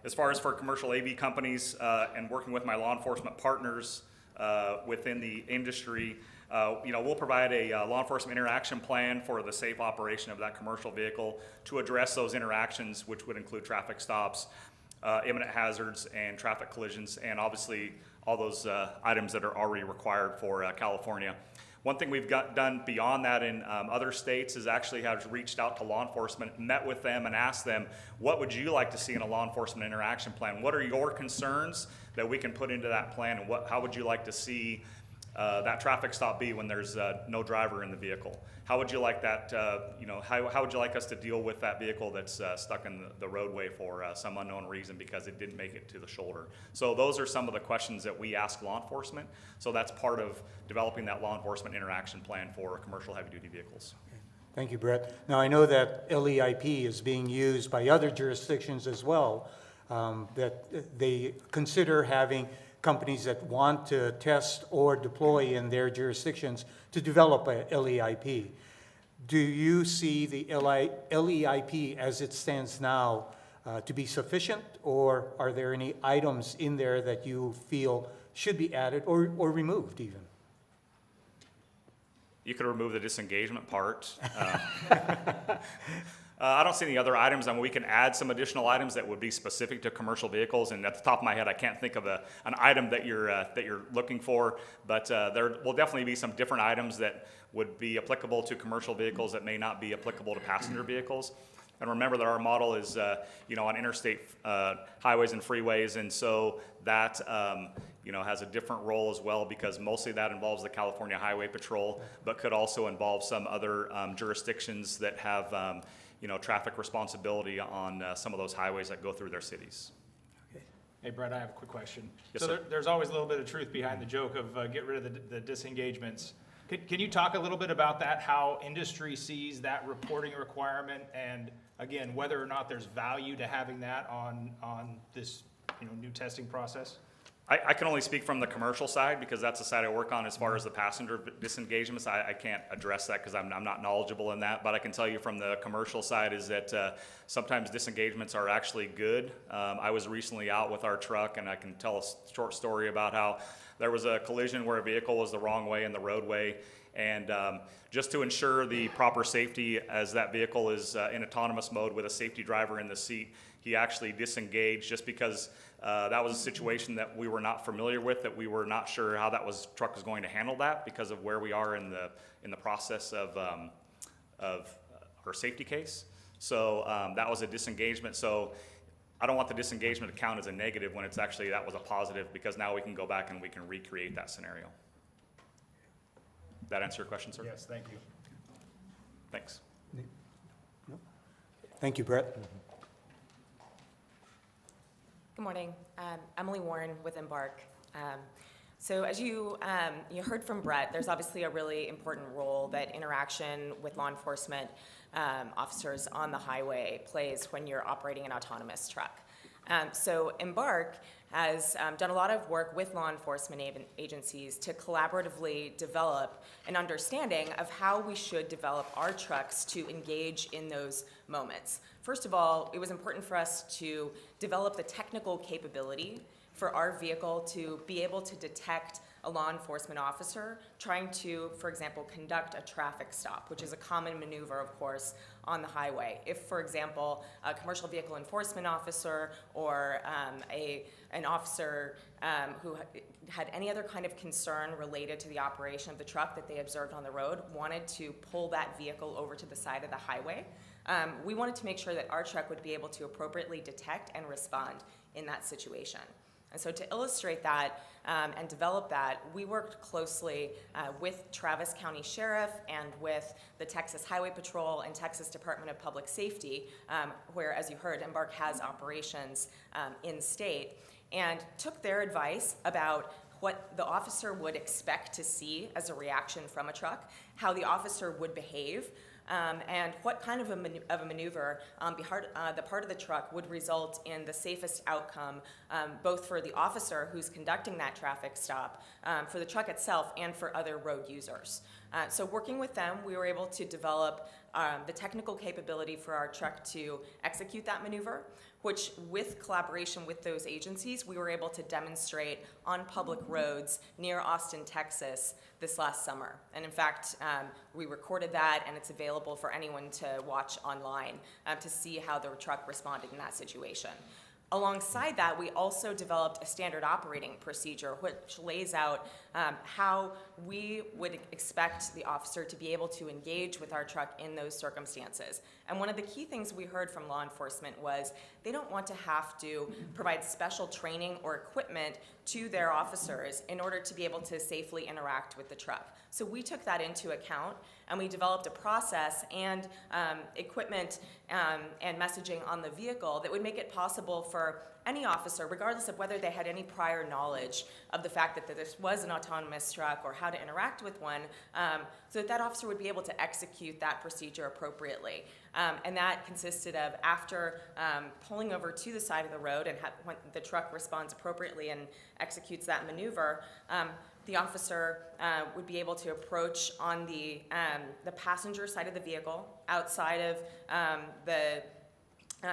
Speaker 22: As far as for commercial AV companies and working with my law enforcement partners within the industry, we'll provide a law enforcement interaction plan for the safe operation of that commercial vehicle to address those interactions, which would include traffic stops, imminent hazards, and traffic collisions, and obviously all those items that are already required for California. One thing we've done beyond that in other states is actually have reached out to law enforcement, met with them, and asked them, what would you like to see in a law enforcement interaction plan? What are your concerns that we can put into that plan, and how would you like to see that traffic stop be when there's no driver in the vehicle? How would you like that, how would you like us to deal with that vehicle that's stuck in the roadway for some unknown reason because it didn't make it to the shoulder? So those are some of the questions that we ask law enforcement. So that's part of developing that law enforcement interaction plan for commercial heavy-duty vehicles.
Speaker 9: Okay. Thank you, Brett. Now, I know that LEIP is being used by other jurisdictions as well, that they consider having companies that want to test or deploy in their jurisdictions to develop a LEIP. Do you see the LEIP as it stands now to be sufficient, or are there any items in there that you feel should be added or removed even?
Speaker 22: You could remove the disengagement part. I don't see any other items. I mean, we can add some additional items that would be specific to commercial vehicles, and at the top of my head, I can't think of an item that you're looking for, but there will definitely be some different items that would be applicable to commercial vehicles that may not be applicable to passenger vehicles. And remember that our model is, on interstate highways and freeways, and so that, has a different role as well, because mostly that involves the California Highway Patrol, but could also involve some other jurisdictions that have, traffic responsibility on some of those highways that go through their cities.
Speaker 7: Hey, Brett, I have a quick question.
Speaker 22: Yes,
Speaker 7: so
Speaker 22: sir.
Speaker 7: there's always a little bit of truth behind the joke of get rid of the disengagements. Can you talk a little bit about that, how industry sees that reporting requirement, and again, whether or not there's value to having that on this new testing process?
Speaker 22: I can only speak from the commercial side because that's the side I work on. As far as the passenger disengagements, I can't address that because I'm not knowledgeable in that. But I can tell you from the commercial side is that sometimes disengagements are actually good. I was recently out with our truck, and I can tell a short story about how there was a collision where a vehicle was the wrong way in the roadway. And just to ensure the proper safety as that vehicle is in autonomous mode with a safety driver in the seat, he actually disengaged just because that was a situation that we were not familiar with, that we were not sure how truck was going to handle that because of where we are in the process of her safety case. So that was a disengagement. So I don't want the disengagement to count as a negative when it's actually that was a positive, because now we can go back and we can recreate that scenario. That answer your question, sir?
Speaker 7: Yes, thank you.
Speaker 22: Thanks.
Speaker 9: Thank you, Brett.
Speaker 3: Good morning. Emily Warren with Embark. So as you heard from Brett, there's obviously a really important role that interaction with law enforcement officers on the highway plays when you're operating an autonomous truck. So Embark has done a lot of work with law enforcement agencies to collaboratively develop an understanding of how we should develop our trucks to engage in those moments. First of all, it was important for us to develop the technical capability for our vehicle to be able to detect a law enforcement officer trying to, for example, conduct a traffic stop, which is a common maneuver, of course, on the highway. If, for example, a commercial vehicle enforcement officer or an officer who had any other kind of concern related to the operation of the truck that they observed on the road wanted to pull that vehicle over to the side of the highway, we wanted to make sure that our truck would be able to appropriately detect and respond in that situation. And so to illustrate that and develop that, we worked closely with Travis County Sheriff and with the Texas Highway Patrol and Texas Department of Public Safety, where, as you heard, Embark has operations in state, and took their advice about what the officer would expect to see as a reaction from a truck, how the officer would behave, and what kind of a maneuver the part of the truck would result in the safest outcome, both for the officer who's conducting that traffic stop, for the truck itself, and for other road users. So working with them, we were able to develop the technical capability for our truck to execute that maneuver, which, with collaboration with those agencies, we were able to demonstrate on public roads near Austin, Texas, this last summer. And in fact, we recorded that, and it's available for anyone to watch online to see how the truck responded in that situation. Alongside that, we also developed a standard operating procedure which lays out how we would expect the officer to be able to engage with our truck in those circumstances. And one of the key things we heard from law enforcement was they don't want to have to provide special training or equipment to their officers in order to be able to safely interact with the truck. So we took that into account, and we developed a process and equipment and messaging on the vehicle that would make it possible for any officer, regardless of whether they had any prior knowledge of the fact that this was an autonomous truck or how to interact with one, so that that officer would be able to execute that procedure appropriately. And that consisted of, after pulling over to the side of the road and when the truck responds appropriately and executes that maneuver, the officer would be able to approach on the passenger side of the vehicle, outside of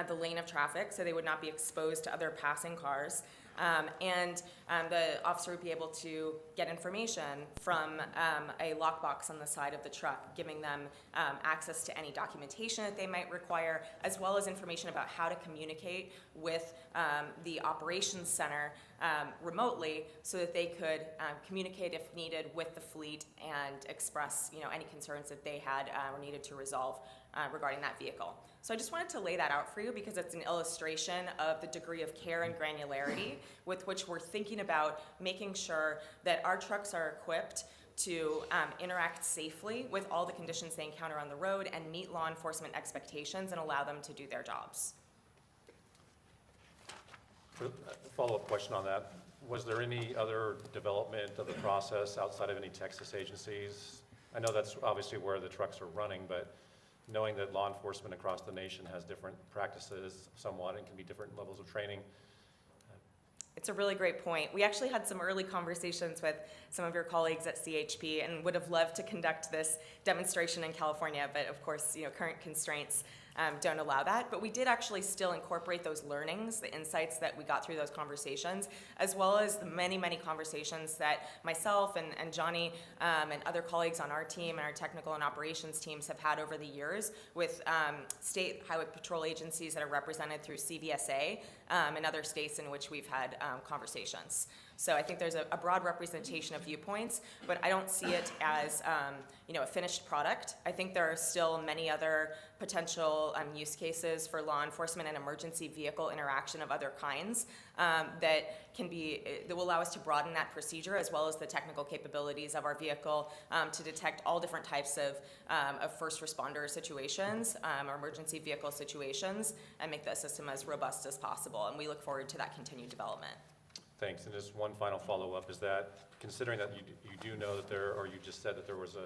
Speaker 3: the lane of traffic, so they would not be exposed to other passing cars. The officer would be able to get information from a lockbox on the side of the truck, giving them access to any documentation that they might require, as well as information about how to communicate with the operations center remotely, so that they could communicate if needed with the fleet and express, any concerns that they had or needed to resolve regarding that vehicle. So I just wanted to lay that out for you because it's an illustration of the degree of care and granularity with which we're thinking about making sure that our trucks are equipped to interact safely with all the conditions they encounter on the road and meet law enforcement expectations and allow them to do their jobs.
Speaker 6: A follow-up question on that. Was there any other development of the process outside of any Texas agencies? I know that's obviously where the trucks are running, but knowing that law enforcement across the nation has different practices somewhat and can be different levels of training.
Speaker 3: It's a really great point. We actually had some early conversations with some of your colleagues at CHP and would have loved to conduct this demonstration in California, but of course, current constraints don't allow that. But we did actually still incorporate those learnings, the insights that we got through those conversations, as well as the many, many conversations that myself and Johnny and other colleagues on our team and our technical and operations teams have had over the years with state highway patrol agencies that are represented through CVSA and other states in which we've had conversations. So I think there's a broad representation of viewpoints, but I don't see it as a finished product. I think there are still many other potential use cases for law enforcement and emergency vehicle interaction of other kinds that will allow us to broaden that procedure, as well as the technical capabilities of our vehicle to detect all different types of first responder situations or emergency vehicle situations and make the system as robust as possible. And we look forward to that continued development.
Speaker 6: Thanks. And just one final follow-up is that, considering that you do know that you just said that there was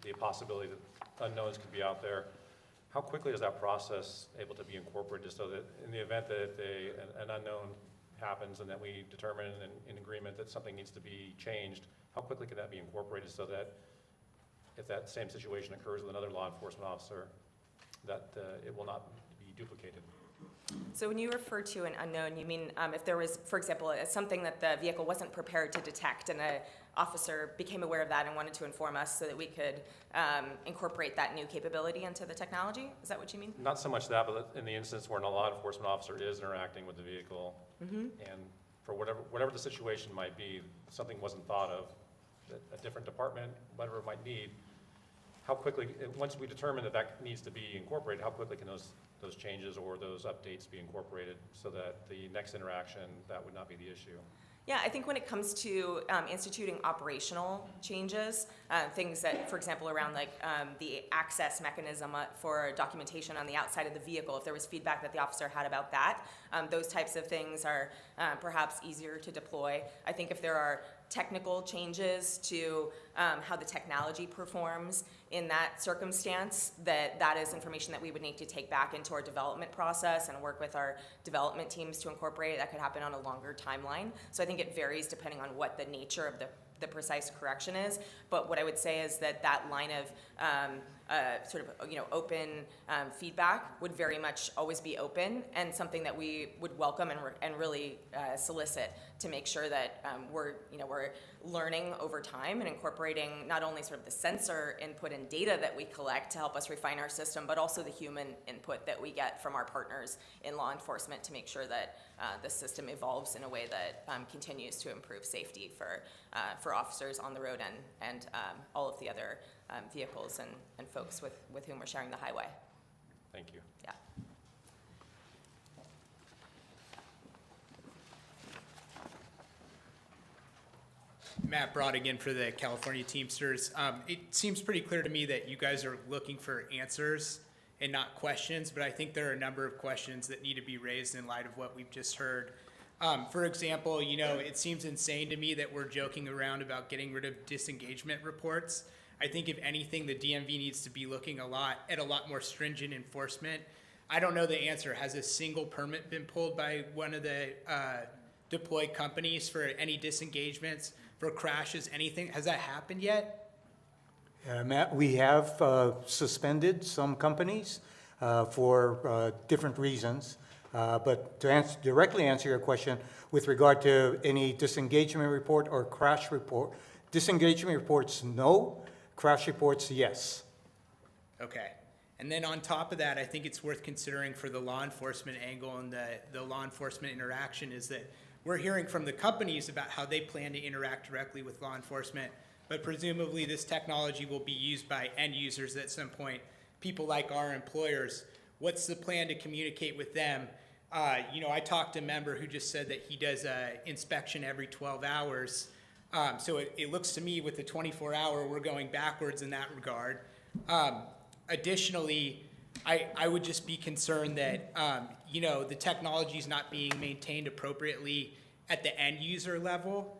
Speaker 6: the possibility that unknowns could be out there, how quickly is that process able to be incorporated so that in the event that an unknown happens and that we determine in agreement that something needs to be changed, how quickly can that be incorporated so that if that same situation occurs with another law enforcement officer, that it will not be duplicated?
Speaker 3: So when you refer to an unknown, you mean if there was, for example, something that the vehicle wasn't prepared to detect and an officer became aware of that and wanted to inform us so that we could incorporate that new capability into the technology? Is that what you mean?
Speaker 6: Not so much that, but in the instance where a law enforcement officer is interacting with the vehicle and for whatever the situation might be, something wasn't thought of, a different department, whatever it might need, how quickly, once we determine that needs to be incorporated, how quickly can those changes or those updates be incorporated so that the next interaction, that would not be the issue?
Speaker 3: Yeah, I think when it comes to instituting operational changes, things that, for example, around the access mechanism for documentation on the outside of the vehicle, if there was feedback that the officer had about that, those types of things are perhaps easier to deploy. I think if there are technical changes to how the technology performs in that circumstance, that is information that we would need to take back into our development process and work with our development teams to incorporate. That could happen on a longer timeline. So I think it varies depending on what the nature of the precise correction is. But what I would say is that line of open feedback would very much always be open and something that we would welcome and really solicit to make sure that we're learning over time and incorporating not only sort of the sensor input and data that we collect to help us refine our system, but also the human input that we get from our partners in law enforcement to make sure that the system evolves in a way that continues to improve safety for officers on the road and all of the other vehicles and folks with whom we're sharing the highway.
Speaker 6: Thank you.
Speaker 3: Yeah.
Speaker 21: Matt Broad again for the California Teamsters. It seems pretty clear to me that you guys are looking for answers and not questions, but I think there are a number of questions that need to be raised in light of what we've just heard. For example, it seems insane to me that we're joking around about getting rid of disengagement reports. I think if anything, the DMV needs to be looking at a lot more stringent enforcement. I don't know the answer. Has a single permit been pulled by one of the deployed companies for any disengagements, for crashes, anything? Has that happened yet?
Speaker 9: Matt, we have suspended some companies for different reasons. But to directly answer your question, with regard to any disengagement report or crash report, disengagement reports, no. Crash reports, yes.
Speaker 8: Okay. And then on top of that, I think it's worth considering for the law enforcement angle and the law enforcement interaction is that we're hearing from the companies about how they plan to interact directly with law enforcement, but presumably this technology will be used by end users at some point, people like our employers. What's the plan to communicate with them? I talked to a member who just said that he does an inspection every 12 hours. So it looks to me with the 24-hour, we're going backwards in that regard. Additionally, I would just be concerned that, the technology is not being maintained appropriately at the end user level,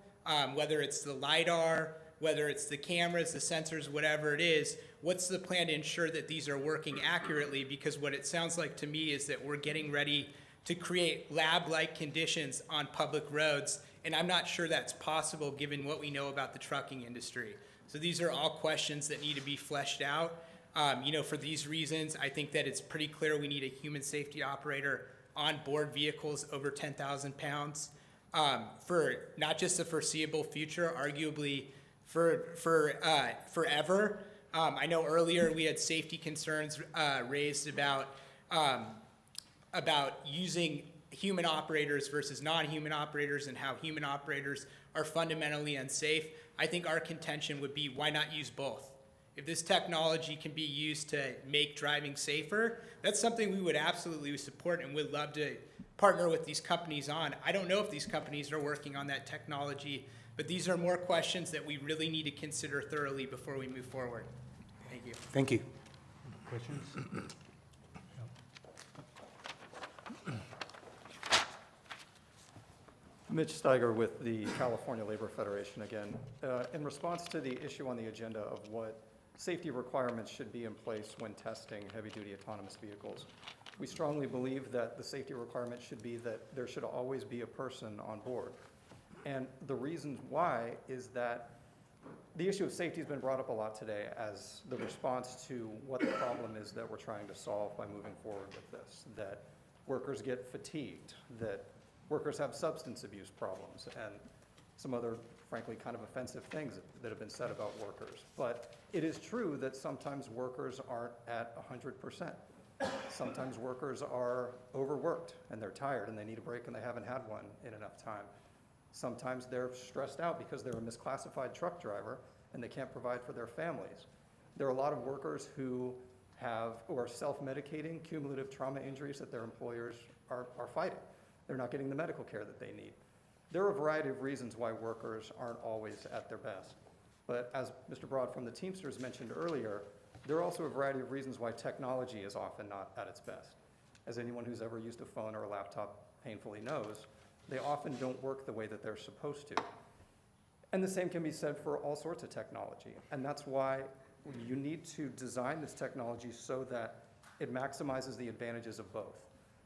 Speaker 8: whether it's the LiDAR, whether it's the cameras, the sensors, whatever it is. What's the plan to ensure that these are working accurately? Because what it sounds like to me is that we're getting ready to create lab-like conditions on public roads, and I'm not sure that's possible given what we know about the trucking industry. So these are all questions that need to be fleshed out. For these reasons, I think that it's pretty clear we need a human safety operator on board vehicles over 10,000 pounds for not just the foreseeable future, arguably for forever. I know earlier we had safety concerns raised about using human operators versus non-human operators and how human operators are fundamentally unsafe. I think our contention would be, why not use both? If this technology can be used to make driving safer, that's something we would absolutely support and would love to partner with these companies on. I don't know if these companies are working on that technology, but these are more questions that we really need to consider thoroughly before we move forward. Thank you.
Speaker 9: Thank you.
Speaker 5: Questions?
Speaker 4: Mitch Steiger with the California Labor Federation again. In response to the issue on the agenda of what safety requirements should be in place when testing heavy-duty autonomous vehicles, we strongly believe that the safety requirement should be that there should always be a person on board. And the reason why is that the issue of safety has been brought up a lot today as the response to what the problem is that we're trying to solve by moving forward with this, that workers get fatigued, that workers have substance abuse problems, and some other, frankly, kind of offensive things that have been said about workers. But it is true that sometimes workers aren't at 100%. Sometimes workers are overworked and they're tired and they need a break and they haven't had one in enough time. Sometimes they're stressed out because they're a misclassified truck driver and they can't provide for their families. There are a lot of workers who are self-medicating cumulative trauma injuries that their employers are fighting. They're not getting the medical care that they need. There are a variety of reasons why workers aren't always at their best. But as Mr. Broad from the Teamsters mentioned earlier, there are also a variety of reasons why technology is often not at its best. As anyone who's ever used a phone or a laptop painfully knows, they often don't work the way that they're supposed to. And the same can be said for all sorts of technology. And that's why you need to design this technology so that it maximizes the advantages of both.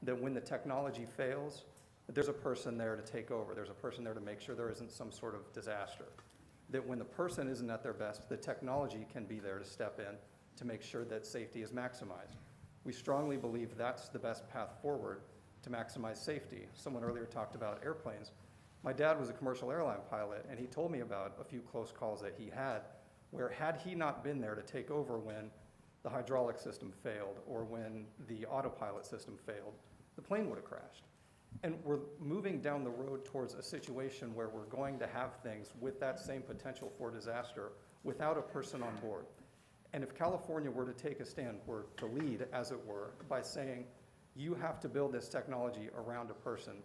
Speaker 4: That when the technology fails, there's a person there to take over. There's a person there to make sure there isn't some sort of disaster. That when the person isn't at their best, the technology can be there to step in to make sure that safety is maximized. We strongly believe that's the best path forward to maximize safety. Someone earlier talked about airplanes. My dad was a commercial airline pilot, and he told me about a few close calls that he had where had he not been there to take over when the hydraulic system failed or when the autopilot system failed, the plane would have crashed. And we're moving down the road towards a situation where we're going to have things with that same potential for disaster without a person on board. And if California were to take a stand, were to lead, as it were, by saying, you have to build this technology around a person,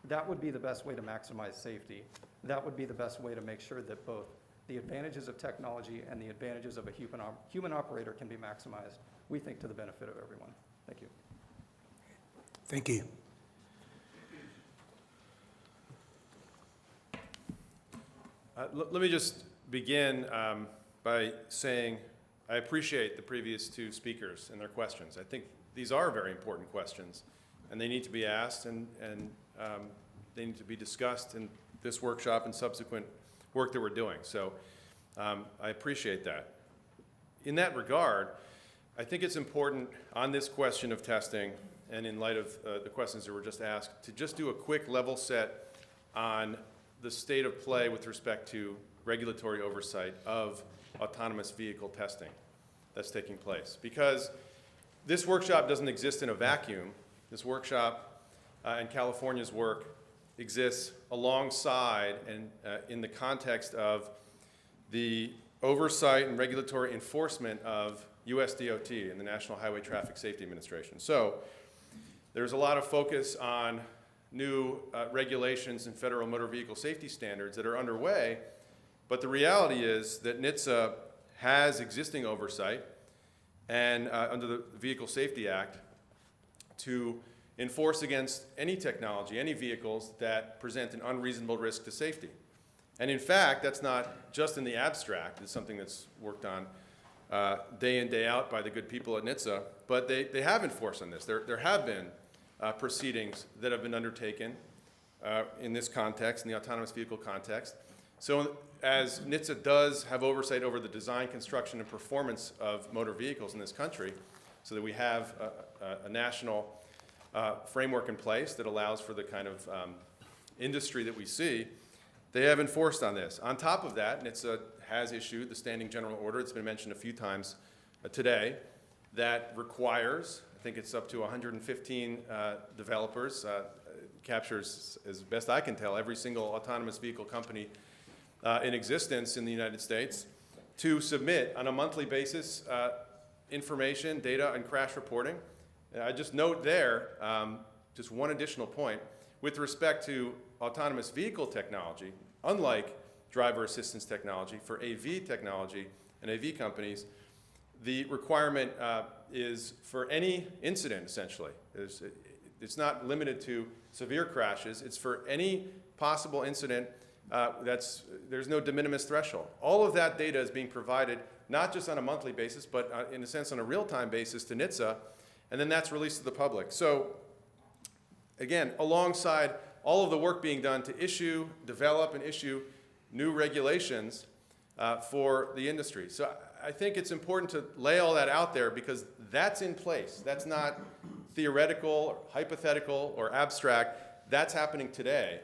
Speaker 4: that would be the best way to maximize safety. That would be the best way to make sure that both the advantages of technology and the advantages of a human operator can be maximized, we think, to the benefit of everyone. Thank you.
Speaker 9: Thank you.
Speaker 2: Let me just begin by saying I appreciate the previous two speakers and their questions. I think these are very important questions, and they need to be asked, and they need to be discussed in this workshop and subsequent work that we're doing. So I appreciate that. In that regard, I think it's important on this question of testing and in light of the questions that were just asked, to just do a quick level set on the state of play with respect to regulatory oversight of autonomous vehicle testing that's taking place. Because this workshop doesn't exist in a vacuum. This workshop and California's work exists alongside and in the context of the oversight and regulatory enforcement of US DOT and the National Highway Traffic Safety Administration. So there's a lot of focus on new regulations and federal motor vehicle safety standards that are underway, but the reality is that NHTSA has existing oversight and under the Vehicle Safety Act to enforce against any technology, any vehicles that present an unreasonable risk to safety. And in fact, that's not just in the abstract. It's something that's worked on day in, day out by the good people at NHTSA, but they have enforced on this. There have been proceedings that have been undertaken in this context, in the autonomous vehicle context. So as NHTSA does have oversight over the design, construction, and performance of motor vehicles in this country, so that we have a national framework in place that allows for the kind of industry that we see, they have enforced on this. On top of that, NHTSA has issued the Standing General Order, it's been mentioned a few times today, that requires, I think it's up to 115 developers, captures, as best I can tell, every single autonomous vehicle company in existence in the United States, to submit on a monthly basis information, data, and crash reporting. I just note there, just one additional point, with respect to autonomous vehicle technology, unlike driver assistance technology, for AV technology and AV companies, the requirement is for any incident, essentially. It's not limited to severe crashes. It's for any possible incident. There's no de minimis threshold. All of that data is being provided not just on a monthly basis, but in a sense on a real-time basis to NHTSA, and then that's released to the public. So again, alongside all of the work being done to issue, develop, and issue new regulations for the industry. So I think it's important to lay all that out there because that's in place. That's not theoretical, or hypothetical, or abstract. That's happening today.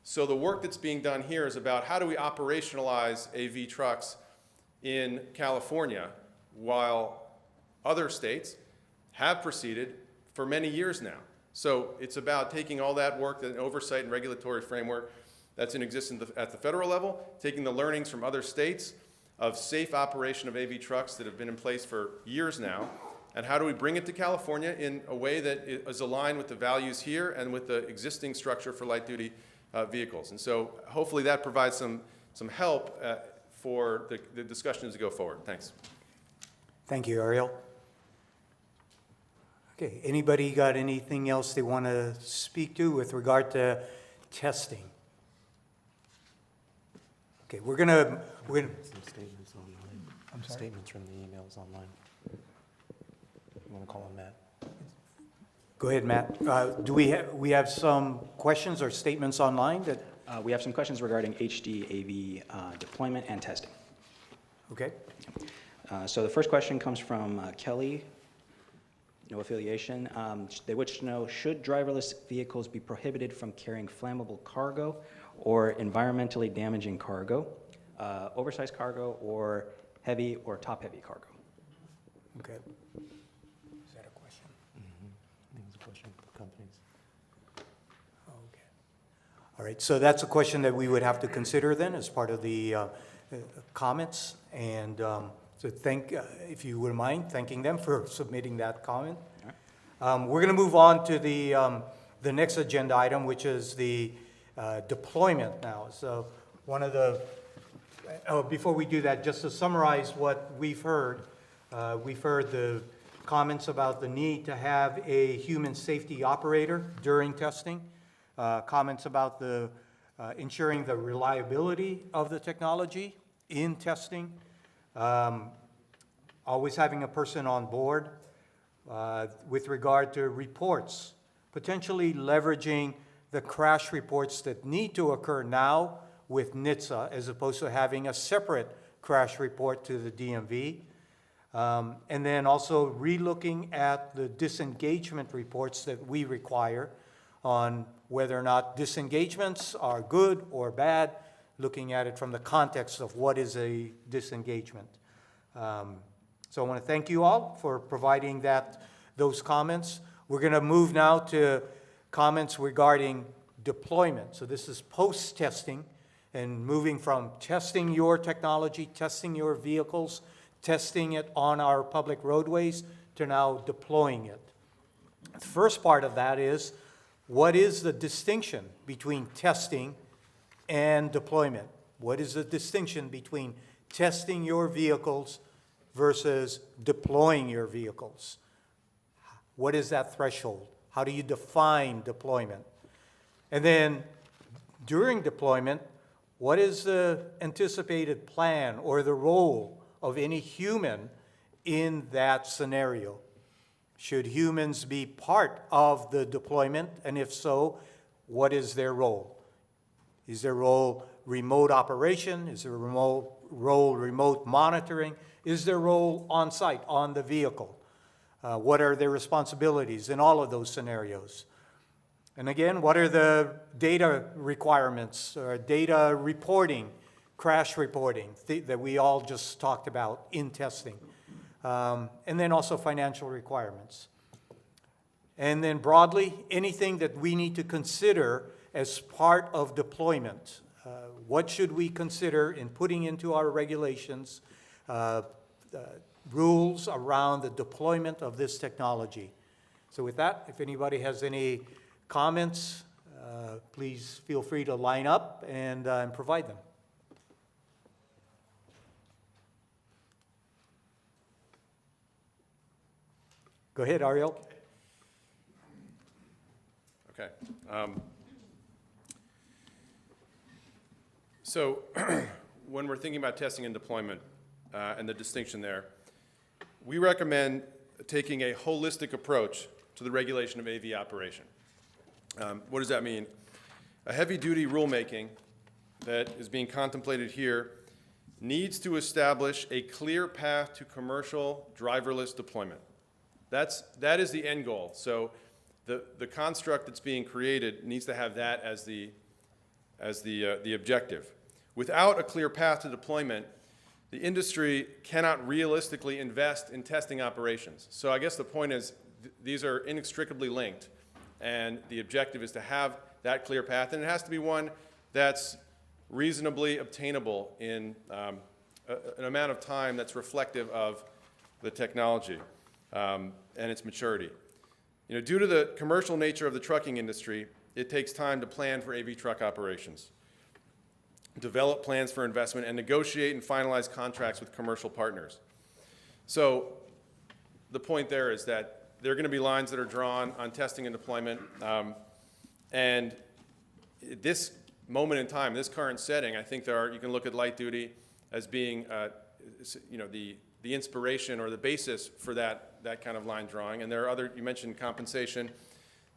Speaker 2: So the work that's being done here is about how do we operationalize AV trucks in California while other states have proceeded for many years now. So it's about taking all that work, the oversight and regulatory framework that's in existence at the federal level, taking the learnings from other states of safe operation of AV trucks that have been in place for years now, and how do we bring it to California in a way that is aligned with the values here and with the existing structure for light-duty vehicles. And so hopefully that provides some help for the discussions to go forward. Thanks.
Speaker 9: Thank you, Ariel. Okay, anybody got anything else they want to speak to with regard to testing? Okay, we're gonna
Speaker 17: Some statements online.
Speaker 9: I'm sorry?
Speaker 17: Statements from the emails online. You want to call on Matt?
Speaker 9: Go ahead, Matt. Do we have some questions or statements online that?
Speaker 11: We have some questions regarding HD AV deployment and testing.
Speaker 9: Okay.
Speaker 11: So the first question comes from Kelly, no affiliation. They wish to know, should driverless vehicles be prohibited from carrying flammable cargo or environmentally damaging cargo, oversized cargo, or heavy or top-heavy cargo?
Speaker 9: Okay. Is that a question?
Speaker 17: I think it's a question for the companies.
Speaker 9: Okay. All right, so that's a question that we would have to consider then as part of the comments. And so if you wouldn't mind, thanking them for submitting that comment. We're going to move on to the next agenda item, which is the deployment now. So before we do that, just to summarize what we've heard the comments about the need to have a human safety operator during testing, comments about the ensuring the reliability of the technology in testing, always having a person on board with regard to reports, potentially leveraging the crash reports that need to occur now with NHTSA as opposed to having a separate crash report to the DMV. And then also relooking at the disengagement reports that we require on whether or not disengagements are good or bad, looking at it from the context of what is a disengagement. So I want to thank you all for providing those comments. We're going to move now to comments regarding deployment. So this is post-testing and moving from testing your technology, testing your vehicles, testing it on our public roadways, to now deploying it. The first part of that is, what is the distinction between testing and deployment? What is the distinction between testing your vehicles versus deploying your vehicles? What is that threshold? How do you define deployment? And then during deployment, what is the anticipated plan or the role of any human in that scenario? Should humans be part of the deployment? And if so, what is their role? Is their role remote operation? Is their role remote monitoring? Is their role on site, on the vehicle? What are their responsibilities in all of those scenarios? And again, what are the data requirements, data reporting, crash reporting that we all just talked about in testing? And then also financial requirements. And then broadly, anything that we need to consider as part of deployment. What should we consider in putting into our regulations rules around the deployment of this technology? So with that, if anybody has any comments, please feel free to line up and provide them. Go ahead, Ariel.
Speaker 2: Okay. So when we're thinking about testing and deployment and the distinction there, we recommend taking a holistic approach to the regulation of AV operation. What does that mean? A heavy-duty rulemaking that is being contemplated here needs to establish a clear path to commercial driverless deployment. That is the end goal. So the construct that's being created needs to have that as the objective. Without a clear path to deployment, the industry cannot realistically invest in testing operations. So I guess the point is these are inextricably linked, and the objective is to have that clear path, and it has to be one that's reasonably obtainable in an amount of time that's reflective of the technology and its maturity. You know, due to the commercial nature of the trucking industry, it takes time to plan for AV truck operations, develop plans for investment, and negotiate and finalize contracts with commercial partners. So the point there is that there are going to be lines that are drawn on testing and deployment, and at this moment in time, this current setting, I think you can look at light duty as being the inspiration or the basis for that kind of line drawing. And there are other, you mentioned compensation.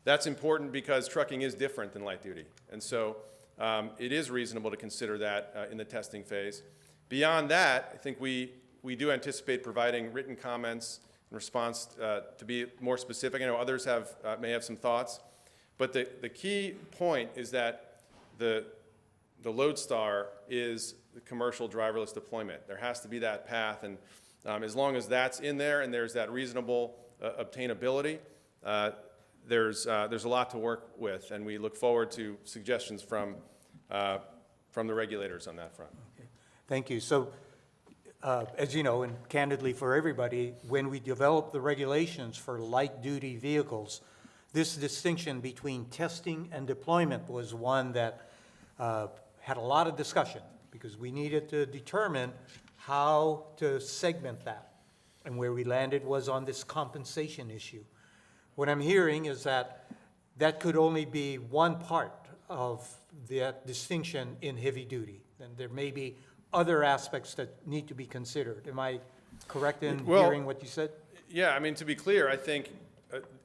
Speaker 2: That's important because trucking is different than light duty. And so it is reasonable to consider that in the testing phase. Beyond that, I think we do anticipate providing written comments in response to be more specific. I know others may have some thoughts. But the key point is that the lodestar is the commercial driverless deployment. There has to be that path, and as long as that's in there and there's that reasonable obtainability, there's a lot to work with, and we look forward to suggestions from the regulators on that front.
Speaker 9: Okay. Thank you. So, as you know, and candidly for everybody, when we developed the regulations for light-duty vehicles, this distinction between testing and deployment was one that had a lot of discussion, because we needed to determine how to segment that. And where we landed was on this compensation issue. What I'm hearing is that that could only be one part of that distinction in heavy duty. And there may be other aspects that need to be considered. Am I correct in hearing what you said?
Speaker 2: Yeah, I mean, to be clear, I think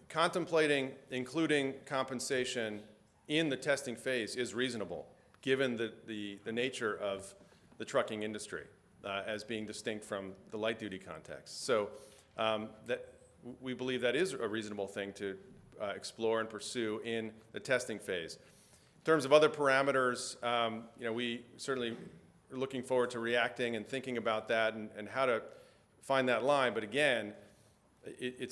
Speaker 2: contemplating including compensation in the testing phase is reasonable, given the nature of the trucking industry. as being distinct from the light duty context. So we believe that is a reasonable thing to explore and pursue in the testing phase. In terms of other parameters, we certainly are looking forward to reacting and thinking about that and how to find that line. But again, you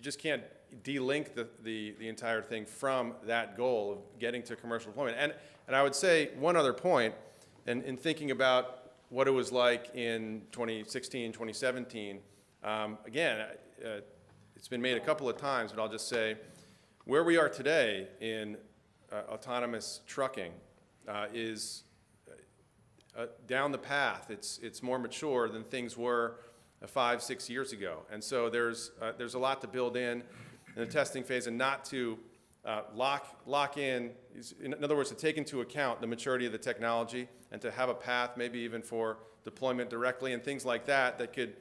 Speaker 2: just can't de-link the entire thing from that goal of getting to commercial deployment. And I would say one other point, and in thinking about what it was like in 2016, 2017, again, it's been made a couple of times, but I'll just say where we are today in autonomous trucking is down the path. It's more mature than things were 5-6 years ago. And so there's a lot to build in the testing phase, and not to lock in other words, to take into account the maturity of the technology and to have a path maybe even for deployment directly and things like that could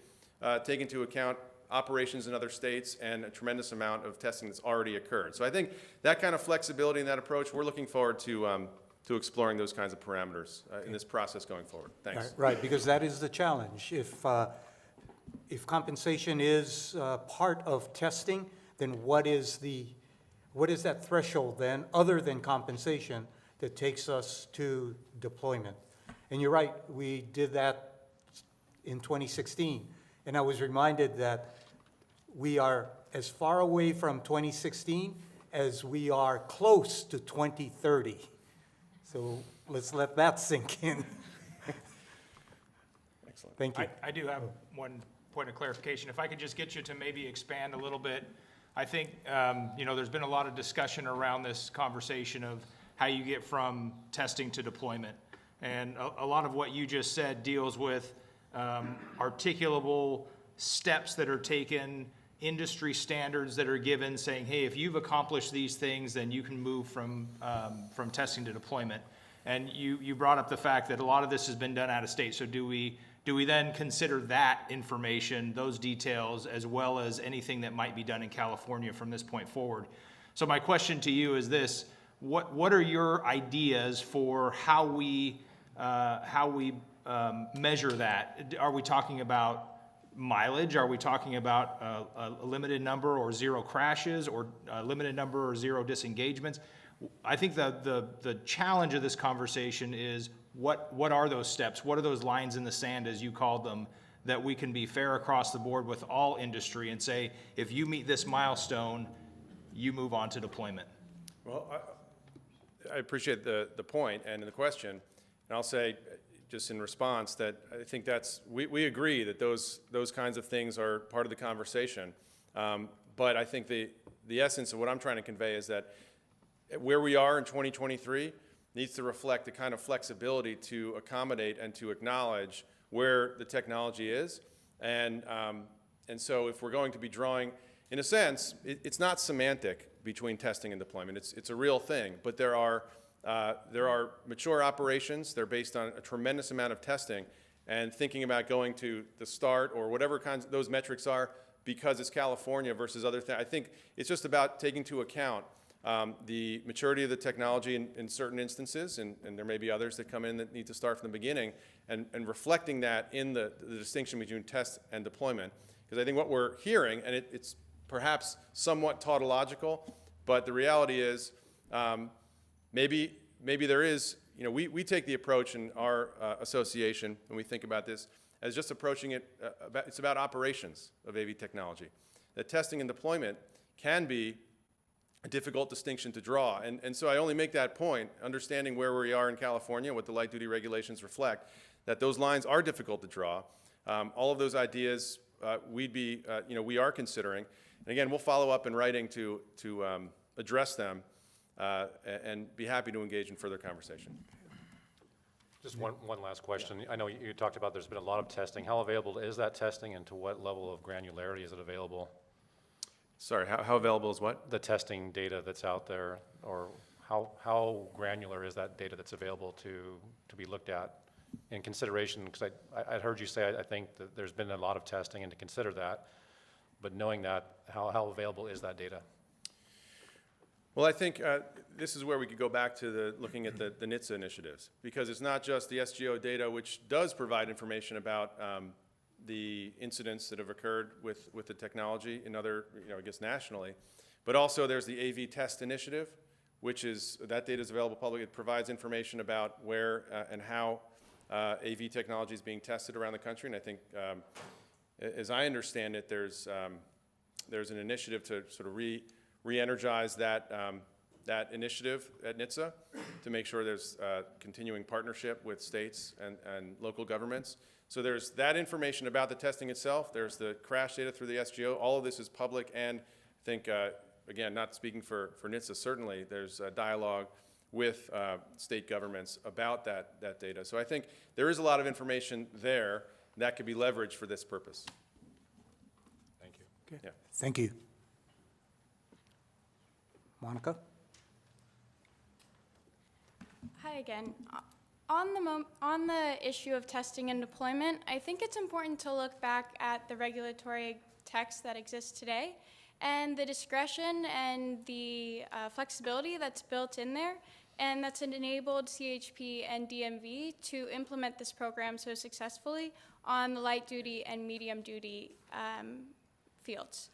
Speaker 2: take into account operations in other states and a tremendous amount of testing that's already occurred. So I think that kind of flexibility in that approach, we're looking forward to exploring those kinds of parameters in this process going forward. Thanks.
Speaker 9: Right, because that is the challenge. If compensation is part of testing, then what is that threshold then, other than compensation, that takes us to deployment? And you're right, we did that in 2016. And I was reminded that we are as far away from 2016 as we are close to 2030. So let's let that sink in.
Speaker 2: Excellent.
Speaker 9: Thank you.
Speaker 7: I do have one point of clarification. If I could just get you to maybe expand a little bit. I think, there's been a lot of discussion around this conversation of how you get from testing to deployment. And a lot of what you just said deals with articulable steps that are taken, industry standards that are given, saying, hey, if you've accomplished these things, then you can move from testing to deployment. And you brought up the fact that a lot of this has been done out of state. So do we then consider that information, those details, as well as anything that might be done in California from this point forward? So my question to you is this: what are your ideas for how we measure that? Are we talking about mileage? Are we talking about a limited number or zero crashes, or a limited number or zero disengagements? I think the challenge of this conversation is what are those steps? What are those lines in the sand, as you called them, that we can be fair across the board with all industry and say, if you meet this milestone, you move on to deployment?
Speaker 2: Well, I appreciate the point and the question. And I'll say, just in response, that I think we agree that those kinds of things are part of the conversation. But I think the essence of what I'm trying to convey is that where we are in 2023 needs to reflect the kind of flexibility to accommodate and to acknowledge where the technology is. And so if we're going to be drawing, in a sense, it's not semantic between testing and deployment. It's a real thing. But there are mature operations. They're based on a tremendous amount of testing. And thinking about going to the start or whatever kinds of those metrics are because it's California versus other things, I think it's just about taking into account the maturity of the technology in certain instances, and there may be others that come in that need to start from the beginning, and reflecting that in the distinction between test and deployment. Because I think what we're hearing, and it's perhaps somewhat tautological, but the reality is maybe there is, we take the approach in our association when we think about this as just approaching it, it's about operations of AV technology. That testing and deployment can be a difficult distinction to draw. And so I only make that point, understanding where we are in California, what the light duty regulations reflect, that those lines are difficult to draw. All of those ideas we are considering. And again, we'll follow up in writing to address them and be happy to engage in further conversation.
Speaker 6: Just one last question. I know you talked about there's been a lot of testing. How available is that testing, and to what level of granularity is it available?
Speaker 2: Sorry, how available is what?
Speaker 6: The testing data that's out there, or how granular is that data that's available to be looked at in consideration? Because I heard you say, I think that there's been a lot of testing, and to consider that, but knowing that, how available is that data?
Speaker 2: Well, I think this is where we could go back to looking at the NHTSA initiatives, because it's not just the SGO data, which does provide information about the incidents that have occurred with the technology in other, I guess nationally, but also there's the AV test initiative, which is, that data is available publicly. It provides information about where and how AV technology is being tested around the country. And I think, as I understand it, there's an initiative to sort of re-energize that initiative at NHTSA to make sure there's continuing partnership with states and local governments. So there's that information about the testing itself. There's the crash data through the SGO. All of this is public, and I think, again, not speaking for NHTSA, certainly there's a dialogue with state governments about that data. So I think there is a lot of information there that could be leveraged for this purpose.
Speaker 6: Thank you.
Speaker 9: Okay.
Speaker 2: Yeah.
Speaker 9: Thank you. Monica?
Speaker 10: Hi again. On the issue of testing and deployment, I think it's important to look back at the regulatory text that exists today and the discretion and the flexibility that's built in there, and that's enabled CHP and DMV to implement this program so successfully on the light duty and medium duty fields.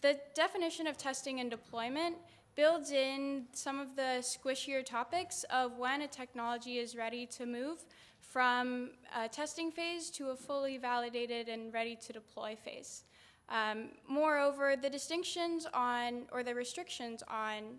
Speaker 10: The definition of testing and deployment builds in some of the squishier topics of when a technology is ready to move from a testing phase to a fully validated and ready to deploy phase. Moreover, the distinctions on, or the restrictions on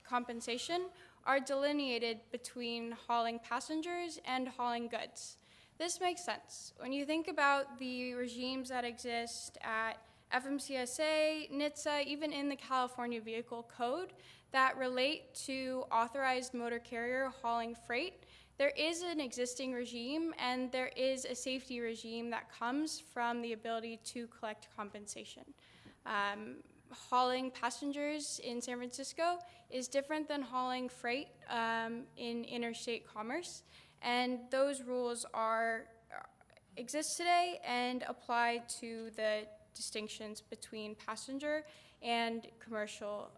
Speaker 10: compensation are delineated between hauling passengers and hauling goods. This makes sense. When you think about the regimes that exist at FMCSA, NHTSA, even in the California Vehicle Code that relate to authorized motor carrier hauling freight, there is an existing regime and there is a safety regime that comes from the ability to collect compensation. Hauling passengers in San Francisco is different than hauling freight in interstate commerce, and those rules exist today and apply to the distinctions between passenger and commercial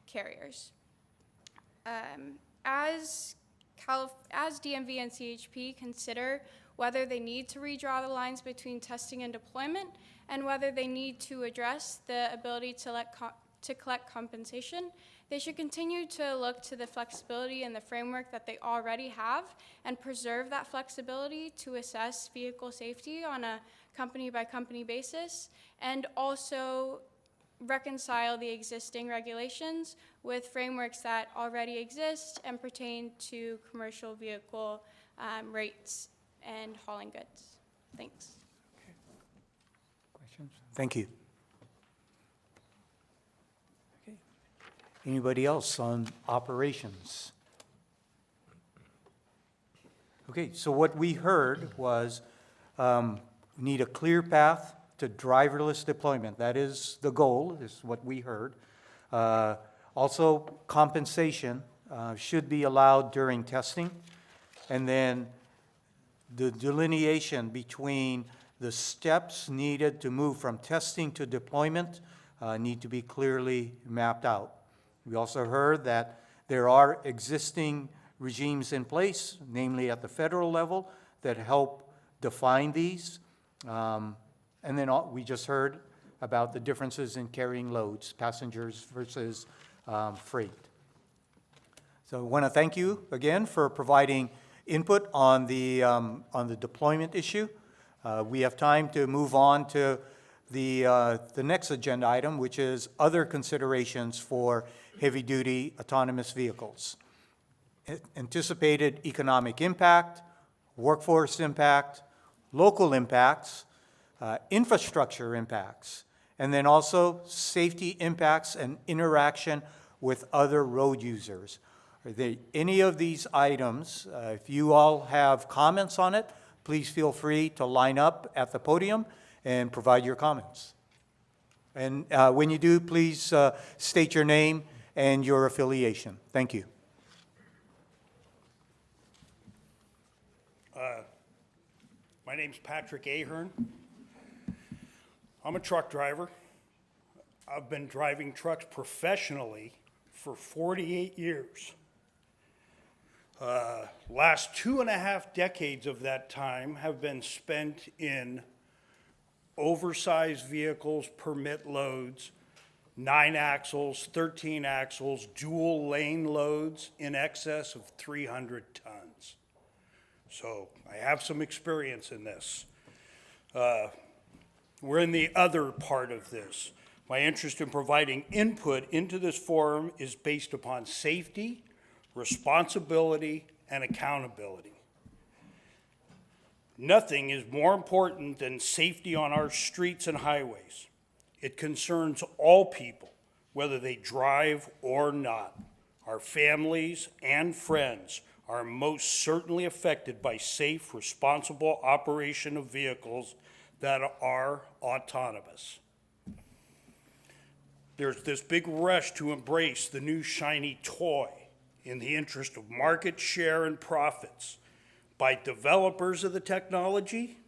Speaker 10: carriers. As DMV and CHP consider whether they need to redraw the lines between testing and deployment and whether they need to address the ability to collect compensation, they should continue to look to the flexibility and the framework that they already have and preserve that flexibility to assess vehicle safety on a company-by-company basis, and also reconcile the existing regulations with frameworks that already exist and pertain to commercial vehicle rates and hauling goods. Thanks.
Speaker 9: Questions? Thank you. Okay. Anybody else on operations? Okay, so what we heard was we need a clear path to driverless deployment. That is the goal, is what we heard. Also, compensation should be allowed during testing. And then the delineation between the steps needed to move from testing to deployment need to be clearly mapped out. We also heard that there are existing regimes in place, namely at the federal level, that help define these. And then we just heard about the differences in carrying loads, passengers versus freight. So I want to thank you again for providing input on the deployment issue. We have time to move on to the next agenda item, which is other considerations for heavy-duty autonomous vehicles. Anticipated economic impact, workforce impact, local impacts, infrastructure impacts, and then also safety impacts and interaction with other road users. Are there any of these items, if you all have comments on it, please feel free to line up at the podium and provide your comments. And when you do, please state your name and your affiliation. Thank you.
Speaker 12: My name's Patrick Ahern. I'm a truck driver. I've been driving trucks professionally for 48 years. Last 2.5 decades of that time have been spent in oversized vehicles, permit loads, 9 axles, 13 axles, dual lane loads in excess of 300 tons. So I have some experience in this. We're in the other part of this. My interest in providing input into this forum is based upon safety, responsibility, and accountability. Nothing is more important than safety on our streets and highways. It concerns all people, whether they drive or not. Our families and friends are most certainly affected by safe, responsible operation of vehicles that are autonomous. There's this big rush to embrace the new shiny toy in the interest of market share and profits by developers of the technology,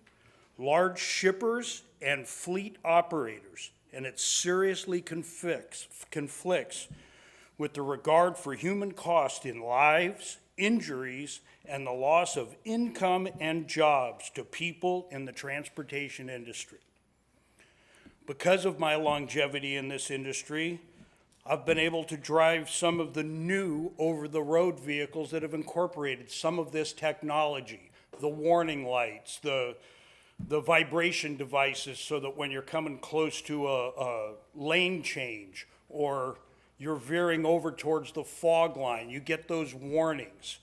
Speaker 12: large shippers, and fleet operators, and it seriously conflicts with the regard for human cost in lives, injuries, and the loss of income and jobs to people in the transportation industry. Because of my longevity in this industry, I've been able to drive some of the new over-the-road vehicles that have incorporated some of this technology, the warning lights, the vibration devices, so that when you're coming close to a lane change or you're veering over towards the fog line, you get those warnings.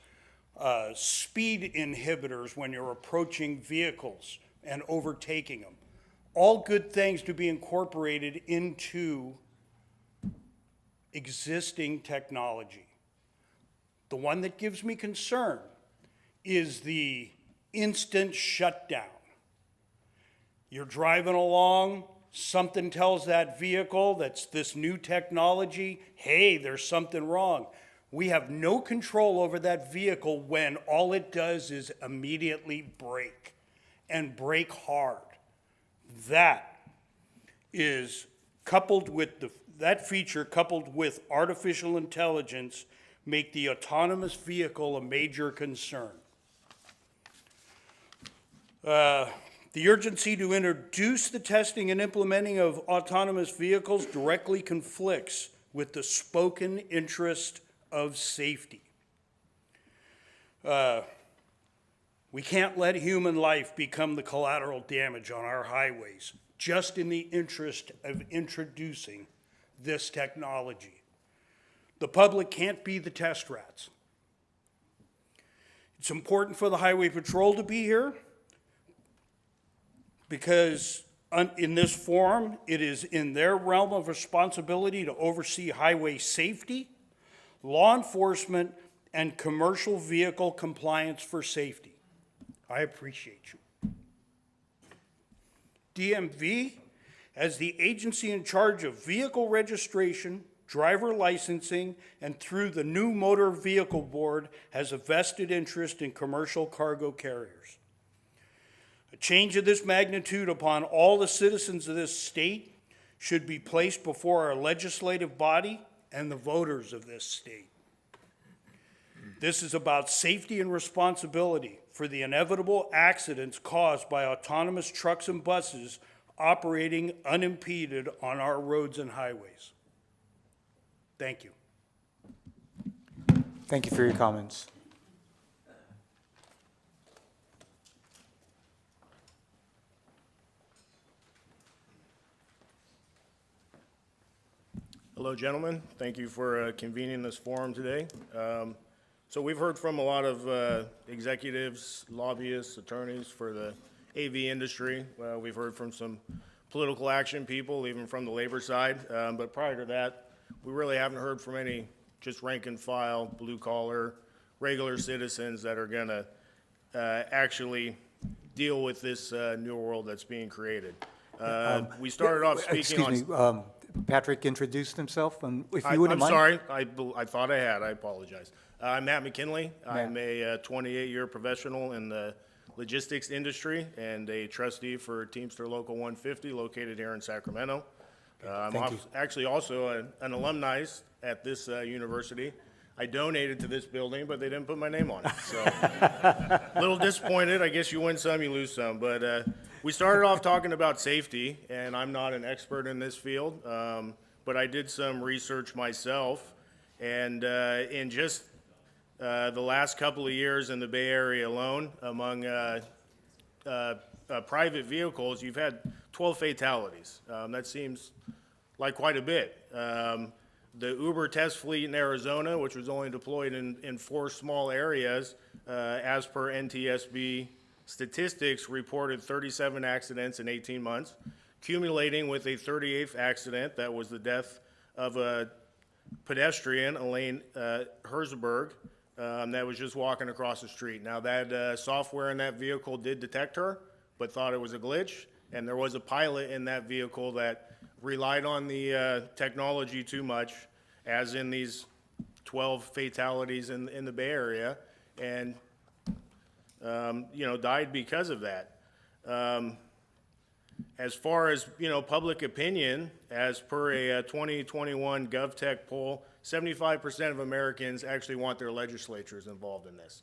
Speaker 12: Speed inhibitors when you're approaching vehicles and overtaking them. All good things to be incorporated into existing technology. The one that gives me concern is the instant shutdown. You're driving along, something tells that vehicle that's this new technology, hey, there's something wrong. We have no control over that vehicle when all it does is immediately brake, and brake hard. That is coupled with that feature coupled with artificial intelligence make the autonomous vehicle a major concern. The urgency to introduce the testing and implementing of autonomous vehicles directly conflicts with the spoken interest of safety. We can't let human life become the collateral damage on our highways, just in the interest of introducing this technology. The public can't be the test rats. It's important for the Highway Patrol to be here because in this forum, it is in their realm of responsibility to oversee highway safety, law enforcement, and commercial vehicle compliance for safety. I appreciate you. DMV, as the agency in charge of vehicle registration, driver licensing, and through the new Motor Vehicle Board, has a vested interest in commercial cargo carriers. A change of this magnitude upon all the citizens of this state should be placed before our legislative body and the voters of this state. This is about safety and responsibility for the inevitable accidents caused by autonomous trucks and buses operating unimpeded on our roads and highways. Thank you.
Speaker 9: Thank you for your comments.
Speaker 13: Hello, gentlemen. Thank you for convening this forum today. So we've heard from a lot of executives, lobbyists, attorneys for the AV industry. We've heard from some political action people, even from the labor side. But prior to that, we really haven't heard from any just rank and file, blue collar, regular citizens that are going to actually deal with this new world that's being created. We started off speaking on...
Speaker 9: Excuse me, Patrick introduced himself, and if you wouldn't mind.
Speaker 13: I'm sorry, I thought I had, I apologize. I'm Matt McKinley. I'm a 28-year professional in the logistics industry and a trustee for Teamster Local 150 located here in Sacramento.
Speaker 17: Thank you.
Speaker 13: Actually also an alumni at this university. I donated to this building, but they didn't put my name on it. So a little disappointed. I guess you win some, you lose some. But we started off talking about safety, and I'm not an expert in this field, but I did some research myself. And in just the last couple of years in the Bay Area alone, among private vehicles, you've had 12 fatalities. That seems like quite a bit. The Uber test fleet in Arizona, which was only deployed in 4 small areas, as per NTSB statistics, reported 37 accidents in 18 months, accumulating with a 38th accident that was the death of a pedestrian, Elaine Herzberg, that was just walking across the street. Now, that software in that vehicle did detect her, but thought it was a glitch, and there was a pilot in that vehicle that relied on the technology too much, as in these 12 fatalities in the Bay Area, and died because of that. As far as public opinion, as per a 2021 GovTech poll, 75% of Americans actually want their legislatures involved in this.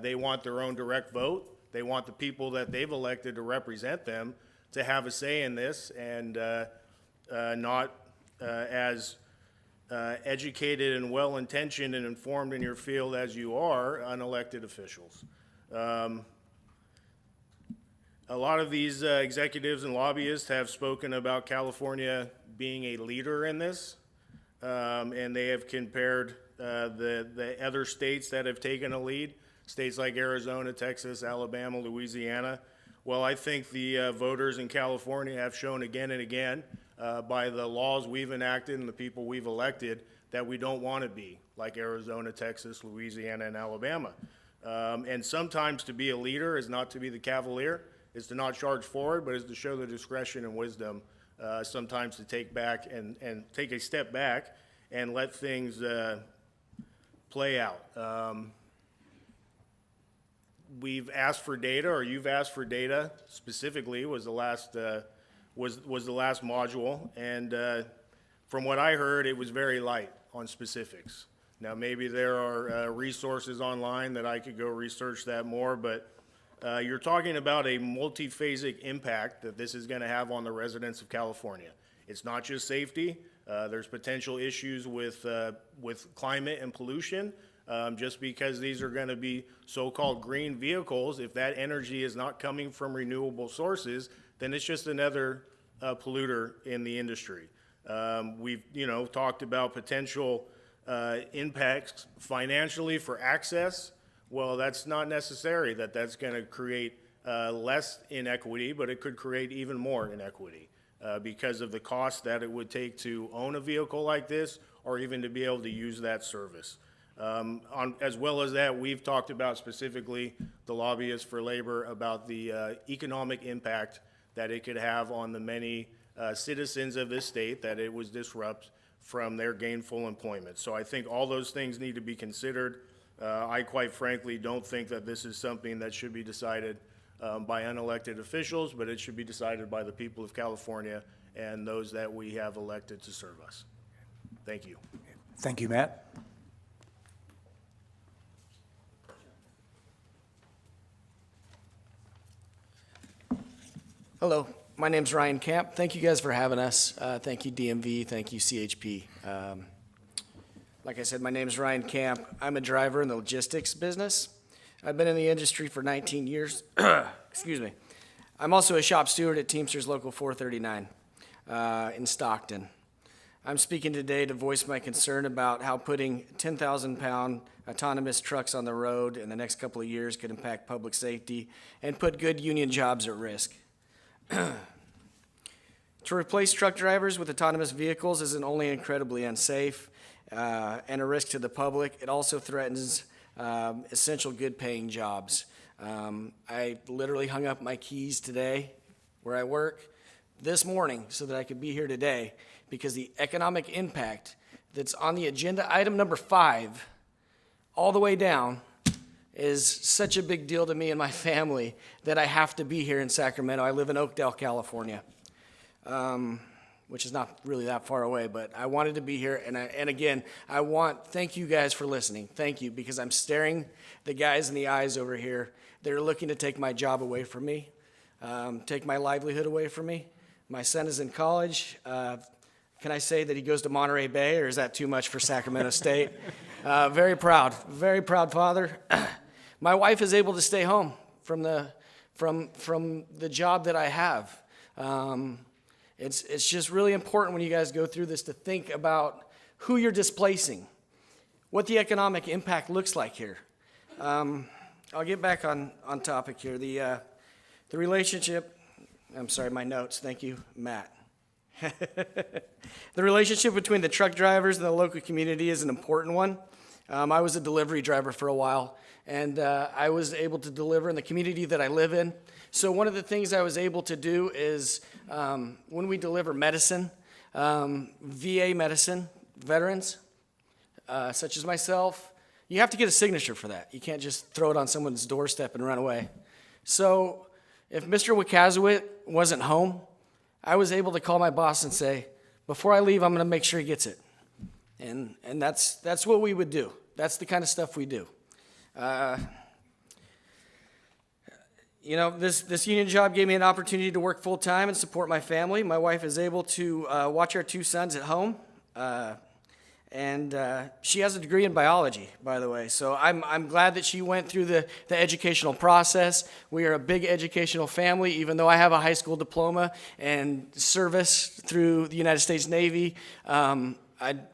Speaker 13: They want their own direct vote. They want the people that they've elected to represent them to have a say in this, and not as educated and well-intentioned and informed in your field as you are, unelected officials. A lot of these executives and lobbyists have spoken about California being a leader in this, and they have compared the other states that have taken a lead, states like Arizona, Texas, Alabama, Louisiana. Well, I think the voters in California have shown again and again, by the laws we've enacted and the people we've elected, that we don't want to be like Arizona, Texas, Louisiana, and Alabama. And sometimes to be a leader is not to be the cavalier, is to not charge forward, but is to show the discretion and wisdom, sometimes to take back and take a step back and let things play out. We've asked for data, or you've asked for data specifically, was the last module, and from what I heard, it was very light on specifics. Now, maybe there are resources online that I could go research that more, but you're talking about a multi-phasic impact that this is going to have on the residents of California. It's not just safety. There's potential issues with climate and pollution. Just because these are going to be so-called green vehicles, if that energy is not coming from renewable sources, then it's just another polluter in the industry. We've talked about potential impacts financially for access. Well, that's not necessary that that's going to create less inequity, but it could create even more inequity because of the cost that it would take to own a vehicle like this, or even to be able to use that service. As well as that, we've talked about specifically the lobbyists for labor about the economic impact that it could have on the many citizens of this state that it would disrupt from their gainful employment. So I think all those things need to be considered. I quite frankly don't think that this is something that should be decided by unelected officials, but it should be decided by the people of California and those that we have elected to serve us. Thank you.
Speaker 9: Thank you, Matt.
Speaker 14: Hello, my name's Ryan Camp. Thank you guys for having us. Thank you, DMV. Thank you, CHP. Like I said, my name's Ryan Camp. I'm a driver in the logistics business. I've been in the industry for 19 years. Excuse me. I'm also a shop steward at Teamsters Local 439 in Stockton. I'm speaking today to voice my concern about how putting 10,000-pound autonomous trucks on the road in the next couple of years could impact public safety and put good union jobs at risk. To replace truck drivers with autonomous vehicles isn't only incredibly unsafe and a risk to the public, it also threatens essential good-paying jobs. I literally hung up my keys today where I work this morning so that I could be here today because the economic impact that's on the agenda, item number 5, all the way down, is such a big deal to me and my family that I have to be here in Sacramento. I live in Oakdale, California. which is not really that far away, but I wanted to be here. And again, thank you guys for listening. Thank you, because I'm staring the guys in the eyes over here. They're looking to take my job away from me, take my livelihood away from me. My son is in college. Can I say that he goes to Monterey Bay, or is that too much for Sacramento State? Very proud father. My wife is able to stay home from the job that I have. It's just really important when you guys go through this to think about who you're displacing, what the economic impact looks like here. I'll get back on topic here. The relationship, I'm sorry, my notes, thank you, Matt. The relationship between the truck drivers and the local community is an important one. I was a delivery driver for a while, and I was able to deliver in the community that I live in. So one of the things I was able to do is when we deliver medicine, VA medicine, veterans, such as myself, you have to get a signature for that. You can't just throw it on someone's doorstep and run away. So if Mr. Wachazowit wasn't home, I was able to call my boss and say, before I leave, I'm going to make sure he gets it. And that's what we would do. That's the kind of stuff we do. You know, this union job gave me an opportunity to work full-time and support my family. My wife is able to watch our two sons at home. And she has a degree in biology, by the way. So I'm glad that she went through the educational process. We are a big educational family, even though I have a high school diploma and service through the United States Navy.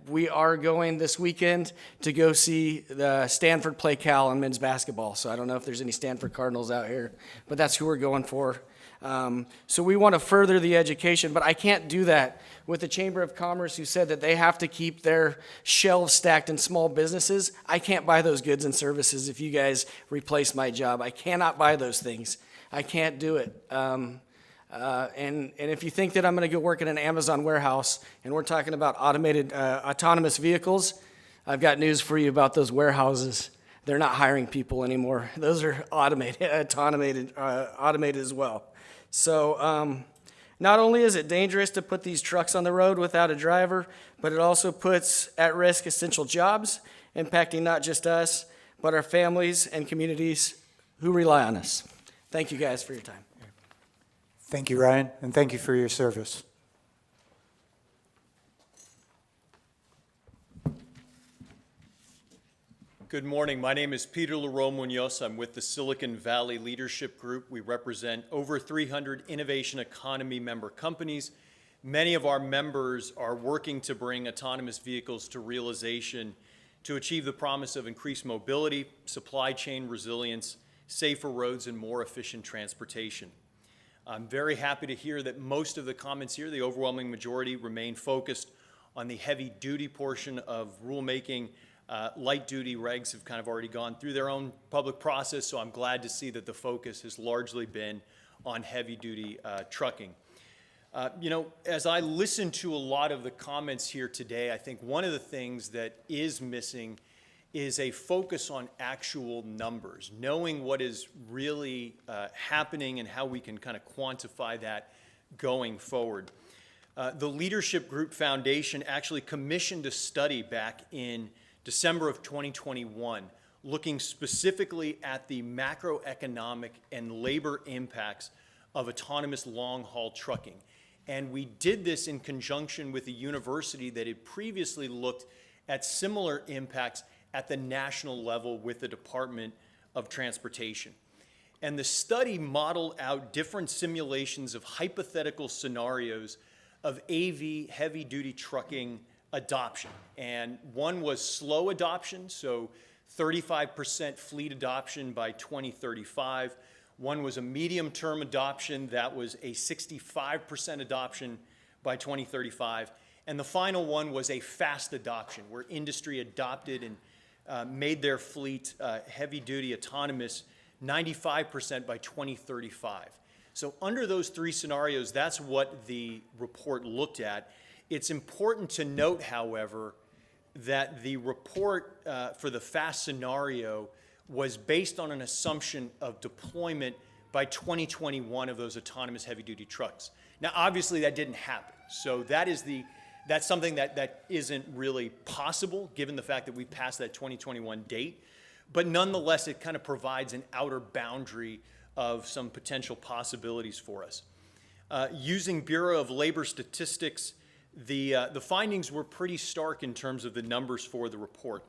Speaker 14: We are going this weekend to go see the Stanford play Cal in men's basketball. So I don't know if there's any Stanford Cardinals out here, but that's who we're going for. So we want to further the education, but I can't do that with the Chamber of Commerce, who said that they have to keep their shelves stacked in small businesses. I can't buy those goods and services if you guys replace my job. I cannot buy those things. I can't do it. And if you think that I'm going to go work in an Amazon warehouse and we're talking about autonomous vehicles, I've got news for you about those warehouses. They're not hiring people anymore. Those are automated as well. So not only is it dangerous to put these trucks on the road without a driver, but it also puts at risk essential jobs, impacting not just us, but our families and communities who rely on us. Thank you guys for your time.
Speaker 9: Thank you, Ryan, and thank you for your service.
Speaker 15: Good morning. My name is Peter Leroy Munoz. I'm with the Silicon Valley Leadership Group. We represent over 300 innovation economy member companies. Many of our members are working to bring autonomous vehicles to realization to achieve the promise of increased mobility, supply chain resilience, safer roads, and more efficient transportation. I'm very happy to hear that most of the comments here, the overwhelming majority, remain focused on the heavy-duty portion of rulemaking. Light-duty regs have kind of already gone through their own public process, so I'm glad to see that the focus has largely been on heavy-duty trucking. You know, as I listen to a lot of the comments here today, I think one of the things that is missing is a focus on actual numbers, knowing what is really happening and how we can kind of quantify that going forward. The Leadership Group Foundation actually commissioned a study back in December of 2021, looking specifically at the macroeconomic and labor impacts of autonomous long-haul trucking. And we did this in conjunction with a university that had previously looked at similar impacts at the national level with the Department of Transportation. And the study modeled out different simulations of hypothetical scenarios of AV heavy-duty trucking adoption. And one was slow adoption, so 35% fleet adoption by 2035. One was a medium-term adoption, that was a 65% adoption by 2035. And the final one was a fast adoption, where industry adopted and made their fleet heavy-duty autonomous 95% by 2035. So under those three scenarios, that's what the report looked at. It's important to note, however, that the report for the fast scenario was based on an assumption of deployment by 2021 of those autonomous heavy-duty trucks. Now, obviously, that didn't happen. So that's something that isn't really possible, given the fact that we passed that 2021 date. But nonetheless, it kind of provides an outer boundary of some potential possibilities for us. Using Bureau of Labor statistics, the findings were pretty stark in terms of the numbers for the report.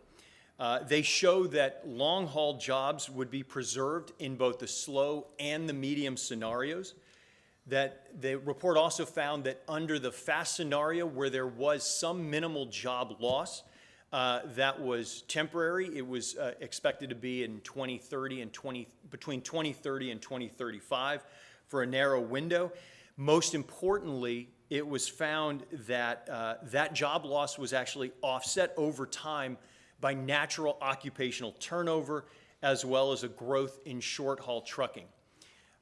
Speaker 15: They show that long-haul jobs would be preserved in both the slow and the medium scenarios. That the report also found that under the fast scenario, where there was some minimal job loss, that was temporary. It was expected to be in 2030 and between 2030 and 2035 for a narrow window. Most importantly, it was found that that job loss was actually offset over time by natural occupational turnover, as well as a growth in short-haul trucking.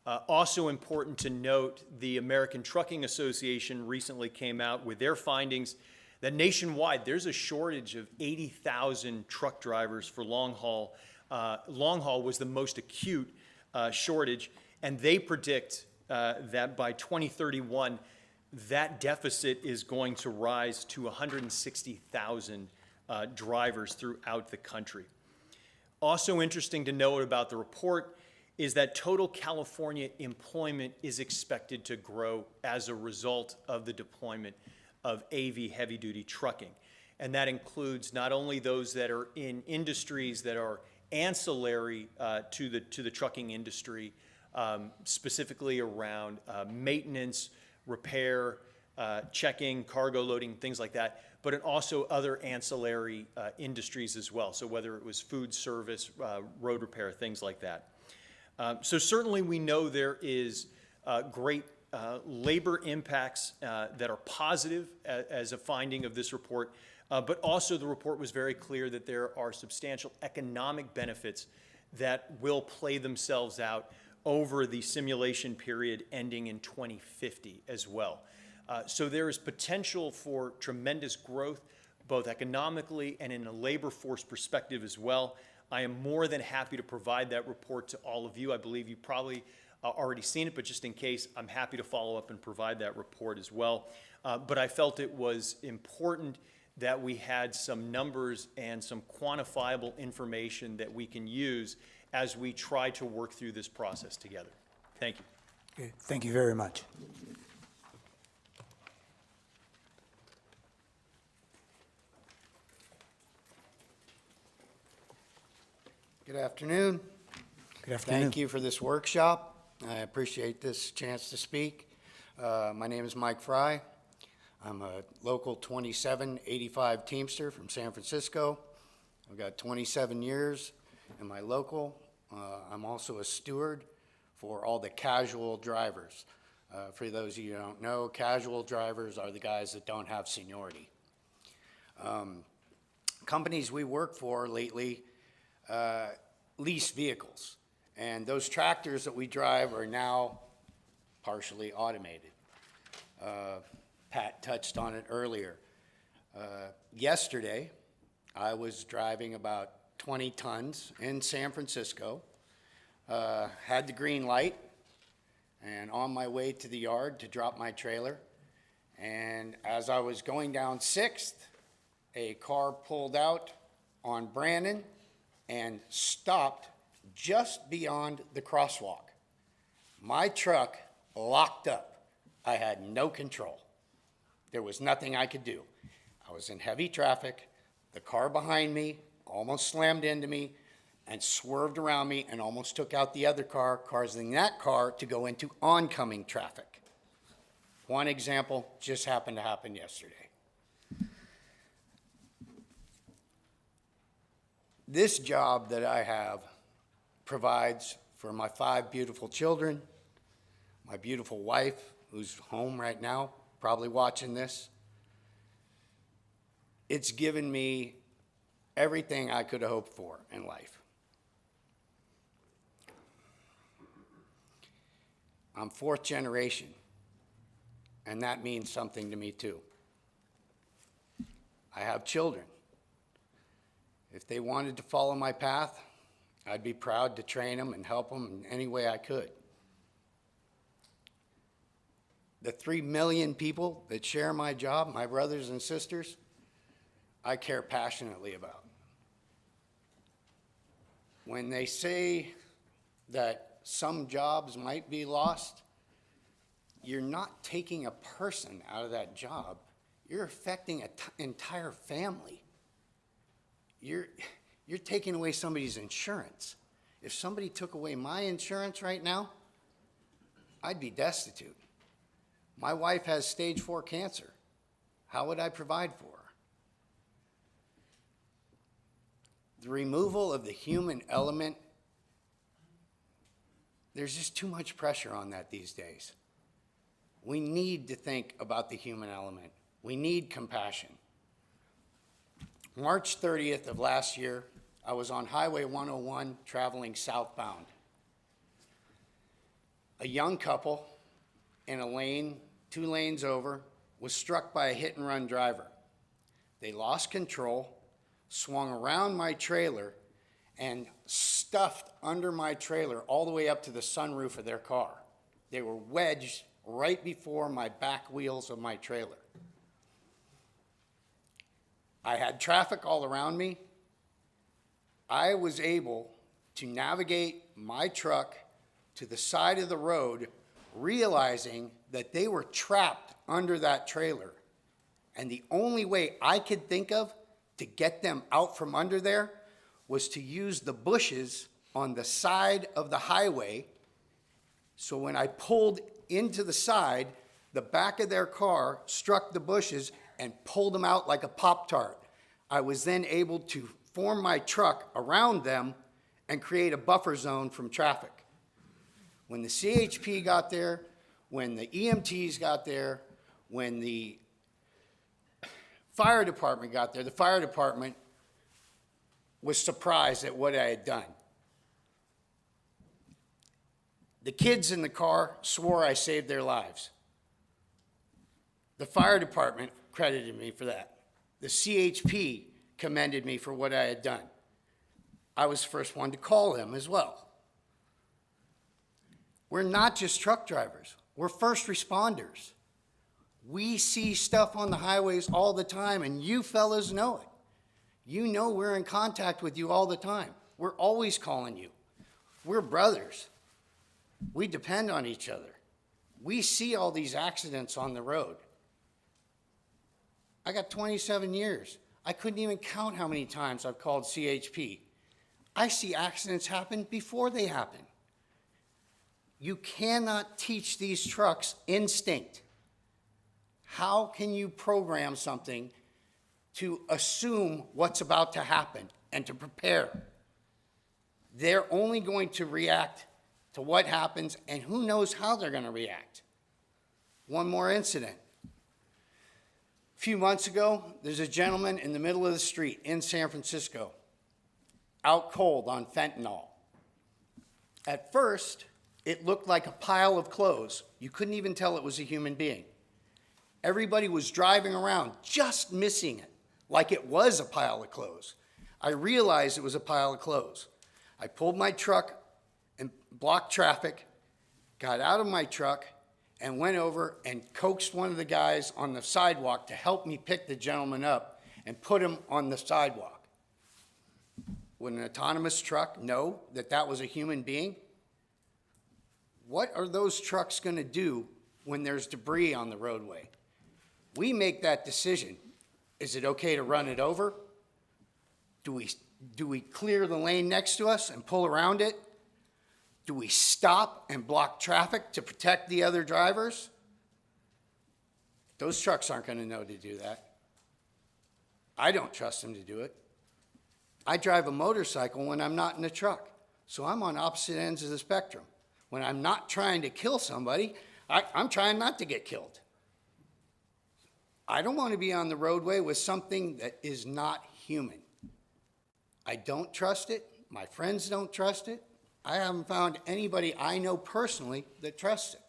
Speaker 15: Also important to note, the American Trucking Association recently came out with their findings that nationwide there's a shortage of 80,000 truck drivers for long haul. Long haul was the most acute shortage, and they predict that by 2031, that deficit is going to rise to 160,000 drivers throughout the country. Also interesting to note about the report is that total California employment is expected to grow as a result of the deployment of AV heavy-duty trucking. And that includes not only those that are in industries that are ancillary to the trucking industry, specifically around maintenance, repair, checking, cargo loading, things like that, but also other ancillary industries as well. So whether it was food service, road repair, things like that. So certainly we know there is great labor impacts that are positive as a finding of this report, but also the report was very clear that there are substantial economic benefits that will play themselves out over the simulation period ending in 2050 as well. So there is potential for tremendous growth, both economically and in a labor force perspective as well. I am more than happy to provide that report to all of you. I believe you probably already seen it, but just in case, I'm happy to follow up and provide that report as well. But I felt it was important that we had some numbers and some quantifiable information that we can use as we try to work through this process together. Thank you.
Speaker 16: Okay, thank you very much.
Speaker 18: Good afternoon.
Speaker 16: Good afternoon.
Speaker 18: Thank you for this workshop. I appreciate this chance to speak. My name is Mike Fry. I'm a local 2785 Teamster from San Francisco. I've got 27 years in my local. I'm also a steward for all the casual drivers. For those of you who don't know, casual drivers are the guys that don't have seniority. Companies we work for lately lease vehicles, and those tractors that we drive are now partially automated. Pat touched on it earlier. Yesterday, I was driving about 20 tons in San Francisco, had the green light, and on my way to the yard to drop my trailer, and as I was going down 6th, a car pulled out on Brandon and stopped just beyond the crosswalk. My truck locked up. I had no control. There was nothing I could do. I was in heavy traffic. The car behind me almost slammed into me and swerved around me and almost took out the other car, causing that car to go into oncoming traffic. One example just happened to happen yesterday. This job that I have provides for my 5 beautiful children, my beautiful wife, who's home right now, probably watching this. It's given me everything I could have hoped for in life. I'm 4th generation, and that means something to me too. I have children. If they wanted to follow my path, I'd be proud to train them and help them in any way I could. the 3 million people that share my job, my brothers and sisters, I care passionately about. When they say that some jobs might be lost, you're not taking a person out of that job. You're affecting an entire family. You're taking away somebody's insurance. If somebody took away my insurance right now, I'd be destitute. My wife has stage 4 cancer. How would I provide for her? The removal of the human element, there's just too much pressure on that these days. We need to think about the human element. We need compassion. March 30th of last year, I was on Highway 101 traveling southbound. A young couple in a lane, 2 lanes over, was struck by a hit-and-run driver. They lost control, swung around my trailer, and stuffed under my trailer all the way up to the sunroof of their car. They were wedged right before my back wheels of my trailer. I had traffic all around me. I was able to navigate my truck to the side of the road, realizing that they were trapped under that trailer. And the only way I could think of to get them out from under there was to use the bushes on the side of the highway. So when I pulled into the side, the back of their car struck the bushes and pulled them out like a Pop-Tart. I was then able to form my truck around them and create a buffer zone from traffic. When the CHP got there, when the EMTs got there, when the fire department got there, the fire department was surprised at what I had done. The kids in the car swore I saved their lives. The fire department credited me for that. The CHP commended me for what I had done. I was the first one to call them as well. We're not just truck drivers. We're first responders. We see stuff on the highways all the time, and you fellas know it. You know we're in contact with you all the time. We're always calling you. We're brothers. We depend on each other. We see all these accidents on the road. I got 27 years. I couldn't even count how many times I've called CHP. I see accidents happen before they happen. You cannot teach these trucks instinct. How can you program something to assume what's about to happen and to prepare? They're only going to react to what happens, and who knows how they're going to react. One more incident. A few months ago, there's a gentleman in the middle of the street in San Francisco, out cold on fentanyl. At first, it looked like a pile of clothes. You couldn't even tell it was a human being. Everybody was driving around just missing it, like it was a pile of clothes. I realized it was a pile of clothes. I pulled my truck and blocked traffic, got out of my truck, and went over and coaxed one of the guys on the sidewalk to help me pick the gentleman up and put him on the sidewalk. Would an autonomous truck know that that was a human being? What are those trucks going to do when there's debris on the roadway? We make that decision. Is it okay to run it over? Do we clear the lane next to us and pull around it? Do we stop and block traffic to protect the other drivers? Those trucks aren't going to know to do that. I don't trust them to do it. I drive a motorcycle when I'm not in a truck, so I'm on opposite ends of the spectrum. When I'm not trying to kill somebody, I'm trying not to get killed. I don't want to be on the roadway with something that is not human. I don't trust it. My friends don't trust it. I haven't found anybody I know personally that trusts it.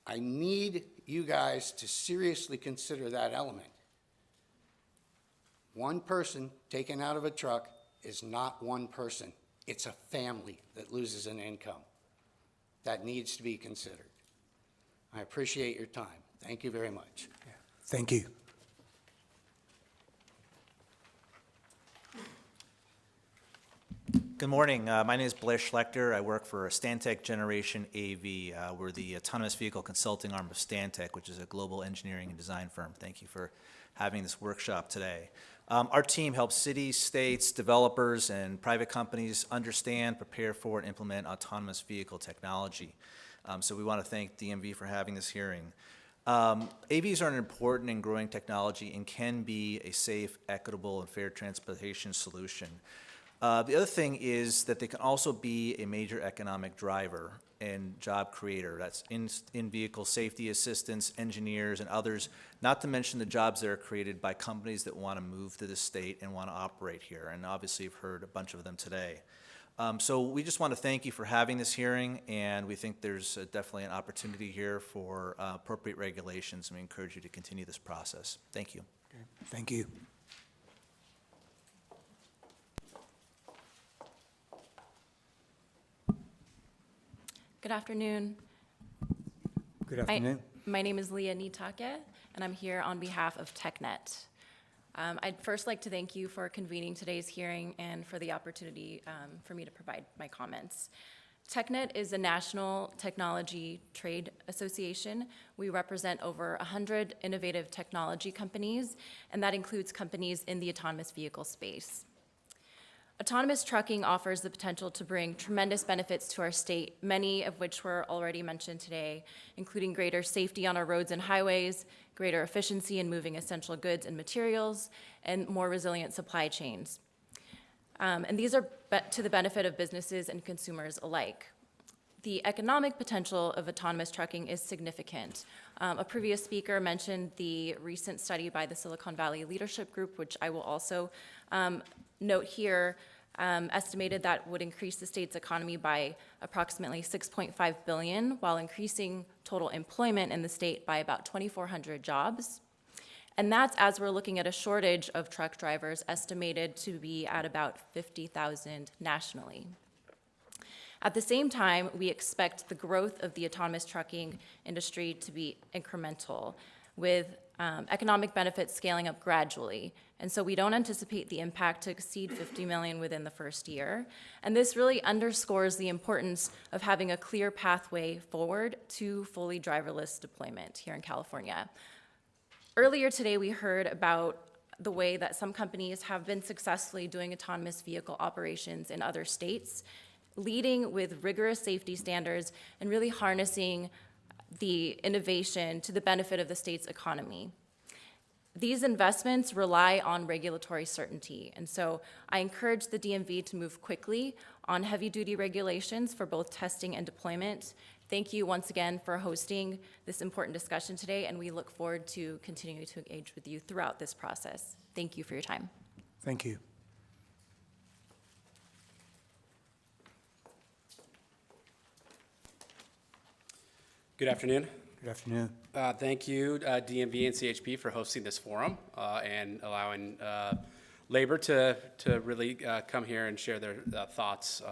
Speaker 18: I need you guys to seriously consider that element. One person taken out of a truck is not one person. It's a family that loses an income. That needs to be considered. I appreciate your time. Thank you very much.
Speaker 16: Thank you.
Speaker 19: Good morning. My name is Blair Schlechter. I work for Stantec Generation AV. We're the autonomous vehicle consulting arm of Stantec, which is a global engineering and design firm. Thank you for having this workshop today. Our team helps cities, states, developers, and private companies understand, prepare for, and implement autonomous vehicle technology. So we want to thank DMV for having this hearing. AVs are an important and growing technology and can be a safe, equitable, and fair transportation solution. The other thing is that they can also be a major economic driver and job creator. That's in-vehicle safety assistants, engineers, and others, not to mention the jobs that are created by companies that want to move to the state and want to operate here. And obviously, you've heard a bunch of them today. So we just want to thank you for having this hearing, and we think there's definitely an opportunity here for appropriate regulations, and we encourage you to continue this process. Thank you.
Speaker 16: Okay. Thank you.
Speaker 20: Good afternoon.
Speaker 16: Good afternoon.
Speaker 20: My name is Leah Nitake, and I'm here on behalf of TechNet. I'd first like to thank you for convening today's hearing and for the opportunity for me to provide my comments. TechNet is a national technology trade association. We represent over 100 innovative technology companies, and that includes companies in the autonomous vehicle space. Autonomous trucking offers the potential to bring tremendous benefits to our state, many of which were already mentioned today, including greater safety on our roads and highways, greater efficiency in moving essential goods and materials, and more resilient supply chains. And these are to the benefit of businesses and consumers alike. The economic potential of autonomous trucking is significant. A previous speaker mentioned the recent study by the Silicon Valley Leadership Group, which I will also note here, estimated that would increase the state's economy by approximately $6.5 billion, while increasing total employment in the state by about 2,400 jobs. And that's as we're looking at a shortage of truck drivers estimated to be at about 50,000 nationally. At the same time, we expect the growth of the autonomous trucking industry to be incremental, with economic benefits scaling up gradually. And so we don't anticipate the impact to exceed 50 million within the first year. And this really underscores the importance of having a clear pathway forward to fully driverless deployment here in California. Earlier today, we heard about the way that some companies have been successfully doing autonomous vehicle operations in other states, leading with rigorous safety standards and really harnessing the innovation to the benefit of the state's economy. These investments rely on regulatory certainty, and so I encourage the DMV to move quickly on heavy-duty regulations for both testing and deployment. Thank you once again for hosting this important discussion today, and we look forward to continuing to engage with you throughout this process. Thank you for your time.
Speaker 16: Thank you.
Speaker 23: Good afternoon.
Speaker 16: Good afternoon.
Speaker 23: Thank you, DMV and CHP, for hosting this forum and allowing labor to really come here and share their thoughts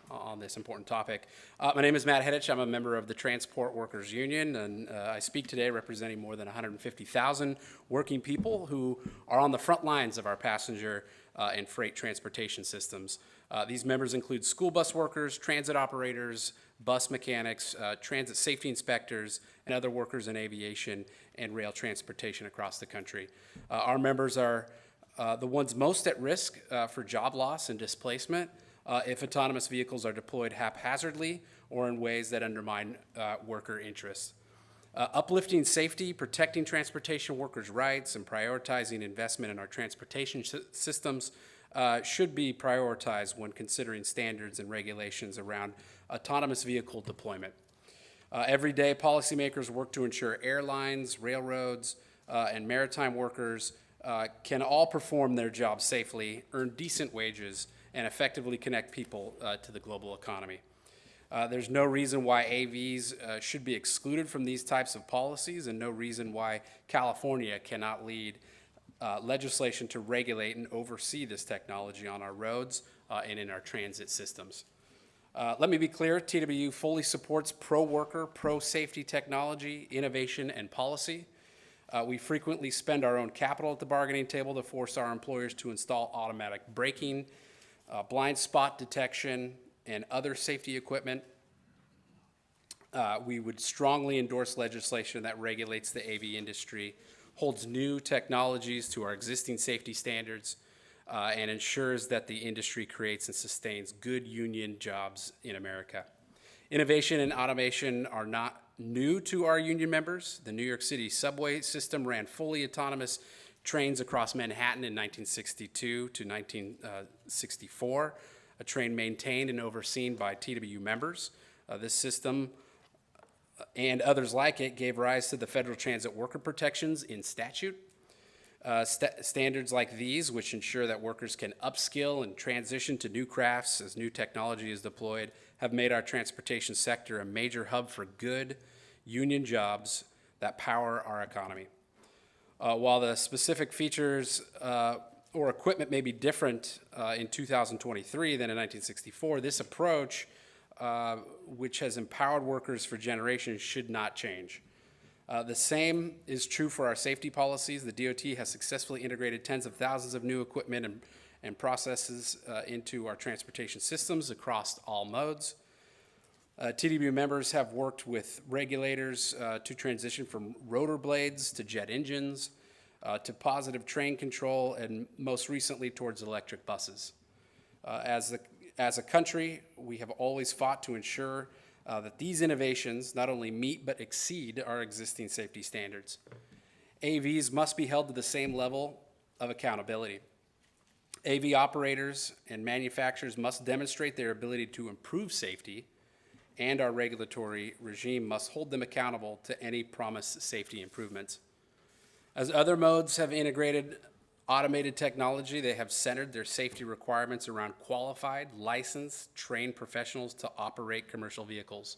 Speaker 23: on this important topic. My name is Matt Hedich. I'm a member of the Transport Workers Union, and I speak today representing more than 150,000 working people who are on the front lines of our passenger and freight transportation systems. These members include school bus workers, transit operators, bus mechanics, transit safety inspectors, and other workers in aviation and rail transportation across the country. Our members are the ones most at risk for job loss and displacement if autonomous vehicles are deployed haphazardly or in ways that undermine worker interests. Uplifting safety, protecting transportation workers' rights, and prioritizing investment in our transportation systems should be prioritized when considering standards and regulations around autonomous vehicle deployment. Every day, policymakers work to ensure airlines, railroads, and maritime workers can all perform their jobs safely, earn decent wages, and effectively connect people to the global economy. There's no reason why AVs should be excluded from these types of policies, and no reason why California cannot lead legislation to regulate and oversee this technology on our roads and in our transit systems. Let me be clear, TWU fully supports pro-worker, pro-safety technology, innovation, and policy. We frequently spend our own capital at the bargaining table to force our employers to install automatic braking, blind spot detection, and other safety equipment. We would strongly endorse legislation that regulates the AV industry, holds new technologies to our existing safety standards, and ensures that the industry creates and sustains good union jobs in America. Innovation and automation are not new to our union members. The New York City subway system ran fully autonomous trains across Manhattan in 1962 to 1964, a train maintained and overseen by TWU members. This system and others like it gave rise to the federal transit worker protections in statute. Standards like these, which ensure that workers can upskill and transition to new crafts as new technology is deployed, have made our transportation sector a major hub for good union jobs that power our economy. While the specific features or equipment may be different in 2023 than in 1964, this approach, which has empowered workers for generations, should not change. The same is true for our safety policies. The DOT has successfully integrated tens of thousands of new equipment and processes into our transportation systems across all modes. TWU members have worked with regulators to transition from rotor blades to jet engines to positive train control, and most recently towards electric buses. As a country, we have always fought to ensure that these innovations not only meet but exceed our existing safety standards. AVs must be held to the same level of accountability. AV operators and manufacturers must demonstrate their ability to improve safety, and our regulatory regime must hold them accountable to any promised safety improvements. As other modes have integrated automated technology, they have centered their safety requirements around qualified, licensed, trained professionals to operate commercial vehicles.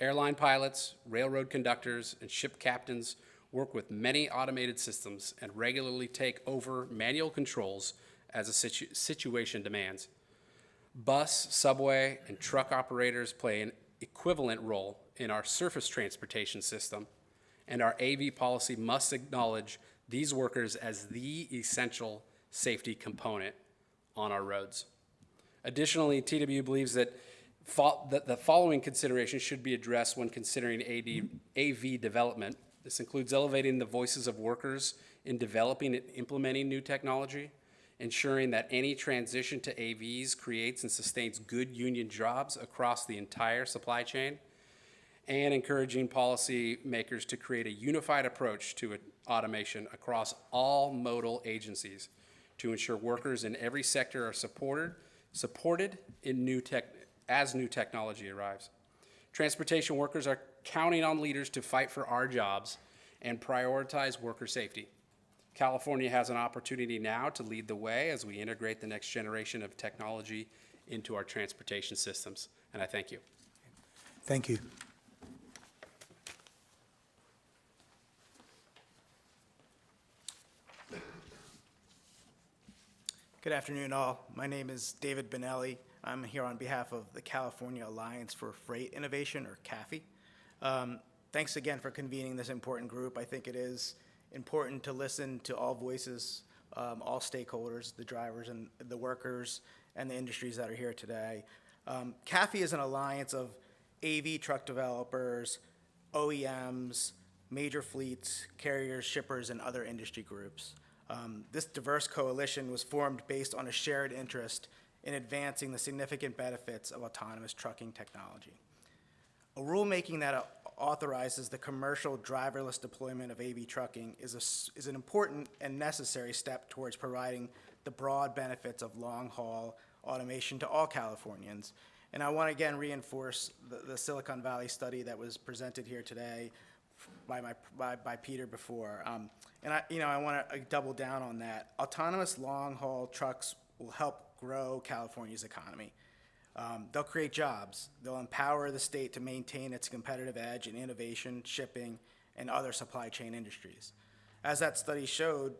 Speaker 23: Airline pilots, railroad conductors, and ship captains work with many automated systems and regularly take over manual controls as a situation demands. Bus, subway, and truck operators play an equivalent role in our surface transportation system, and our AV policy must acknowledge these workers as the essential safety component on our roads. Additionally, TWU believes that the following considerations should be addressed when considering AV development. This includes elevating the voices of workers in developing and implementing new technology, ensuring that any transition to AVs creates and sustains good union jobs across the entire supply chain, and encouraging policymakers to create a unified approach to automation across all modal agencies to ensure workers in every sector are supported in as new technology arrives. Transportation workers are counting on leaders to fight for our jobs and prioritize worker safety. California has an opportunity now to lead the way as we integrate the next generation of technology into our transportation systems, and I thank you.
Speaker 16: Thank you.
Speaker 1: Good afternoon, all. My name is David Benelli. I'm here on behalf of the California Alliance for Freight Innovation, or CAFI. Thanks again for convening this important group. I think it is important to listen to all voices, all stakeholders, the drivers and the workers and the industries that are here today. CAFI is an alliance of AV truck developers, OEMs, major fleets, carriers, shippers, and other industry groups. This diverse coalition was formed based on a shared interest in advancing the significant benefits of autonomous trucking technology. A rulemaking that authorizes the commercial driverless deployment of AV trucking is an important and necessary step towards providing the broad benefits of long-haul automation to all Californians. And I want to again reinforce the Silicon Valley study that was presented here today by Peter before. And I want to double down on that. Autonomous long-haul trucks will help grow California's economy. They'll create jobs. They'll empower the state to maintain its competitive edge in innovation, shipping, and other supply chain industries. As that study showed,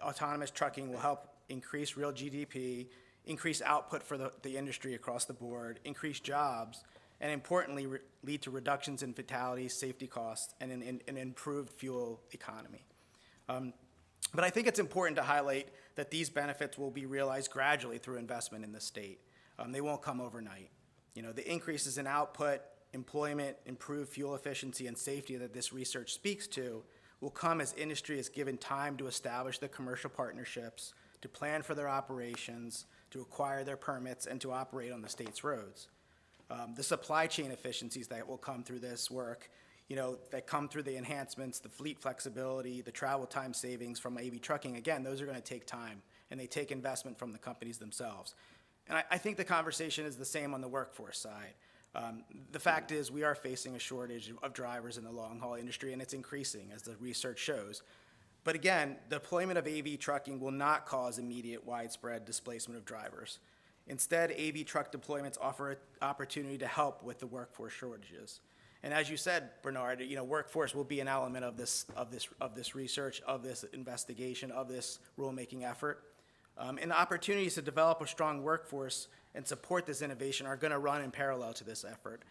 Speaker 1: autonomous trucking will help increase real GDP, increase output for the industry across the board, increase jobs, and importantly, lead to reductions in fatalities, safety costs, and an improved fuel economy. But I think it's important to highlight that these benefits will be realized gradually through investment in the state. They won't come overnight. You know, the increases in output, employment, improved fuel efficiency, and safety that this research speaks to will come as industry is given time to establish the commercial partnerships, to plan for their operations, to acquire their permits, and to operate on the state's roads. The supply chain efficiencies that will come through this work, you know, that come through the enhancements, the fleet flexibility, the travel time savings from AV trucking, again, those are going to take time, and they take investment from the companies themselves. And I think the conversation is the same on the workforce side. The fact is we are facing a shortage of drivers in the long-haul industry, and it's increasing, as the research shows. But again, the deployment of AV trucking will not cause immediate widespread displacement of drivers. Instead, AV truck deployments offer an opportunity to help with the workforce shortages. And as you said, Bernard, you know, workforce will be an element of this research, of this investigation, of this rulemaking effort. And the opportunities to develop a strong workforce and support this innovation are going to run in parallel to this effort.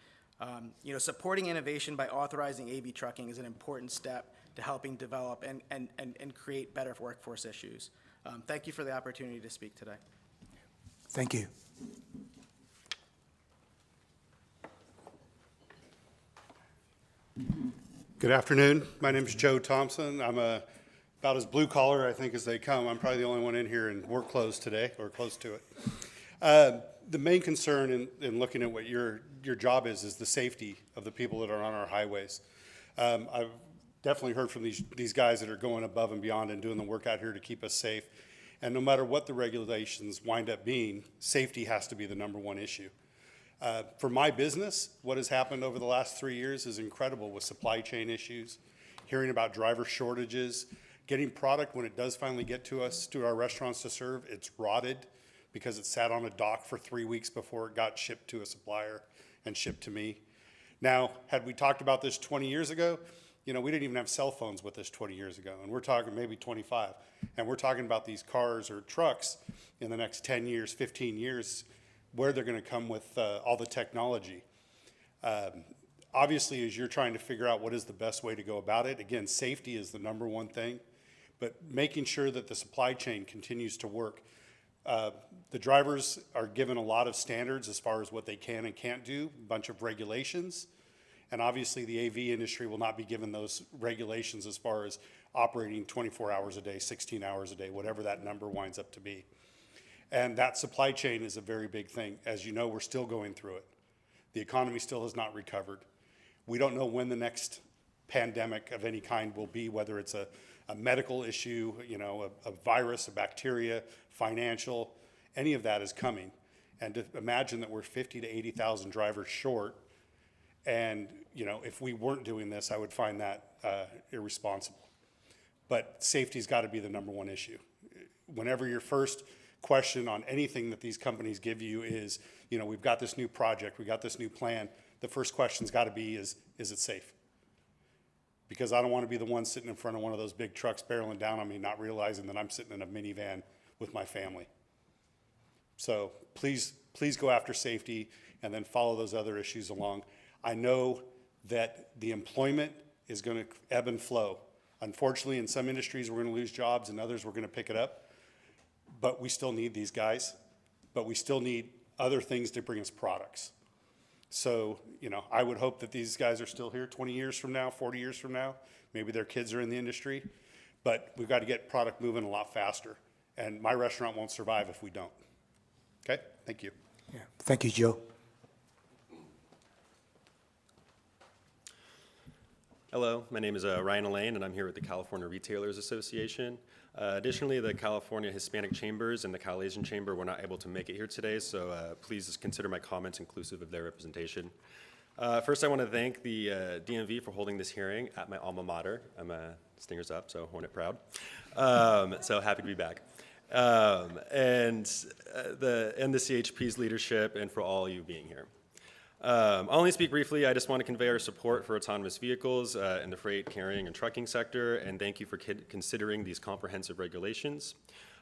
Speaker 1: You know, supporting innovation by authorizing AV trucking is an important step to helping develop and create better workforce issues. Thank you for the opportunity to speak today.
Speaker 16: Thank you.
Speaker 3: Good afternoon. My name is Joe Thompson. I'm about as blue collar, I think, as they come. I'm probably the only one in here in work clothes today, or close to it. The main concern in looking at what your job is the safety of the people that are on our highways. I've definitely heard from these guys that are going above and beyond and doing the work out here to keep us safe. And no matter what the regulations wind up being, safety has to be the number one issue. For my business, what has happened over the last 3 years is incredible with supply chain issues, hearing about driver shortages, getting product when it does finally get to us, to our restaurants to serve, it's rotted because it sat on a dock for 3 weeks before it got shipped to a supplier and shipped to me. Now, had we talked about this 20 years ago, you know, we didn't even have cell phones with us 20 years ago, and we're talking maybe 25. And we're talking about these cars or trucks in the next 10 years, 15 years, where they're going to come with all the technology. Obviously, as you're trying to figure out what is the best way to go about it, again, safety is the number one thing, but making sure that the supply chain continues to work. The drivers are given a lot of standards as far as what they can and can't do, a bunch of regulations. And obviously the AV industry will not be given those regulations as far as operating 24 hours a day, 16 hours a day, whatever that number winds up to be. And that supply chain is a very big thing. As you know, we're still going through it. The economy still has not recovered. We don't know when the next pandemic of any kind will be, whether it's a medical issue, you know, a virus, a bacteria, financial, any of that is coming. And to imagine that we're 50 to 80,000 drivers short, and, you know, if we weren't doing this, I would find that irresponsible. But safety's got to be the number one issue. Whenever your first question on anything that these companies give you is, you know, we've got this new project, we got this new plan, the first question's got to be is it safe? Because I don't want to be the one sitting in front of one of those big trucks barreling down on me, not realizing that I'm sitting in a minivan with my family. So please go after safety and then follow those other issues along. I know that the employment is going to ebb and flow. Unfortunately, in some industries, we're going to lose jobs, and others we're going to pick it up. But we still need these guys. But we still need other things to bring us products. So, you know, I would hope that these guys are still here 20 years from now, 40 years from now. Maybe their kids are in the industry. But we've got to get product moving a lot faster. And my restaurant won't survive if we don't. Okay? Thank you.
Speaker 16: Yeah. Thank you, Joe.
Speaker 21: Hello, my name is Ryan Elaine, and I'm here with the California Retailers Association. Additionally, the California Hispanic Chambers and the Cal Asian Chamber were not able to make it here today, so please consider my comments inclusive of their representation. First, I want to thank the DMV for holding this hearing at my alma mater. I'm Stingers up, so Hornet proud. So happy to be back. And the CHP's leadership and for all of you being here. I'll only speak briefly. I just want to convey our support for autonomous vehicles in the freight, carrying, and trucking sector, and thank you for considering these comprehensive regulations.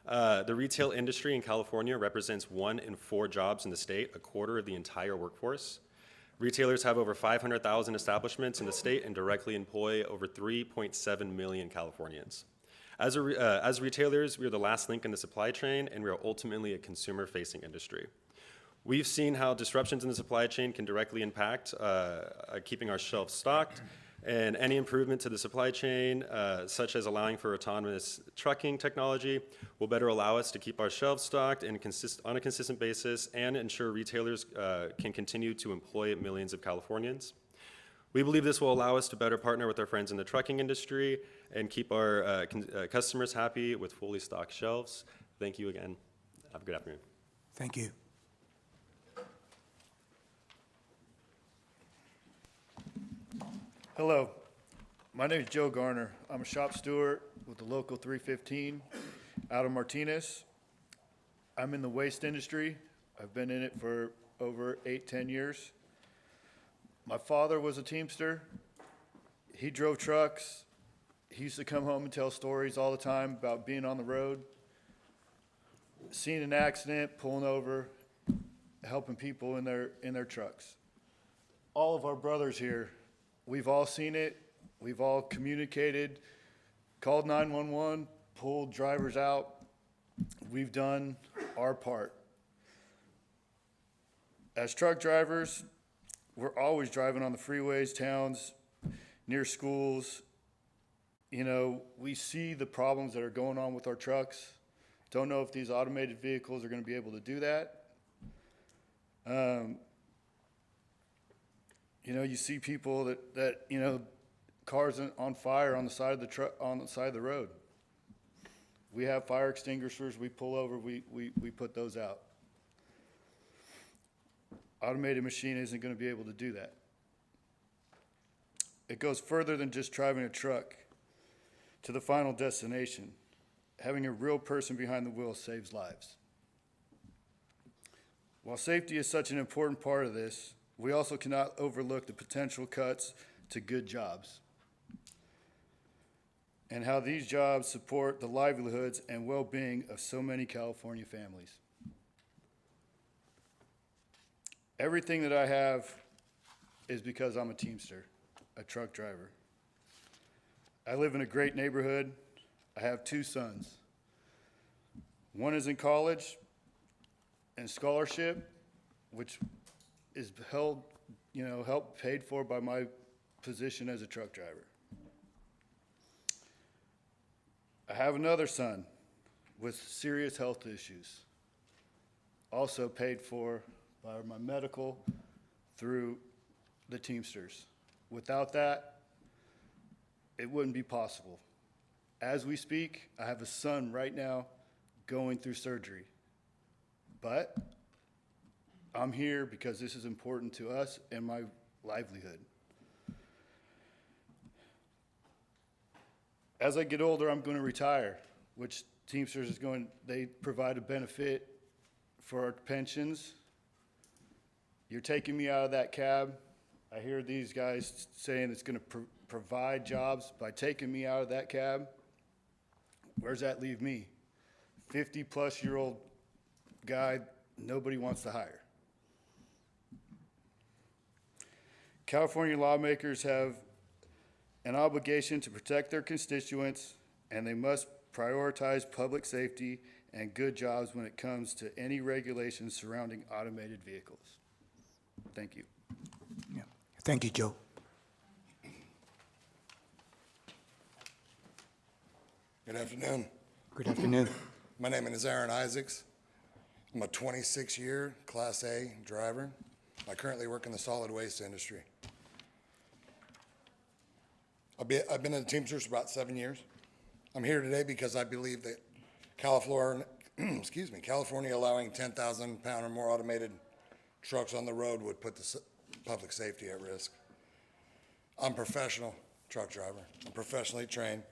Speaker 21: The retail industry in California represents 1 in 4 jobs in the state, a quarter of the entire workforce. Retailers have over 500,000 establishments in the state and directly employ over 3.7 million Californians. As retailers, we are the last link in the supply chain, and we are ultimately a consumer-facing industry. We've seen how disruptions in the supply chain can directly impact keeping our shelves stocked, and any improvement to the supply chain, such as allowing for autonomous trucking technology, will better allow us to keep our shelves stocked and on a consistent basis and ensure retailers can continue to employ millions of Californians. We believe this will allow us to better partner with our friends in the trucking industry and keep our customers happy with fully stocked shelves. Thank you again. Have a good afternoon.
Speaker 16: Thank you.
Speaker 5: Hello, my name is Joe Garner. I'm a shop steward with the local 315 out of Martinez. I'm in the waste industry. I've been in it for over 8-10 years. My father was a Teamster. He drove trucks. He used to come home and tell stories all the time about being on the road, seeing an accident, pulling over, helping people in their trucks. All of our brothers here, we've all seen it. We've all communicated, called 911, pulled drivers out. We've done our part. As truck drivers, we're always driving on the freeways, towns, near schools. You know, we see the problems that are going on with our trucks. Don't know if these automated vehicles are going to be able to do that. You know, you see people that you know, cars on fire on the side of the truck, on the side of the road. We have fire extinguishers. We pull over. We put those out. Automated machine isn't going to be able to do that. It goes further than just driving a truck to the final destination. Having a real person behind the wheel saves lives. While safety is such an important part of this, we also cannot overlook the potential cuts to good jobs and how these jobs support the livelihoods and well-being of so many California families. Everything that I have is because I'm a Teamster, a truck driver. I live in a great neighborhood. I have 2 sons. One is in college and scholarship, which is held, you know, helped paid for by my position as a truck driver. I have another son with serious health issues, also paid for by my medical through the Teamsters. Without that, it wouldn't be possible. As we speak, I have a son right now going through surgery, but I'm here because this is important to us and my livelihood. As I get older, I'm going to retire, which Teamsters is going, they provide a benefit for our pensions. You're taking me out of that cab. I hear these guys saying it's going to provide jobs by taking me out of that cab. Where's that leave me? 50-plus-year-old guy nobody wants to hire. California lawmakers have an obligation to protect their constituents, and they must prioritize public safety and good jobs when it comes to any regulations surrounding automated vehicles. Thank you.
Speaker 16: Yeah. Thank you, Joe.
Speaker 8: Good afternoon.
Speaker 16: Good afternoon.
Speaker 8: My name is Aaron Isaacs. I'm a 26-year Class A driver. I currently work in the solid waste industry. I've been in the Teamsters for about 7 years. I'm here today because I believe that California, California allowing 10,000-pound or more automated trucks on the road would put the public safety at risk. I'm a professional truck driver. I'm professionally trained,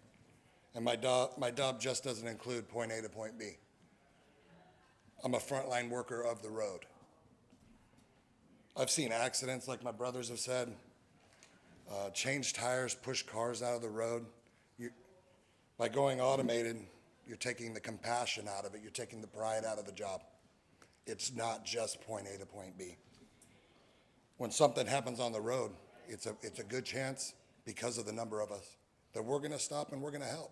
Speaker 8: and my job just doesn't include point A to point B. I'm a frontline worker of the road. I've seen accidents, like my brothers have said, change tires, push cars out of the road. By going automated, You're taking the compassion out of it. You're taking the pride out of the job. It's not just point A to point B. When something happens on the road, it's a good chance, because of the number of us, that we're going to stop and we're going to help.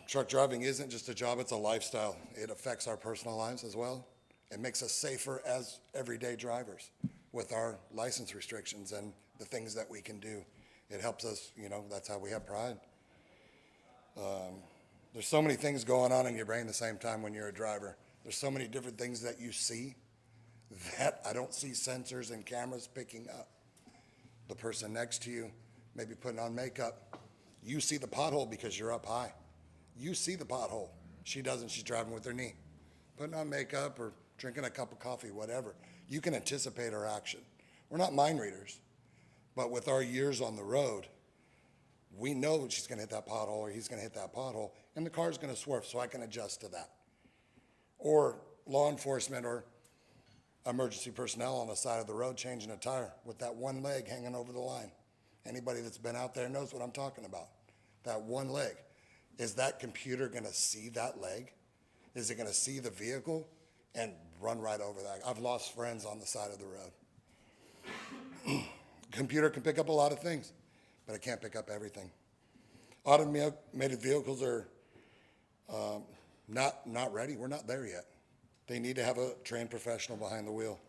Speaker 8: Truck driving isn't just a job, it's a lifestyle. It affects our personal lives as well. It makes us safer as everyday drivers with our license restrictions and the things that we can do. It helps us, that's how we have pride. There's so many things going on in your brain at the same time when you're a driver. There's so many different things that you see that I don't see sensors and cameras picking up. The person next to you maybe putting on makeup. You see the pothole because you're up high. You see the pothole. She doesn't. She's driving with her knee. Putting on makeup or drinking a cup of coffee, whatever. You can anticipate her action. We're not mind readers, but with our years on the road, we know that she's going to hit that pothole or he's going to hit that pothole, and the car's going to swerve, so I can adjust to that. Or law enforcement or emergency personnel on the side of the road changing a tire with that one leg hanging over the line. Anybody that's been out there knows what I'm talking about. That one leg. Is that computer going to see that leg? Is it going to see the vehicle and run right over that? I've lost friends on the side of the road. Computer can pick up a lot of things, but it can't pick up everything. Automated vehicles are not ready. We're not there yet. They need to have a trained professional behind the wheel.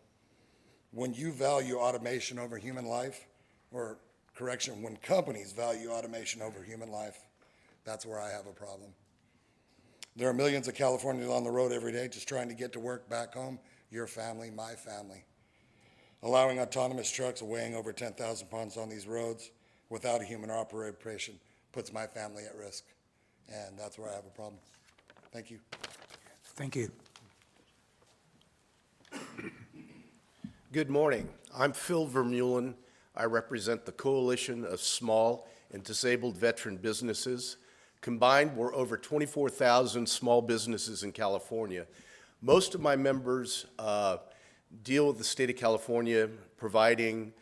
Speaker 8: When you value automation over human life, or correction, when companies value automation over human life, that's where I have a problem. There are millions of Californians on the road every day just trying to get to work back home, your family, my family. Allowing autonomous trucks weighing over 10,000 pounds on these roads without a human operation puts my family at risk, and that's where I have a problem. Thank you.
Speaker 16: Thank you.
Speaker 4: Good morning. I'm Phil Vermeulen. I represent the Coalition of Small and Disabled Veteran Businesses. Combined, we're over 24,000 small businesses in California. Most of my members deal with the state of California, providing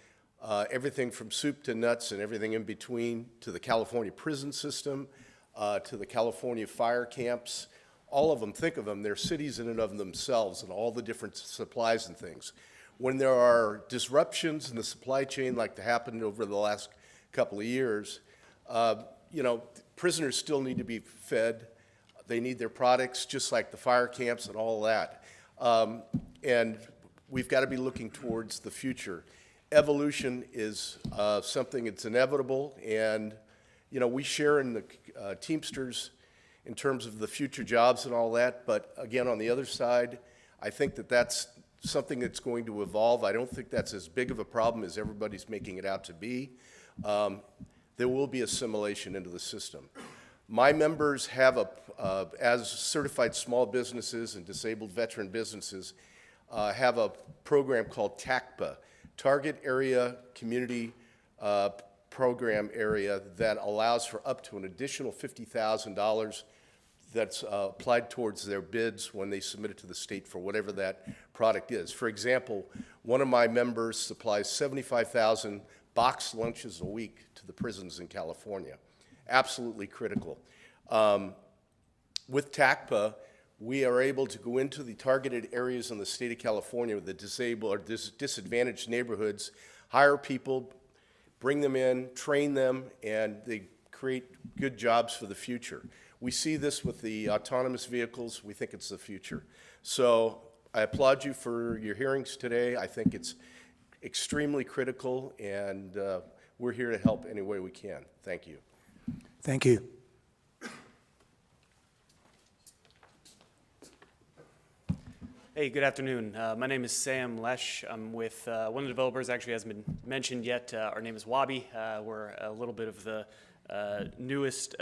Speaker 4: everything from soup to nuts and everything in between, to the California prison system, to the California fire camps. All of them, think of them, they're cities in and of themselves, and all the different supplies and things. When there are disruptions in the supply chain like that happened over the last couple of years, prisoners still need to be fed. They need their products, just like the fire camps and all that. And we've got to be looking towards the future. Evolution is something that's inevitable, and we share in the Teamsters in terms of the future jobs and all that, but again, on the other side, I think that that's something that's going to evolve. I don't think that's as big of a problem as everybody's making it out to be. There will be assimilation into the system. My members have, as certified small businesses and disabled veteran businesses, have a program called TACPA, Target Area Community Program Area, that allows for up to an additional $50,000 that's applied towards their bids when they submit it to the state for whatever that product is. For example, one of my members supplies 75,000 boxed lunches a week to the prisons in California. Absolutely critical. With TACPA, we are able to go into the targeted areas in the state of California with the disabled or disadvantaged neighborhoods, hire people, bring them in, train them, and they create good jobs for the future. We see this with the autonomous vehicles. We think it's the future. So I applaud you for your hearings today. I think it's extremely critical, and we're here to help any way we can. Thank you.
Speaker 16: Thank you.
Speaker 11: Hey, good afternoon. My name is Sam Lesh. I'm with one of the developers, actually hasn't been mentioned yet. Our name is Wabi. We're a little bit of the newest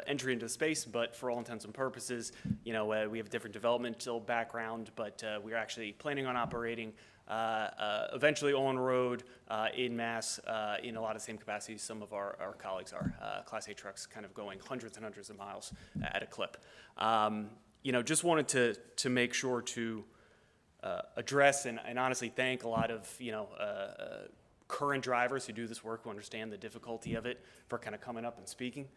Speaker 11: entry into the space, but for all intents and purposes, we have a different developmental background, but we're actually planning on operating eventually on road in mass in a lot of the same capacities some of our colleagues are. Class A trucks kind of going hundreds and hundreds of miles at a clip. Just wanted to make sure to address and honestly thank a lot of current drivers who do this work, who understand the difficulty of it, for kind of coming up and speaking.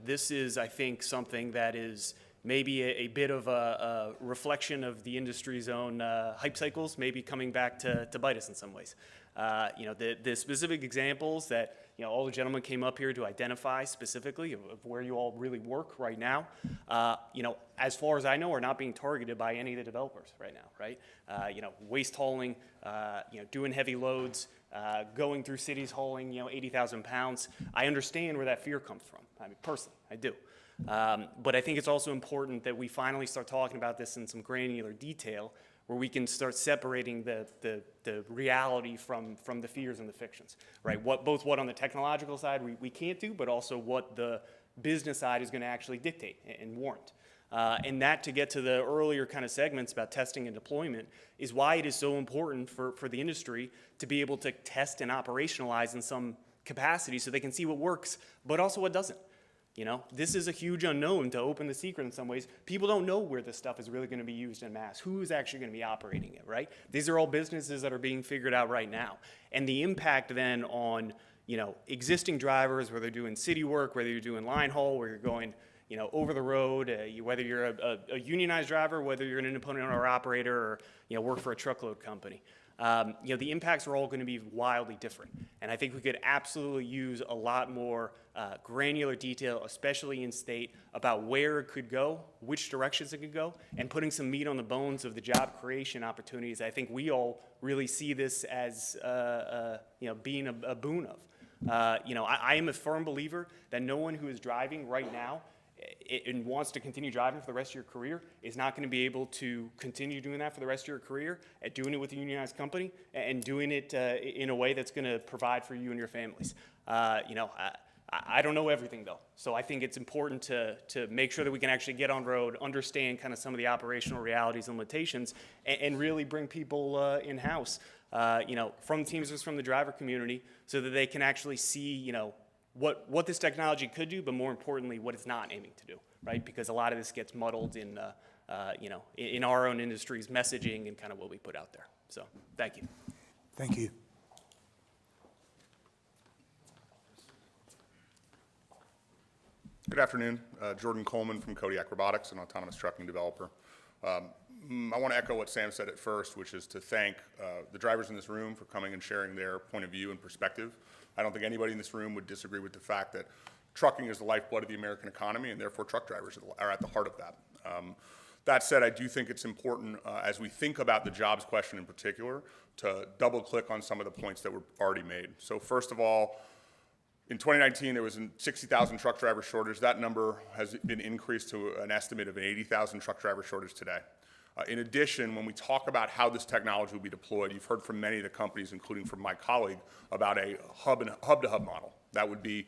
Speaker 11: This is, I think, something that is maybe a bit of a reflection of the industry's own hype cycles, maybe coming back to bite us in some ways. The specific examples that all the gentlemen came up here to identify specifically of where you all really work right now, as far as I know, are not being targeted by any of the developers right now, right? Waste hauling, doing heavy loads, going through cities hauling, 80,000 pounds. I understand where that fear comes from. I mean, personally, I do. But I think it's also important that we finally start talking about this in some granular detail, where we can start separating the reality from the fears and the fictions, right? Both what on the technological side we can't do, but also what the business side is going to actually dictate and warrant. And that, to get to the earlier kind of segments about testing and deployment, is why it is so important for the industry to be able to test and operationalize in some capacity so they can see what works, but also what doesn't. This is a huge unknown, to open the secret in some ways. People don't know where this stuff is really going to be used en masse. Who's actually going to be operating it, right? These are all businesses that are being figured out right now. And the impact then on, existing drivers, whether they're doing city work, whether you're doing line haul, where you're going, over the road, whether you're a unionized driver, whether you're an independent owner or operator, or, work for a truckload company. The impacts are all going to be wildly different. And I think we could absolutely use a lot more granular detail, especially in state, about where it could go, which directions it could go, and putting some meat on the bones of the job creation opportunities. I think we all really see this as being a boon of. I am a firm believer that no one who is driving right now and wants to continue driving for the rest of your career is not going to be able to continue doing that for the rest of your career, at doing it with a unionized company, and doing it in a way that's going to provide for you and your families. I don't know everything, though, so I think it's important to make sure that we can actually get on road, understand kind of some of the operational realities and limitations, and really bring people in-house, from Teamsters, from the driver community, so that they can actually see, what this technology could do, but more importantly, what it's not aiming to do, right? Because a lot of this gets muddled in, in our own industry's messaging and kind of what we put out there. So, thank you.
Speaker 16: Thank you.
Speaker 6: Good afternoon. Jordan Coleman from Kodiak Robotics, an autonomous trucking developer. I want to echo what Sam said at first, which is to thank the drivers in this room for coming and sharing their point of view and perspective. I don't think anybody in this room would disagree with the fact that trucking is the lifeblood of the American economy, and therefore truck drivers are at the heart of that. That said, I do think it's important, as we think about the jobs question in particular, to double click on some of the points that were already made. So first of all, in 2019, there was a 60,000 truck driver shortage. That number has been increased to an estimate of an 80,000 truck driver shortage today. In addition, when we talk about how this technology will be deployed, you've heard from many of the companies, including from my colleague, about a hub-to-hub model. That would be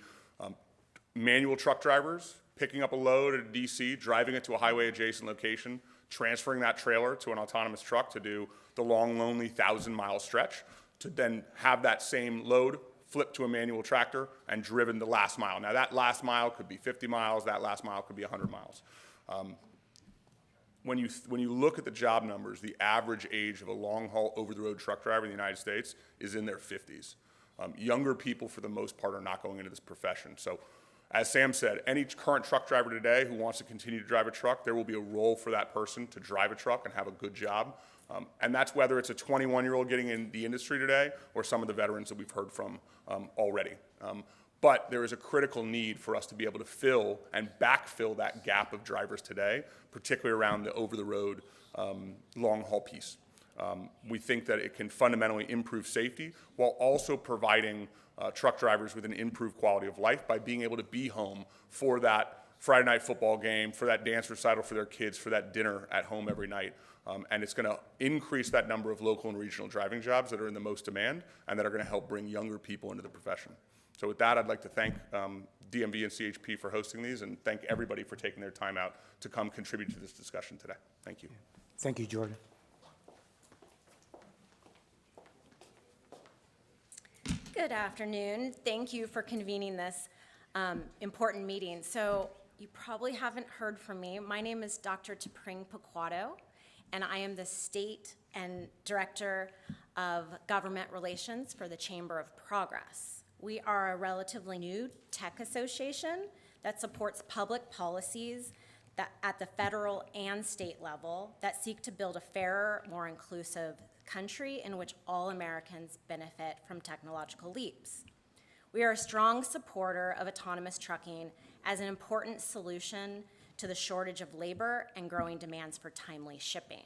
Speaker 6: manual truck drivers picking up a load at a DC, driving it to a highway-adjacent location, transferring that trailer to an autonomous truck to do the long, lonely 1,000-mile stretch, to then have that same load flipped to a manual tractor and driven the last mile. Now, that last mile could be 50 miles. That last mile could be 100 miles. When you look at the job numbers, the average age of a long-haul over-the-road truck driver in the United States is in their 50s. Younger people, for the most part, are not going into this profession. So, as Sam said, any current truck driver today who wants to continue to drive a truck, there will be a role for that person to drive a truck and have a good job. And that's whether it's a 21-year-old getting in the industry today or some of the veterans that we've heard from already. But there is a critical need for us to be able to fill and backfill that gap of drivers today, particularly around the over-the-road long-haul piece. We think that it can fundamentally improve safety while also providing truck drivers with an improved quality of life by being able to be home for that Friday night football game, for that dance recital for their kids, for that dinner at home every night. And it's going to increase that number of local and regional driving jobs that are in the most demand and that are going to help bring younger people into the profession. So with that, I'd like to thank DMV and CHP for hosting these and thank everybody for taking their time out to come contribute to this discussion today. Thank you.
Speaker 16: Thank you, Jordan.
Speaker 7: Good afternoon. Thank you for convening this important meeting. So you probably haven't heard from me. My name is Dr. Tapring Paquato, and I am the State and Director of Government Relations for the Chamber of Progress. We are a relatively new tech association that supports public policies that at the federal and state level that seek to build a fairer, more inclusive country in which all Americans benefit from technological leaps. We are a strong supporter of autonomous trucking as an important solution to the shortage of labor and growing demands for timely shipping.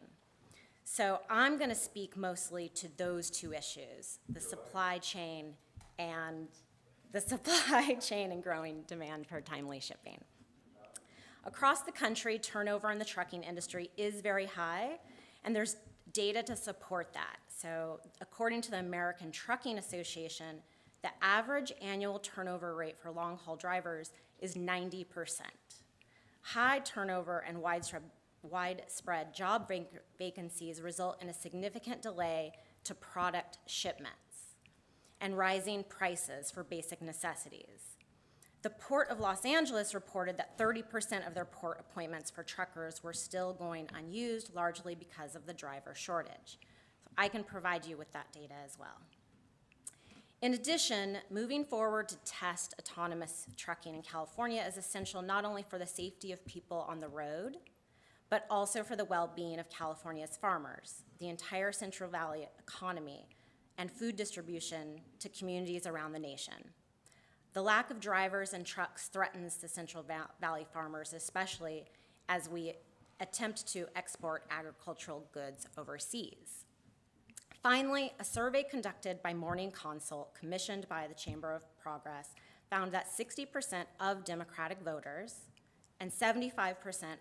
Speaker 7: So I'm going to speak mostly to those two issues, the supply chain and growing demand for timely shipping. Across the country, turnover in the trucking industry is very high, and there's data to support that. So according to the American Trucking Association, the average annual turnover rate for long-haul drivers is 90%. High turnover and widespread job vacancies result in a significant delay to product shipments and rising prices for basic necessities. The Port of Los Angeles reported that 30% of their port appointments for truckers were still going unused, largely because of the driver shortage. So I can provide you with that data as well. In addition, moving forward to test autonomous trucking in California is essential not only for the safety of people on the road, but also for the well-being of California's farmers, the entire Central Valley economy, and food distribution to communities around the nation. The lack of drivers and trucks threatens the Central Valley farmers, especially as we attempt to export agricultural goods overseas. Finally, a survey conducted by Morning Consult, commissioned by the Chamber of Progress, found that 60% of Democratic voters and 75%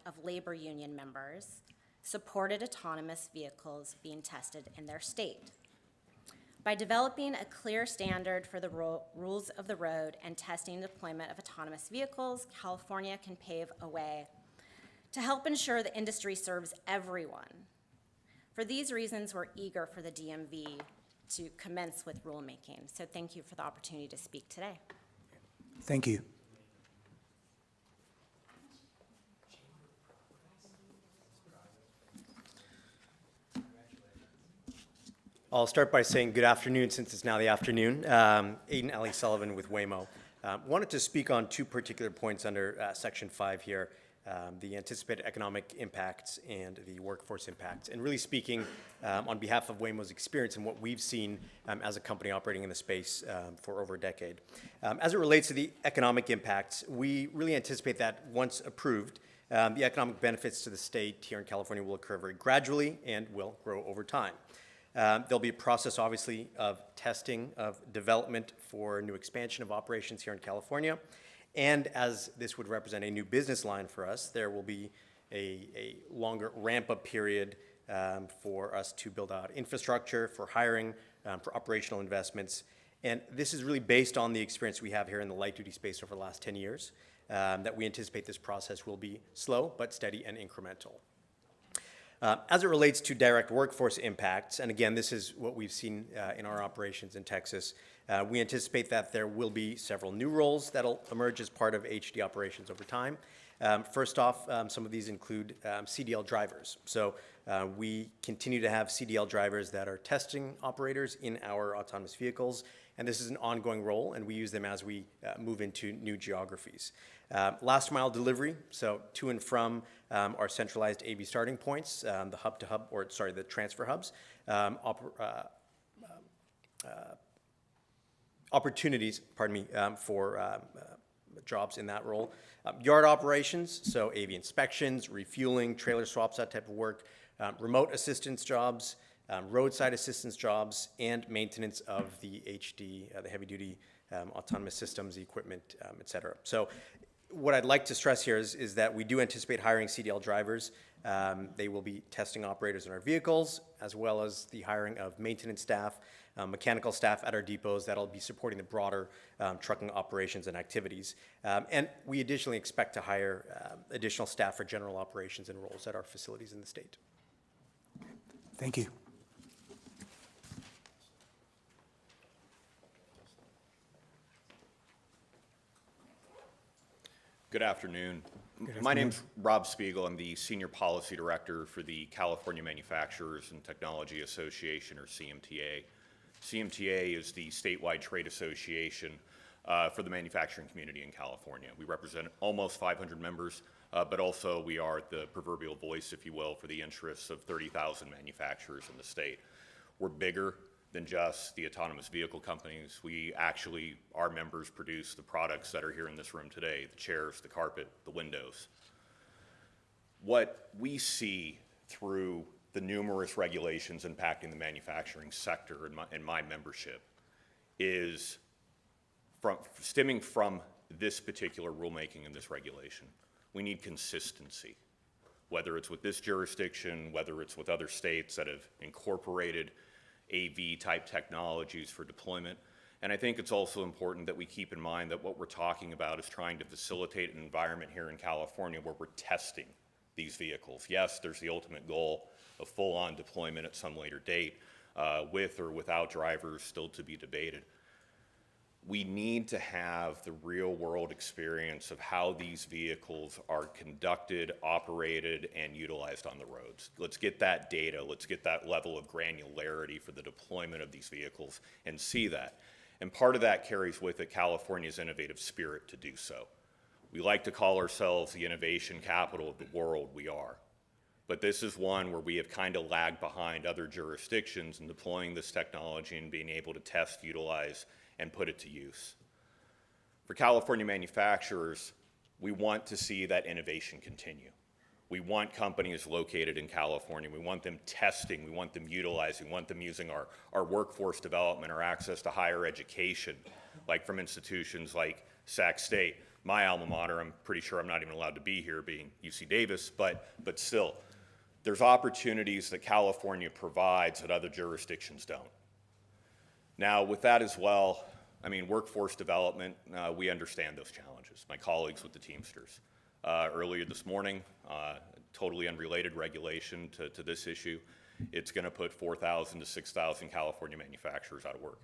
Speaker 7: of labor union members supported autonomous vehicles being tested in their state. By developing a clear standard for the rules of the road and testing the deployment of autonomous vehicles, California can pave a way to help ensure the industry serves everyone. For these reasons, we're eager for the DMV to commence with rulemaking. So thank you for the opportunity to speak today.
Speaker 16: Thank you.
Speaker 2: I'll start by saying good afternoon, since it's now the afternoon. Aiden Ellie Sullivan with Waymo. Wanted to speak on two particular points under Section 5 here, the anticipated economic impacts and the workforce impacts. And really speaking on behalf of Waymo's experience and what we've seen as a company operating in the space for over a decade. As it relates to the economic impacts, we really anticipate that once approved, the economic benefits to the state here in California will occur very gradually and will grow over time. There'll be a process, obviously, of testing, of development for new expansion of operations here in California. And as this would represent a new business line for us, there will be a longer ramp-up period for us to build out infrastructure, for hiring, for operational investments. And this is really based on the experience we have here in the light-duty space over the last 10 years, that we anticipate this process will be slow but steady and incremental. As it relates to direct workforce impacts, and again, this is what we've seen in our operations in Texas, we anticipate that there will be several new roles that'll emerge as part of HD operations over time. First off, some of these include CDL drivers. So we continue to have CDL drivers that are testing operators in our autonomous vehicles, and this is an ongoing role, and we use them as we move into new geographies. Last mile delivery, so to and from our centralized AV starting points, the hub-to-hub, or sorry, the transfer hubs, opportunities, for jobs in that role. Yard operations, so AV inspections, refueling, trailer swaps, that type of work, remote assistance jobs, roadside assistance jobs, and maintenance of the HD, the heavy-duty autonomous systems, the equipment, et cetera. So what I'd like to stress here is that we do anticipate hiring CDL drivers. They will be testing operators in our vehicles, as well as the hiring of maintenance staff, mechanical staff at our depots that'll be supporting the broader trucking operations and activities. And we additionally expect to hire additional staff for general operations and roles at our facilities in the state.
Speaker 16: Thank you.
Speaker 10: Good afternoon. My name's Rob Spiegel. I'm the Senior Policy Director for the California Manufacturers and Technology Association, or CMTA. CMTA is the statewide trade association for the manufacturing community in California. We represent almost 500 members, but also we are the proverbial voice, if you will, for the interests of 30,000 manufacturers in the state. We're bigger than just the autonomous vehicle companies. Our members produce the products that are here in this room today, the chairs, the carpet, the windows. What we see through the numerous regulations impacting the manufacturing sector in my membership is stemming from this particular rulemaking and this regulation. We need consistency, whether it's with this jurisdiction, whether it's with other states that have incorporated AV-type technologies for deployment. And I think it's also important that we keep in mind that what we're talking about is trying to facilitate an environment here in California where we're testing these vehicles. Yes, there's the ultimate goal of full-on deployment at some later date, with or without drivers, still to be debated. We need to have the real-world experience of how these vehicles are conducted, operated, and utilized on the roads. Let's get that data. Let's get that level of granularity for the deployment of these vehicles and see that. And part of that carries with it California's innovative spirit to do so. We like to call ourselves the innovation capital of the world. We are. But this is one where we have kind of lagged behind other jurisdictions in deploying this technology and being able to test, utilize, and put it to use. For California manufacturers, we want to see that innovation continue. We want companies located in California. We want them testing. We want them utilizing. We want them using our workforce development, our access to higher education, like from institutions like Sac State. My alma mater, I'm pretty sure I'm not even allowed to be here, being UC Davis, but still, there's opportunities that California provides that other jurisdictions don't. Now, with that as well, I mean, workforce development, we understand those challenges. My colleagues with the Teamsters. Earlier this morning, totally unrelated regulation to this issue, it's going to put 4,000 to 6,000 California manufacturers out of work.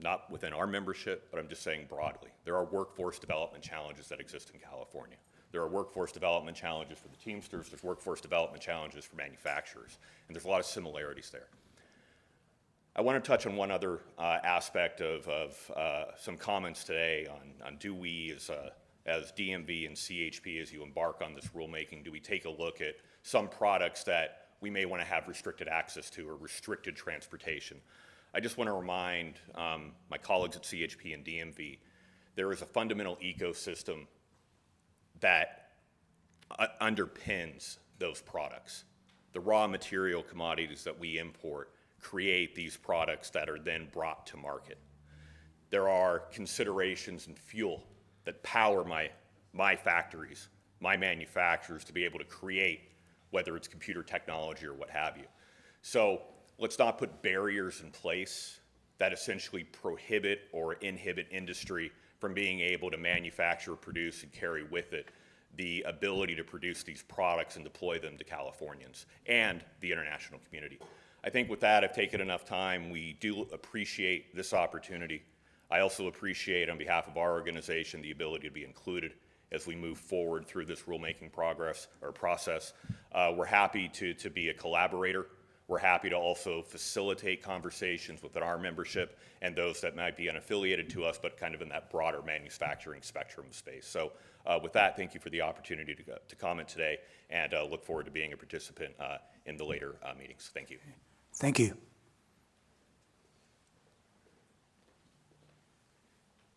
Speaker 10: Not within our membership, but I'm just saying broadly. There are workforce development challenges that exist in California. There are workforce development challenges for the Teamsters. There's workforce development challenges for manufacturers. And there's a lot of similarities there. I want to touch on one other aspect of some comments today on do we, as DMV and CHP, as you embark on this rulemaking, do we take a look at some products that we may want to have restricted access to or restricted transportation? I just want to remind my colleagues at CHP and DMV, there is a fundamental ecosystem that underpins those products. The raw material commodities that we import create these products that are then brought to market. There are considerations in fuel that power my factories, my manufacturers to be able to create, whether it's computer technology or what have you. So let's not put barriers in place that essentially prohibit or inhibit industry from being able to manufacture, produce, and carry with it the ability to produce these products and deploy them to Californians and the international community. I think with that, I've taken enough time. We do appreciate this opportunity. I also appreciate, on behalf of our organization, the ability to be included as we move forward through this rulemaking process. We're happy to be a collaborator. We're happy to also facilitate conversations within our membership and those that might be unaffiliated to us, but kind of in that broader manufacturing spectrum space. So with that, thank you for the opportunity to comment today, and look forward to being a participant in the later meetings. Thank you.
Speaker 16: Thank you.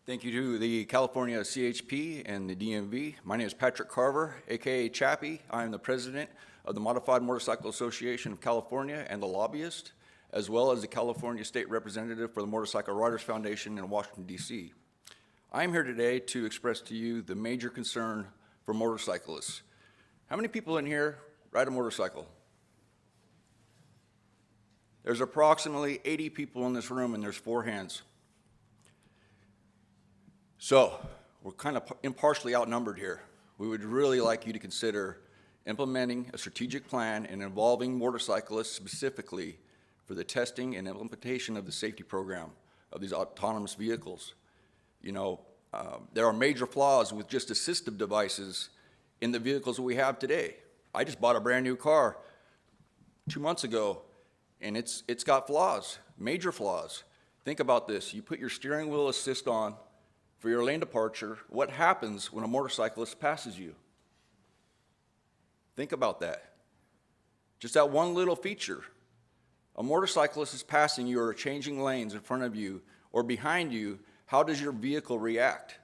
Speaker 12: Thank you to the California CHP and the DMV. My name is Patrick Carver, aka Chappie. I am the president of the Modified Motorcycle Association of California and the lobbyist, as well as the California State Representative for the Motorcycle Riders Foundation in Washington, D.C. I am here today to express to you the major concern for motorcyclists. How many people in here ride a motorcycle? There's approximately 80 people in this room, and there's 4 hands. So we're kind of impartially outnumbered here. We would really like you to consider implementing a strategic plan and involving motorcyclists specifically for the testing and implementation of the safety program of these autonomous vehicles. You know, There are major flaws with just assistive devices in the vehicles that we have today. I just bought a brand new car 2 months ago, and it's got flaws, major flaws. Think about this. You put your steering wheel assist on for your lane departure. What happens when a motorcyclist passes you? Think about that. Just that one little feature. A motorcyclist is passing you or changing lanes in front of you or behind you. How does your vehicle react?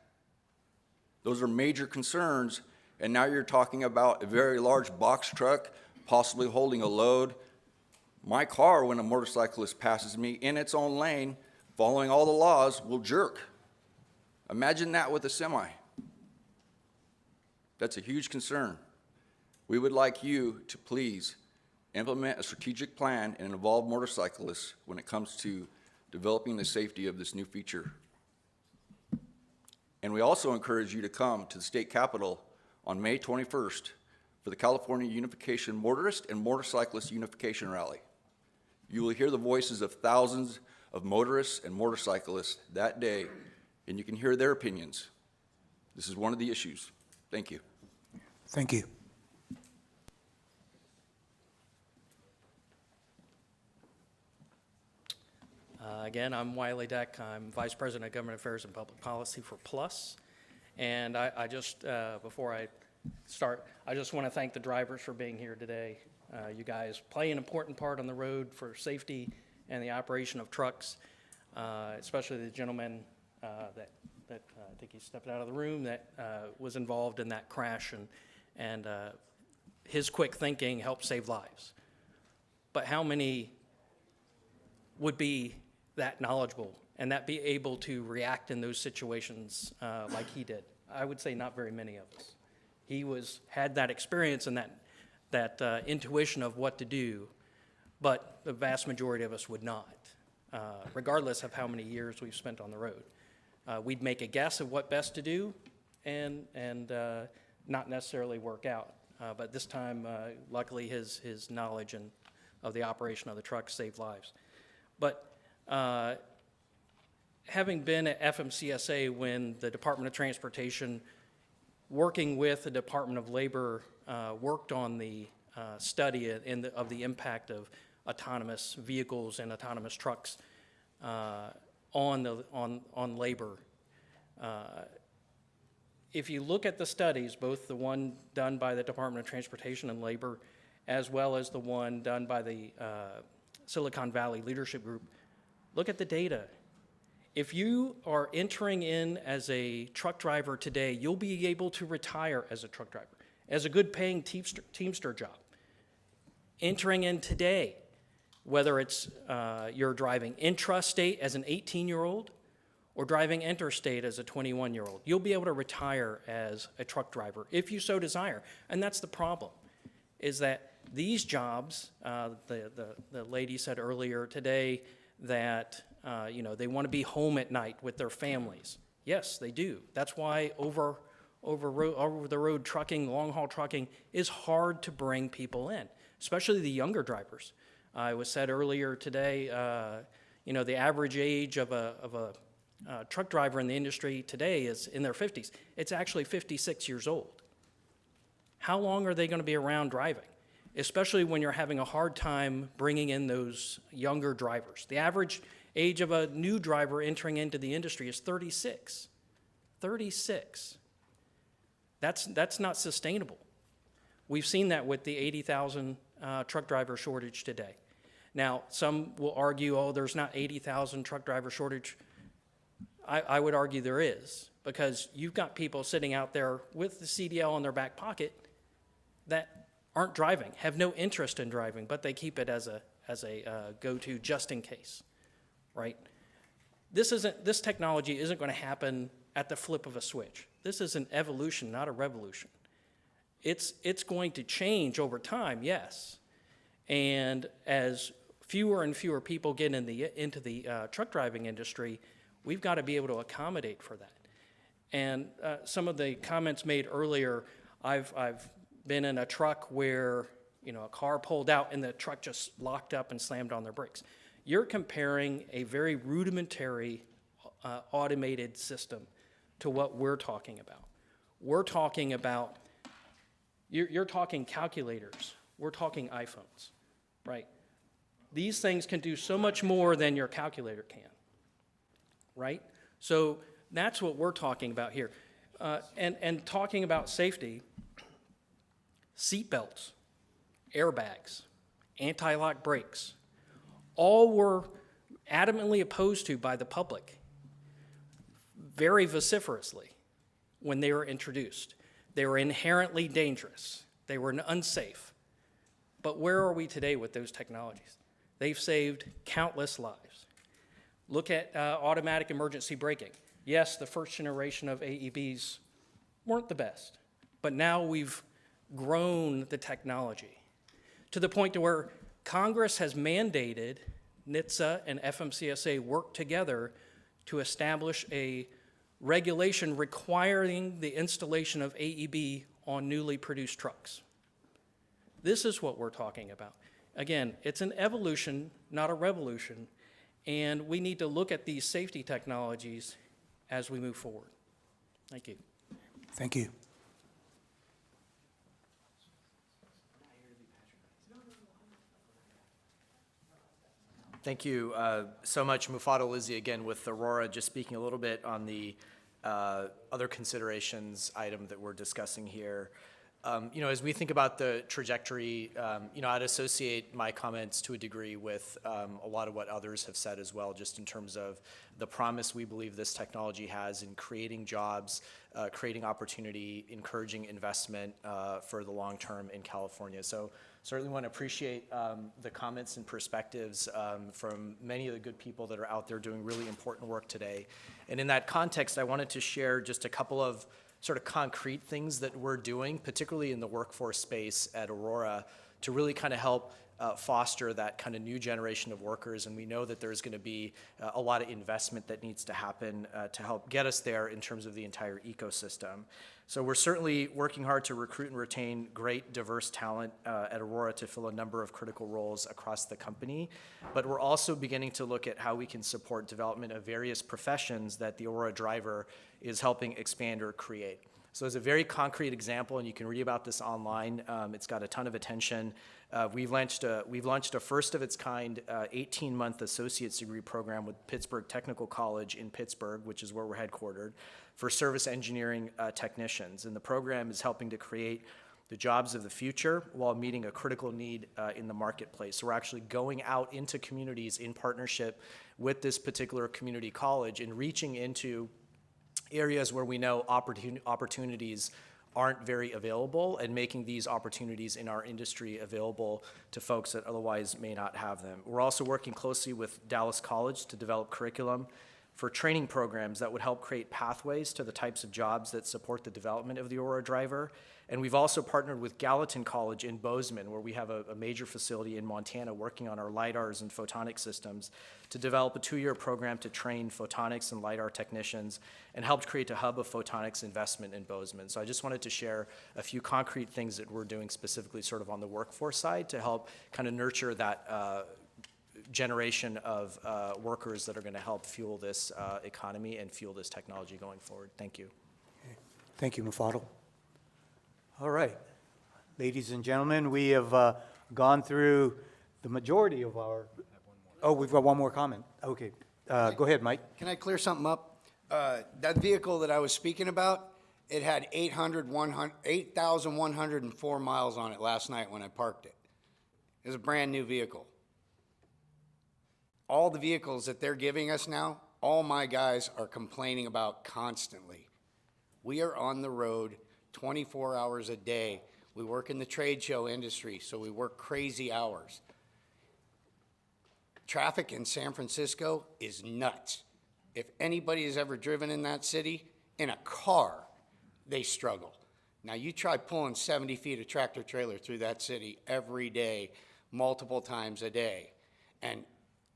Speaker 12: Those are major concerns, and now you're talking about a very large box truck possibly holding a load. My car, when a motorcyclist passes me in its own lane, following all the laws, will jerk. Imagine that with a semi. That's a huge concern. We would like you to please implement a strategic plan and involve motorcyclists when it comes to developing the safety of this new feature. And we also encourage you to come to the state capitol on May 21st for the California Unification Motorist and Motorcyclist Unification Rally. You will hear the voices of thousands of motorists and motorcyclists that day, and you can hear their opinions. This is one of the issues. Thank you.
Speaker 16: Thank you.
Speaker 13: Again, I'm Wiley Deck. I'm Vice President of Government Affairs and Public Policy for PLUS. And I just, before I start, I just want to thank the drivers for being here today. You guys play an important part on the road for safety and the operation of trucks, especially the gentleman that I think he stepped out of the room that was involved in that crash, and his quick thinking helped save lives. But how many would be that knowledgeable and that be able to react in those situations like he did? I would say not very many of us. He had that experience and that intuition of what to do, but the vast majority of us would not, regardless of how many years we've spent on the road. We'd make a guess of what best to do and not necessarily work out. But this time, luckily, his knowledge of the operation of the truck saved lives. But having been at FMCSA when the Department of Transportation, working with the Department of Labor, worked on the study of the impact of autonomous vehicles and autonomous trucks on labor. If you look at the studies, both the one done by the Department of Transportation and Labor, as well as the one done by the Silicon Valley Leadership Group, look at the data. If you are entering in as a truck driver today, you'll be able to retire as a truck driver, as a good paying Teamster job. Entering in today, whether it's you're driving intrastate as an 18-year-old or driving interstate as a 21-year-old, you'll be able to retire as a truck driver if you so desire. And that's the problem, is that these jobs, the lady said earlier today that they want to be home at night with their families. Yes, they do. That's why over the road trucking, long haul trucking is hard to bring people in, especially the younger drivers. It was said earlier today, the average age of a truck driver in the industry today is in their 50s. It's actually 56 years old. How long are they going to be around driving? Especially when you're having a hard time bringing in those younger drivers. The average age of a new driver entering into the industry is 36. 36. That's not sustainable. We've seen that with the 80,000 truck driver shortage today. Now, some will argue, oh, there's not 80,000 truck driver shortage. I would argue there is, because you've got people sitting out there with the CDL in their back pocket that aren't driving, have no interest in driving, but they keep it as a go-to just in case, right? This technology isn't going to happen at the flip of a switch. This is an evolution, not a revolution. It's going to change over time, yes. And as fewer and fewer people get into the truck driving industry, we've got to be able to accommodate for that. And some of the comments made earlier, I've been in a truck where a car pulled out and the truck just locked up and slammed on their brakes. You're comparing a very rudimentary automated system to what we're talking about. We're talking about, you're talking calculators. We're talking iPhones, right? These things can do so much more than your calculator can, right? So that's what we're talking about here. And talking about safety, seatbelts, airbags, anti-lock brakes, all were adamantly opposed to by the public very vociferously when they were introduced. They were inherently dangerous. They were unsafe. But where are we today with those technologies? They've saved countless lives. Look at automatic emergency braking. Yes, the first generation of AEBs weren't the best, but now we've grown the technology to the point to where Congress has mandated NHTSA and FMCSA work together to establish a regulation requiring the installation of AEB on newly produced trucks. This is what we're talking about. Again, it's an evolution, not a revolution, and we need to look at these safety technologies as we move forward. Thank you.
Speaker 16: Thank you.
Speaker 14: Thank you so much. Mufaddal Lizzie again with Aurora, just speaking a little bit on the other considerations item that we're discussing here. As we think about the trajectory, I'd associate my comments to a degree with a lot of what others have said as well, just in terms of the promise we believe this technology has in creating jobs, creating opportunity, encouraging investment for the long term in California. So certainly want to appreciate the comments and perspectives from many of the good people that are out there doing really important work today. And in that context, I wanted to share just a couple of sort of concrete things that we're doing, particularly in the workforce space at Aurora, to really kind of help foster that kind of new generation of workers. And we know that there's going to be a lot of investment that needs to happen to help get us there in terms of the entire ecosystem. So we're certainly working hard to recruit and retain great, diverse talent at Aurora to fill a number of critical roles across the company. But we're also beginning to look at how we can support development of various professions that the Aurora driver is helping expand or create. So as a very concrete example, and you can read about this online, it's got a ton of attention. We've launched a first of its kind 18-month associate's degree program with Pittsburgh Technical College in Pittsburgh, which is where we're headquartered, for service engineering technicians. And the program is helping to create the jobs of the future while meeting a critical need in the marketplace. So we're actually going out into communities in partnership with this particular community college and reaching into areas where we know opportunities aren't very available and making these opportunities in our industry available to folks that otherwise may not have them. We're also working closely with Dallas College to develop curriculum for training programs that would help create pathways to the types of jobs that support the development of the Aurora driver. And we've also partnered with Gallatin College in Bozeman, where we have a major facility in Montana working on our LiDARs and photonic systems, to develop a 2-year program to train photonics and LiDAR technicians and helped create a hub of photonics investment in Bozeman. So I just wanted to share a few concrete things that we're doing specifically sort of on the workforce side to help kind of nurture that generation of workers that are going to help fuel this economy and fuel this technology going forward. Thank you.
Speaker 16: Thank you, Mufaddal. All right. Ladies and gentlemen, we have gone through the majority of our... Oh, we've got one more comment. Okay. Go ahead, Mike.
Speaker 18: Can I clear something up? That vehicle that I was speaking about, it had 8,104 miles on it last night when I parked it. It was a brand new vehicle. All the vehicles that they're giving us now, all my guys are complaining about constantly. We are on the road 24 hours a day. We work in the trade show industry, so we work crazy hours. Traffic in San Francisco is nuts. If anybody has ever driven in that city, in a car, they struggle. Now you try pulling 70 feet of tractor trailer through that city every day, multiple times a day. And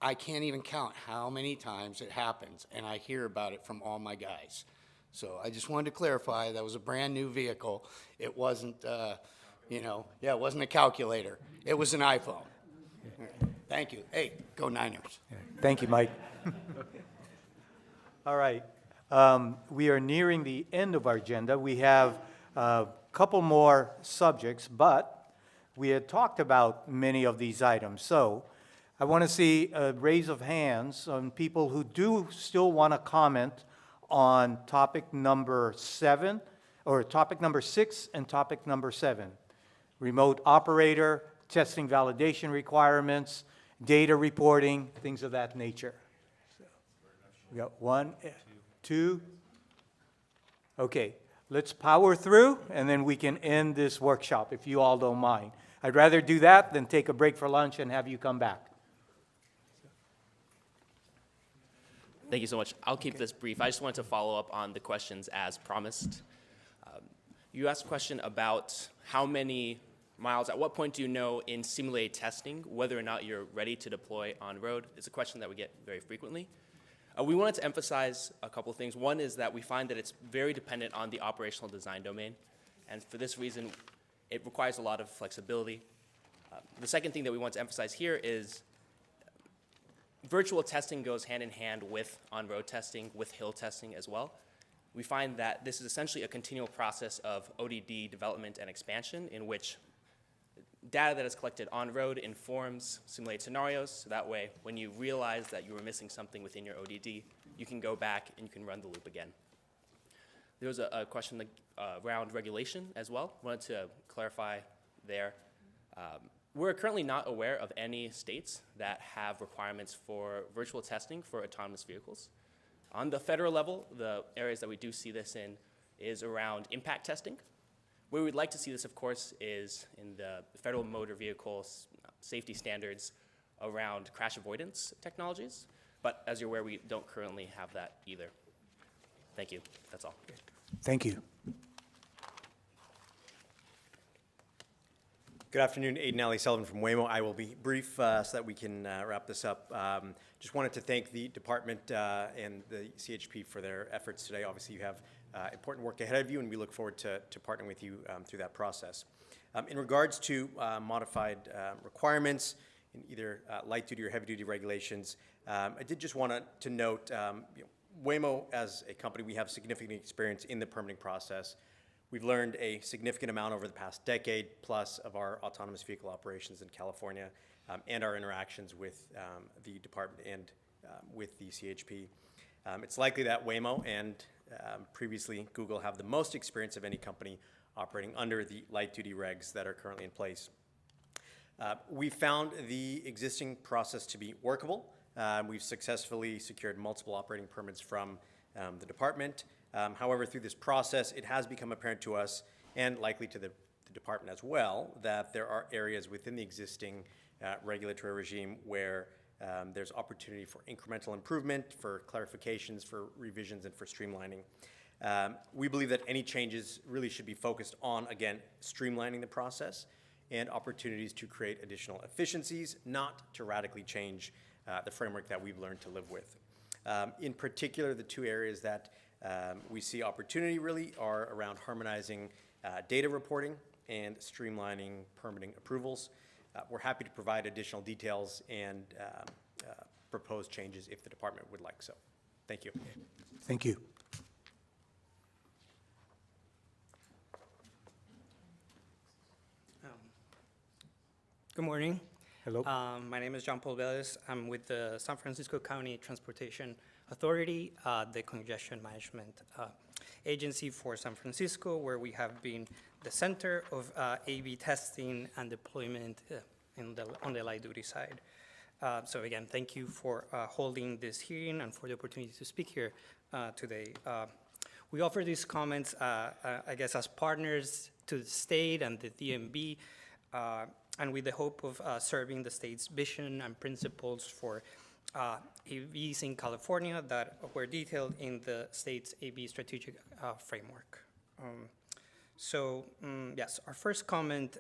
Speaker 18: I can't even count how many times it happens, and I hear about it from all my guys. So I just wanted to clarify, that was a brand new vehicle. It wasn't, it wasn't a calculator. It was an iPhone. Thank you. Hey, go Niners.
Speaker 16: Thank you, Mike. All right. We are nearing the end of our agenda. We have a couple more subjects, but we had talked about many of these items. So I want to see a raise of hands on people who do still want to comment on topic number 7, or topic number 6 and topic number 7. Remote operator, testing validation requirements, data reporting, things of that nature. So we got 1, 2. Okay, let's power through, and then we can end this workshop, if you all don't mind. I'd rather do that than take a break for lunch and have you come back.
Speaker 9: Thank you so much. I'll keep this brief. I just wanted to follow up on the questions as promised. You asked a question about how many miles, at what point do you know in simulated testing whether or not you're ready to deploy on road? It's a question that we get very frequently. We wanted to emphasize a couple of things. One is that we find that it's very dependent on the operational design domain, and for this reason, it requires a lot of flexibility. The second thing that we want to emphasize here is virtual testing goes hand in hand with on-road testing, with hill testing as well. We find that this is essentially a continual process of ODD development and expansion in which data that is collected on road informs simulated scenarios, so that way when you realize that you were missing something within your ODD, you can go back and you can run the loop again. There was a question around regulation as well. Wanted to clarify there. We're currently not aware of any states that have requirements for virtual testing for autonomous vehicles. On the federal level, the areas that we do see this in is around impact testing. Where we'd like to see this, of course, is in the federal motor vehicles safety standards around crash avoidance technologies. But as you're aware, we don't currently have that either. Thank you. That's all.
Speaker 16: Thank you.
Speaker 2: Good afternoon, Aiden Ali Sullivan from Waymo. I will be brief so that we can wrap this up. Just wanted to thank the department and the CHP for their efforts today. Obviously, you have important work ahead of you, and we look forward to partnering with you through that process. In regards to modified requirements in either light-duty or heavy-duty regulations, I did just want to note, Waymo, as a company, we have significant experience in the permitting process. We've learned a significant amount over the past decade plus of our autonomous vehicle operations in California and our interactions with the department and with the CHP. It's likely that Waymo and previously Google have the most experience of any company operating under the light-duty regs that are currently in place. We found the existing process to be workable. We've successfully secured multiple operating permits from the department. However, through this process, it has become apparent to us, and likely to the department as well, that there are areas within the existing regulatory regime where there's opportunity for incremental improvement, for clarifications, for revisions, and for streamlining. We believe that any changes really should be focused on, again, streamlining the process and opportunities to create additional efficiencies, not to radically change the framework that we've learned to live with. In particular, the two areas that we see opportunity really are around harmonizing data reporting and streamlining permitting approvals. We're happy to provide additional details and proposed changes if the department would like so. Thank you.
Speaker 16: Thank you.
Speaker 17: Good morning.
Speaker 16: Hello.
Speaker 17: My name is John Paul Velez. I'm with the San Francisco County Transportation Authority, the congestion management agency for San Francisco, where we have been the center of AV testing and deployment on the light duty side. So again, thank you for holding this hearing and for the opportunity to speak here today. We offer these comments, I guess, as partners to the state and the DMV, and with the hope of serving the state's vision and principles for AVs in California that were detailed in the state's AV strategic framework. Yes, our first comment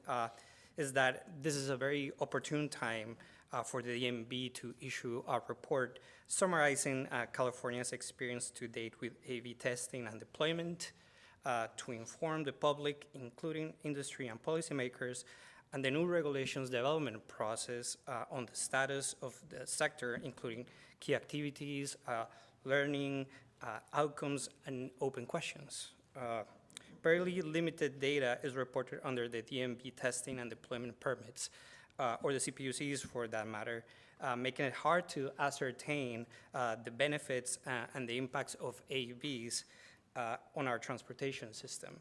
Speaker 17: is that this is a very opportune time for the DMV to issue a report summarizing California's experience to date with AV testing and deployment to inform the public, including industry and policymakers, and the new regulations development process on the status of the sector, including key activities, learning, outcomes and open questions. Fairly limited data is reported under the DMV testing and deployment permits, or the CPUCs for that matter, making it hard to ascertain the benefits and the impacts of AVs on our transportation system.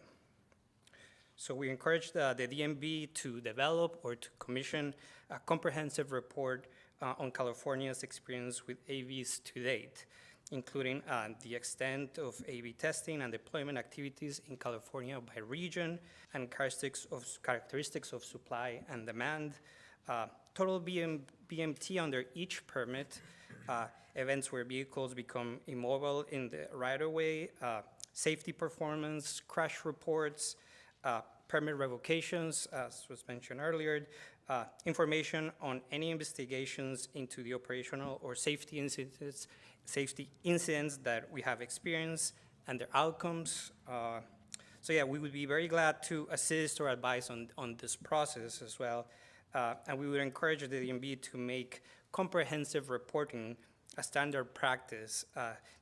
Speaker 17: So we encourage the DMV to develop or to commission a comprehensive report on California's experience with AVs to date, including the extent of AV testing and deployment activities in California by region and characteristics of supply and demand, total BMT under each permit, events where vehicles become immobile in the right-of-way, safety performance, crash reports, permit revocations, as was mentioned earlier, information on any investigations into the operational or safety incidents that we have experienced and their outcomes. So yeah, we would be very glad to assist or advise on this process as well. And we would encourage the DMV to make comprehensive reporting a standard practice,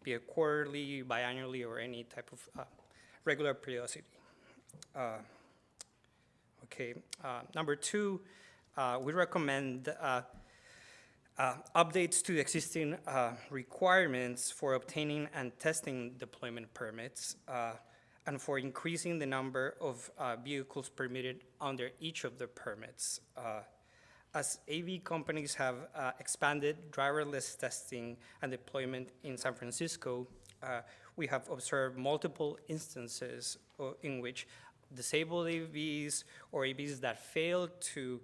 Speaker 17: be it quarterly, biannually, or any type of regular periodicity. Number two, we recommend updates to the existing requirements for obtaining and testing deployment permits, and for increasing the number of vehicles permitted under each of the permits. As AV companies have expanded driverless testing and deployment in San Francisco, we have observed multiple instances in which disabled AVs or AVs that failed to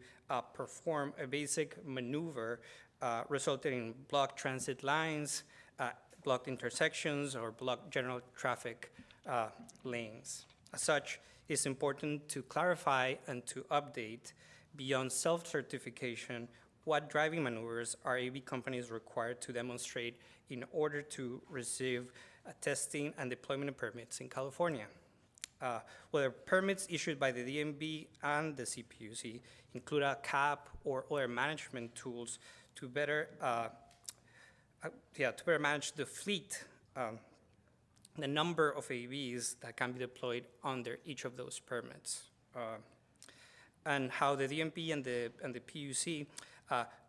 Speaker 17: perform a basic maneuver resulted in blocked transit lines, blocked intersections, or blocked general traffic lanes. As such, it's important to clarify and to update beyond self-certification what driving maneuvers are AV companies required to demonstrate in order to receive testing and deployment permits in California. Whether permits issued by the DMV and the CPUC include a cap or other management tools to better manage the fleet, the number of AVs that can be deployed under each of those permits, and how the DMV and the PUC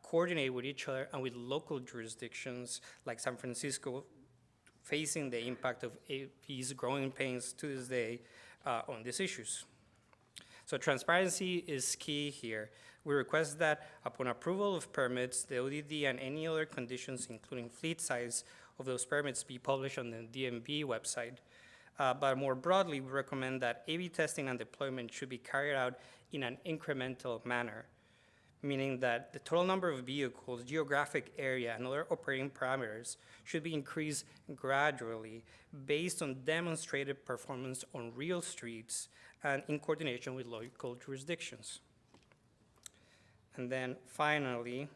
Speaker 17: coordinate with each other and with local jurisdictions like San Francisco, facing the impact of AVs' growing pains to this day on these issues. So transparency is key here. We request that upon approval of permits, the ODD and any other conditions, including fleet size of those permits, be published on the DMV website. But more broadly, we recommend that AV testing and deployment should be carried out in an incremental manner, meaning that the total number of vehicles, geographic area, and other operating parameters should be increased gradually based on demonstrated performance on real streets and in coordination with local jurisdictions. And then finally,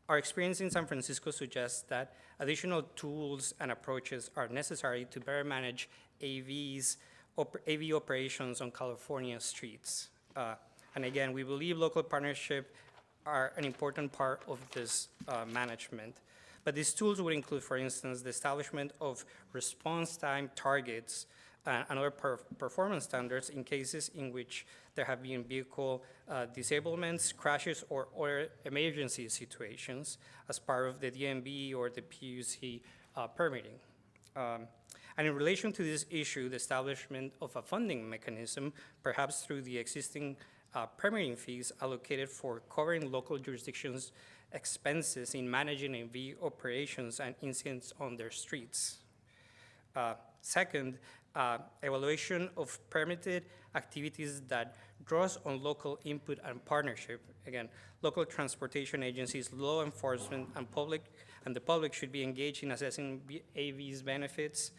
Speaker 17: our experience in San Francisco suggests that additional tools and approaches are necessary to better manage AV operations on California streets. And again, we believe local partnership are an important part of this management. But these tools would include, for instance, the establishment of response time targets and other performance standards in cases in which there have been vehicle disablements, crashes, or other emergency situations as part of the DMV or the PUC permitting. And in relation to this issue, the establishment of a funding mechanism, perhaps through the existing permitting fees allocated for covering local jurisdictions' expenses in managing AV operations and incidents on their streets. Second, evaluation of permitted activities that draws on local input and partnership. Again, local transportation agencies, law enforcement, and the public should be engaged in assessing AV's benefits,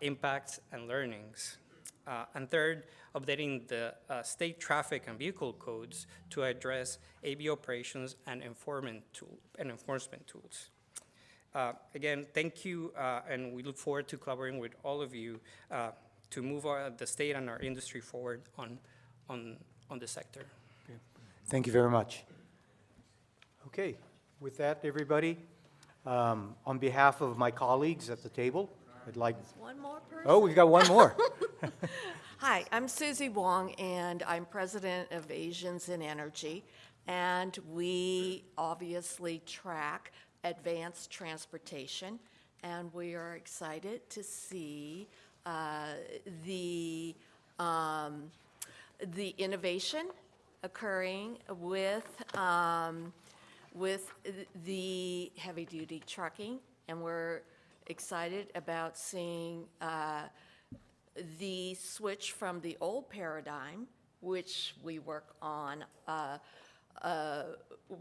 Speaker 17: impacts, and learnings. And third, updating the state traffic and vehicle codes to address AV operations and enforcement tools. Again, thank you, and we look forward to collaborating with all of you to move the state and our industry forward on the sector.
Speaker 16: Okay. Thank you very much. Okay, with that, everybody, on behalf of my colleagues at the table, I'd like.
Speaker 15: One more person?
Speaker 16: Oh, we've got one more.
Speaker 15: Hi, I'm Susie Wong, and I'm president of Asians in Energy. And we obviously track advanced transportation, and we are excited to see the innovation occurring with the heavy-duty trucking, and we're excited about seeing the switch from the old paradigm, which we work on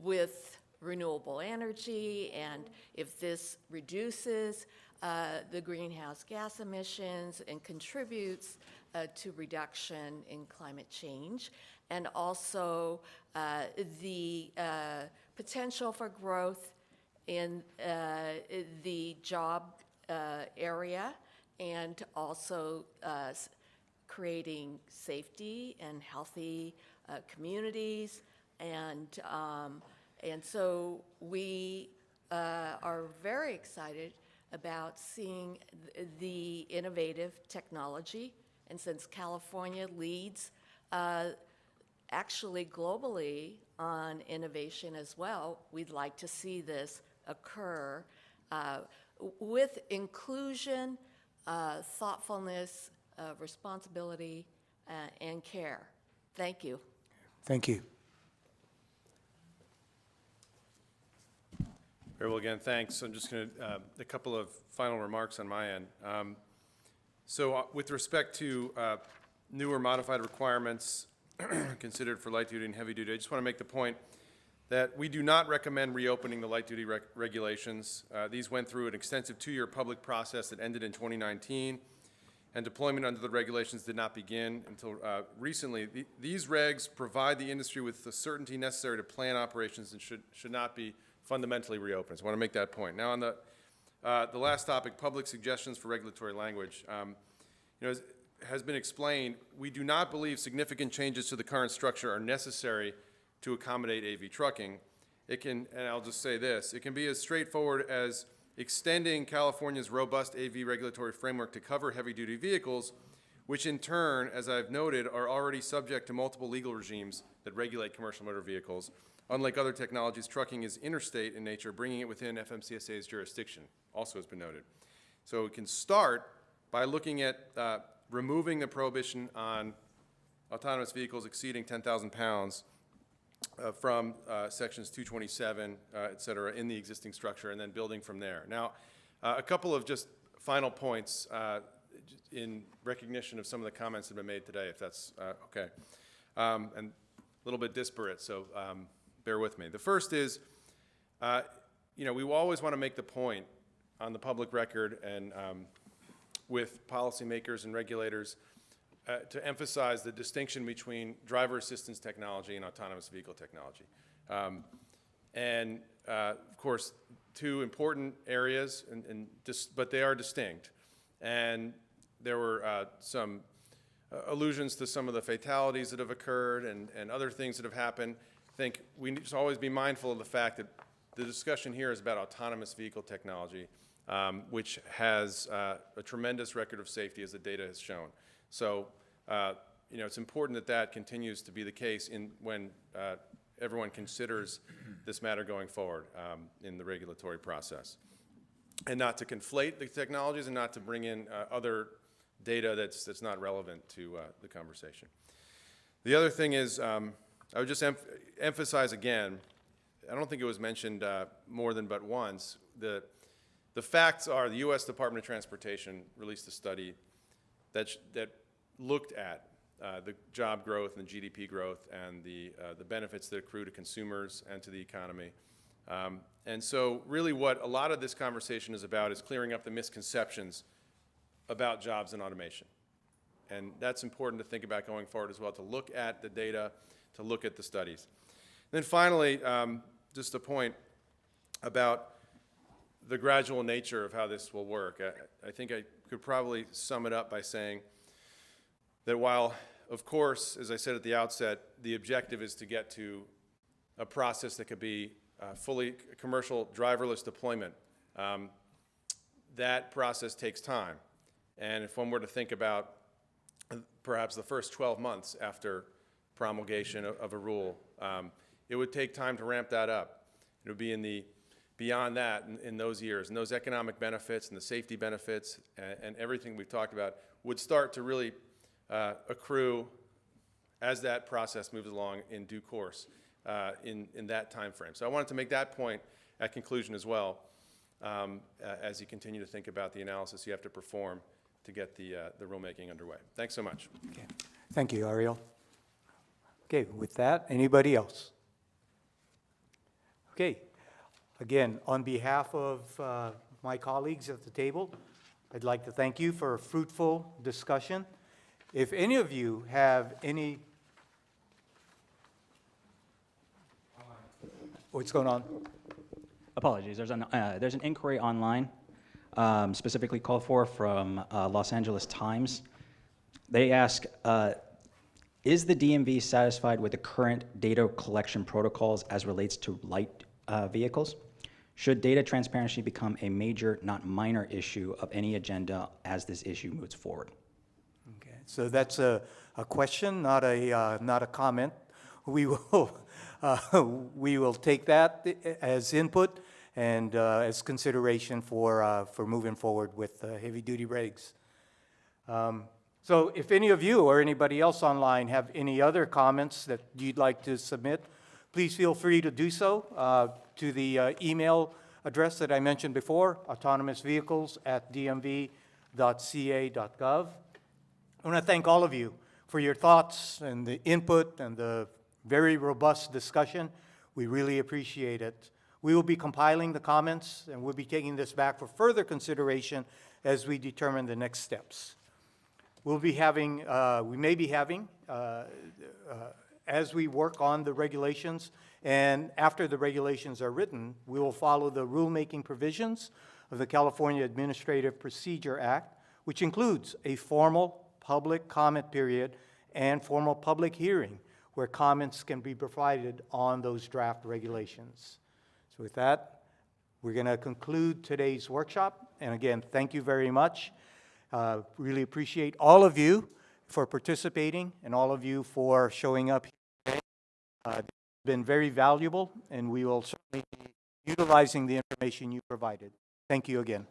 Speaker 15: with renewable energy, and if this reduces the greenhouse gas emissions and contributes to reduction in climate change, and also the potential for growth in the job area, and also creating safety and healthy communities. And so we are very excited about seeing the innovative technology. And since California leads actually globally on innovation as well, we'd like to see this occur with inclusion, thoughtfulness, responsibility, and care. Thank you.
Speaker 16: Thank you.
Speaker 19: Very well, again, thanks. I'm just going to, a couple of final remarks on my end. With respect to newer modified requirements considered for light duty and heavy duty, I just want to make the point that we do not recommend reopening the light duty regulations. These went through an extensive 2-year public process that ended in 2019, and deployment under the regulations did not begin until recently. These regs provide the industry with the certainty necessary to plan operations and should not be fundamentally reopened. So I want to make that point. Now, on the last topic, public suggestions for regulatory language. As has been explained, we do not believe significant changes to the current structure are necessary to accommodate AV trucking. It can, and I'll just say this, it can be as straightforward as extending California's robust AV regulatory framework to cover heavy-duty vehicles, which in turn, as I've noted, are already subject to multiple legal regimes that regulate commercial motor vehicles. Unlike other technologies, trucking is interstate in nature, bringing it within FMCSA's jurisdiction, also has been noted. So we can start by looking at removing the prohibition on autonomous vehicles exceeding 10,000 pounds from sections 227, et cetera, in the existing structure, and then building from there. Now, a couple of just final points in recognition of some of the comments that have been made today, if that's okay. And a little bit disparate, so bear with me. The first is, we always want to make the point on the public record and with policymakers and regulators to emphasize the distinction between driver assistance technology and autonomous vehicle technology. Of course, two important areas, but they are distinct. And there were some allusions to some of the fatalities that have occurred and other things that have happened. I think we need to always be mindful of the fact that the discussion here is about autonomous vehicle technology, which has a tremendous record of safety, as the data has shown. So, it's important that that continues to be the case when everyone considers this matter going forward in the regulatory process. And not to conflate the technologies and not to bring in other data that's not relevant to the conversation. The other thing is, I would just emphasize again, I don't think it was mentioned more than but once, the facts are the U.S. Department of Transportation released a study that looked at the job growth and GDP growth and the benefits that accrue to consumers and to the economy. And so really what a lot of this conversation is about is clearing up the misconceptions about jobs and automation. And that's important to think about going forward as well, to look at the data, to look at the studies. And then finally, just a point about the gradual nature of how this will work. I think I could probably sum it up by saying that while, of course, as I said at the outset, the objective is to get to a process that could be fully commercial driverless deployment, that process takes time. And if one were to think about perhaps the first 12 months after promulgation of a rule, it would take time to ramp that up. It would be beyond that in those years. And those economic benefits and the safety benefits and everything we've talked about would start to really accrue as that process moves along in due course in that time frame. So I wanted to make that point at conclusion as well, as you continue to think about the analysis you have to perform to get the rulemaking underway. Thanks so much.
Speaker 16: Okay. Thank you, Ariel. Okay, with that, anybody else? Okay, again, on behalf of my colleagues at the table, I'd like to thank you for a fruitful discussion. If any of you have any... What's going on?
Speaker 20: Apologies. There's an inquiry online, specifically called for from Los Angeles Times. They ask, is the DMV satisfied with the current data collection protocols as relates to light vehicles? Should data transparency become a major, not minor, issue of any agenda as this issue moves forward?
Speaker 16: Okay, so that's a question, not a comment. We will take that as input and as consideration for moving forward with heavy-duty regs. So if any of you or anybody else online have any other comments that you'd like to submit, please feel free to do so to the email address that I mentioned before, autonomousvehicles@dmv.ca.gov. I want to thank all of you for your thoughts and the input and the very robust discussion. We really appreciate it. We will be compiling the comments, and we'll be taking this back for further consideration as we determine the next steps. We may be having, as we work on the regulations, and after the regulations are written, we will follow the rulemaking provisions of the California Administrative Procedure Act, which includes a formal public comment period and formal public hearing where comments can be provided on those draft regulations. So with that, we're going to conclude today's workshop. And again, thank you very much. Really appreciate all of you for participating and all of you for showing up here today. It's been very valuable, and we will certainly be utilizing the information you provided. Thank you again.